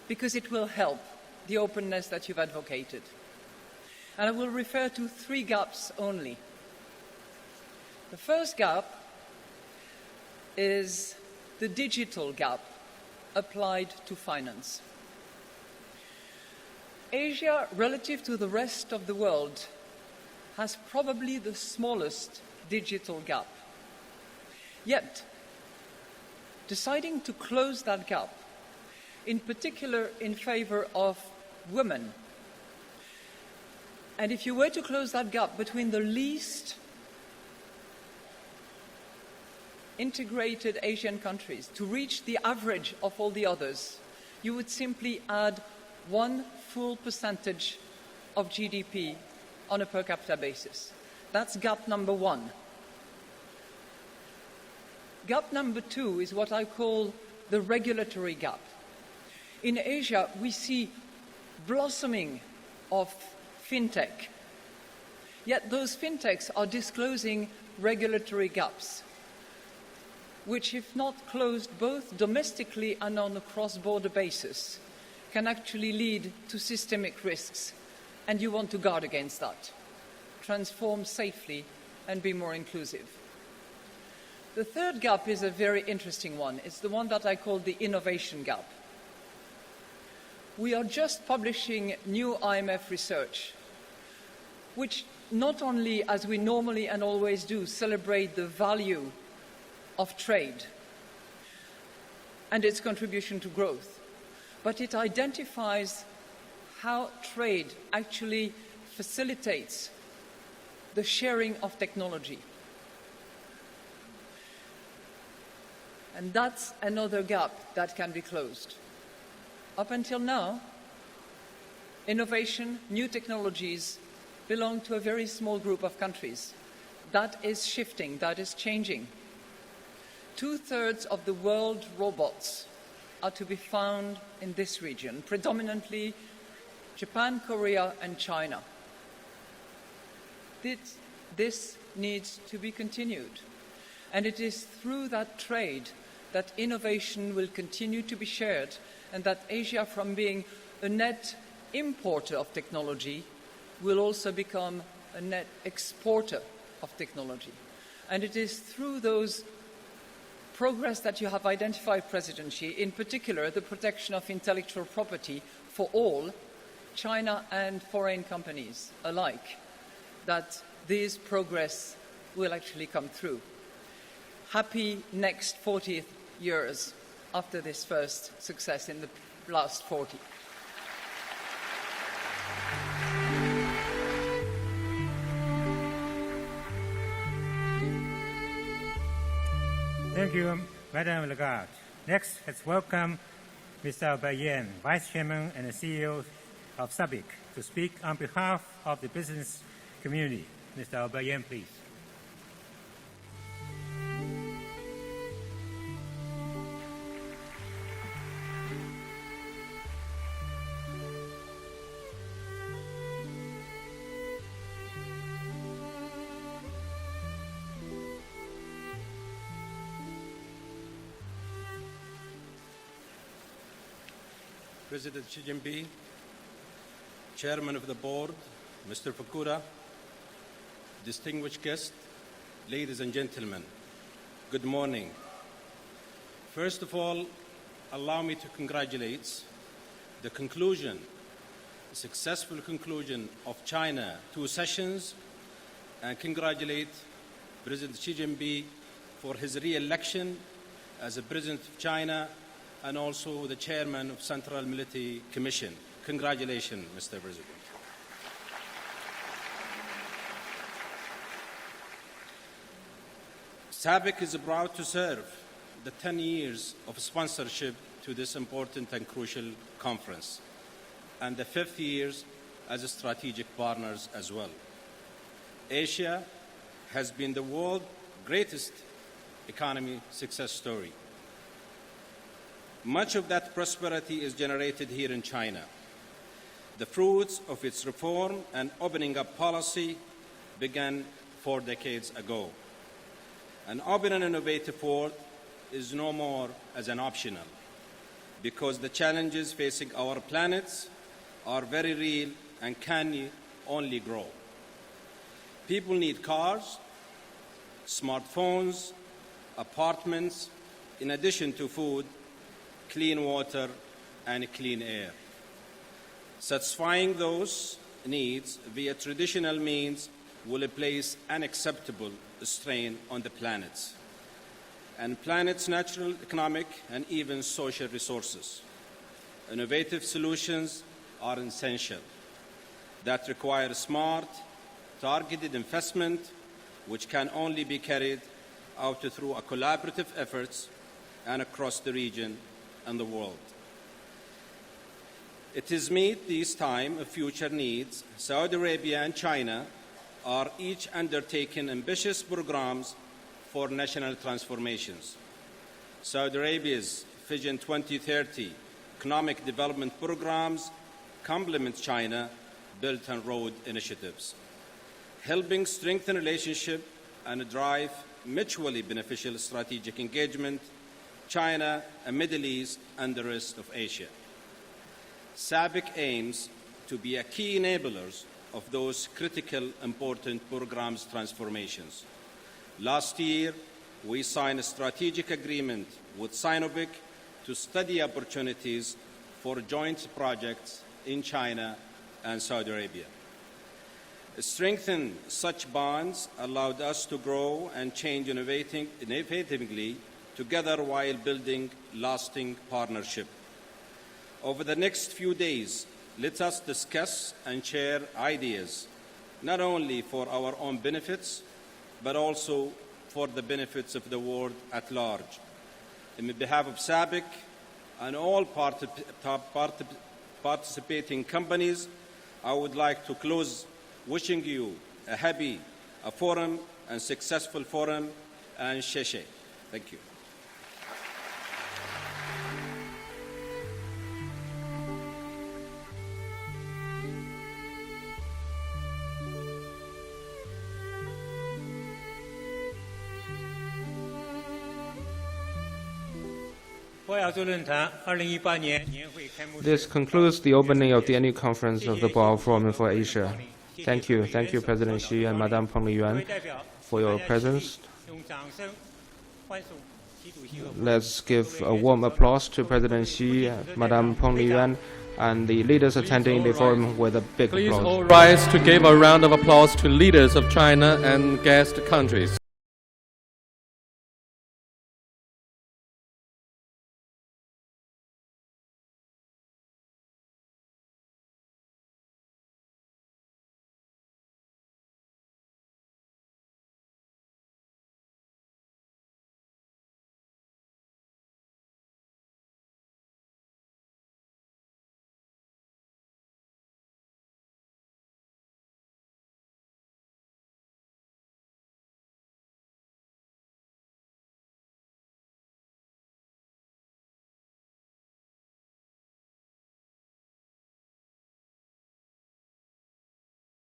because it will help the openness that you've advocated. And I will refer to 3 gaps only. The first gap is the digital gap applied to finance. Asia, relative to the rest of the world, has probably the smallest digital gap. Yet, deciding to close that gap, in particular in favor of women, and if you were to close that gap between the least integrated Asian countries to reach the average of all the others, you would simply add 1 full percentage of GDP on a per capita basis. That's gap number 1. Gap number 2 is what I call the regulatory gap. In Asia, we see blossoming of fintech, yet those fintechs are disclosing regulatory gaps, which, if not closed both domestically and on a cross-border basis, can actually lead to systemic risks, and you want to guard against that, transform safely, and be more inclusive. The third gap is a very interesting one. It's the one that I call the innovation gap. We are just publishing new IMF research, which not only, as we normally and always do, celebrate the value of trade and its contribution to growth, but it identifies how trade actually facilitates the sharing of technology. And that's another gap that can be closed. Up until now, innovation, new technologies belong to a very small group of countries. That is shifting, that is changing. 2/3 of the world robots are to be found in this region, predominantly Japan, Korea, and China. This needs to be continued. And it is through that trade that innovation will continue to be shared, and that Asia, from being a net importer of technology, will also become a net exporter of technology. And it is through those progress that you have identified, President Xi, in particular the protection of intellectual property for all, China and foreign companies alike, that this progress will actually come through. Happy next 40 years after this first success in the last 40. Thank you, Madame Lagarde. Next, let's welcome Mr. Bayan, Vice Chairman and CEO of SABIC, to speak on behalf of the business community. Mr. Bayan, please. President Xi Jinping, Chairman of the Board, Mr. Fukuda, distinguished guests, ladies and gentlemen, good morning. First of all, allow me to congratulate the successful conclusion of China 2 sessions, and congratulate President Xi Jinping for his re-election as the President of China and also the Chairman of Central Military Commission. Congratulations, Mr. President. SABIC is proud to serve the 10 years of sponsorship to this important and crucial conference, and the 5th years as a strategic partners as well. Asia has been the world's greatest economy success story. Much of that prosperity is generated here in China. The fruits of its reform and opening up policy began 4 decades ago. An open and innovative world is no more as an optional, because the challenges facing our planets are very real and can only grow. People need cars, smartphones, apartments, in addition to food, clean water, and clean air. Satisfying those needs via traditional means will place unacceptable strain on the planet and planet's natural, economic, and even social resources. Innovative solutions are essential that require smart, targeted investment, which can only be carried out through a collaborative efforts and across the region and the world. It is meet these time of future needs. Saudi Arabia and China are each undertaking ambitious programs for national transformations. Saudi Arabia's Vision 2030 economic development programs complement China Belt and Road initiatives, helping strengthen relationship and drive mutually beneficial strategic engagement, China, and Middle East, and the rest of Asia. SABIC aims to be a key enablers of those critical, important programs transformations. Last year, we signed a strategic agreement with Sinovic to study opportunities for joint projects in China and Saudi Arabia. Strengthening such bonds allowed us to grow and change innovatively together while building lasting partnership. Over the next few days, let us discuss and share ideas, not only for our own benefits, but also for the benefits of the world at large. On behalf of SABIC and all participating companies, I would like to close wishing you a happy forum and successful forum, and Sheshe. Thank you. This concludes the opening of the annual conference of the Boao Forum for Asia. Thank you, President Xi and Madame Peng Liyuan, for your presence. Let's give a warm applause to President Xi, Madame Peng Liyuan, and the leaders attending the forum with a big applause. Please all rise to give a round of applause to leaders of China and guest countries.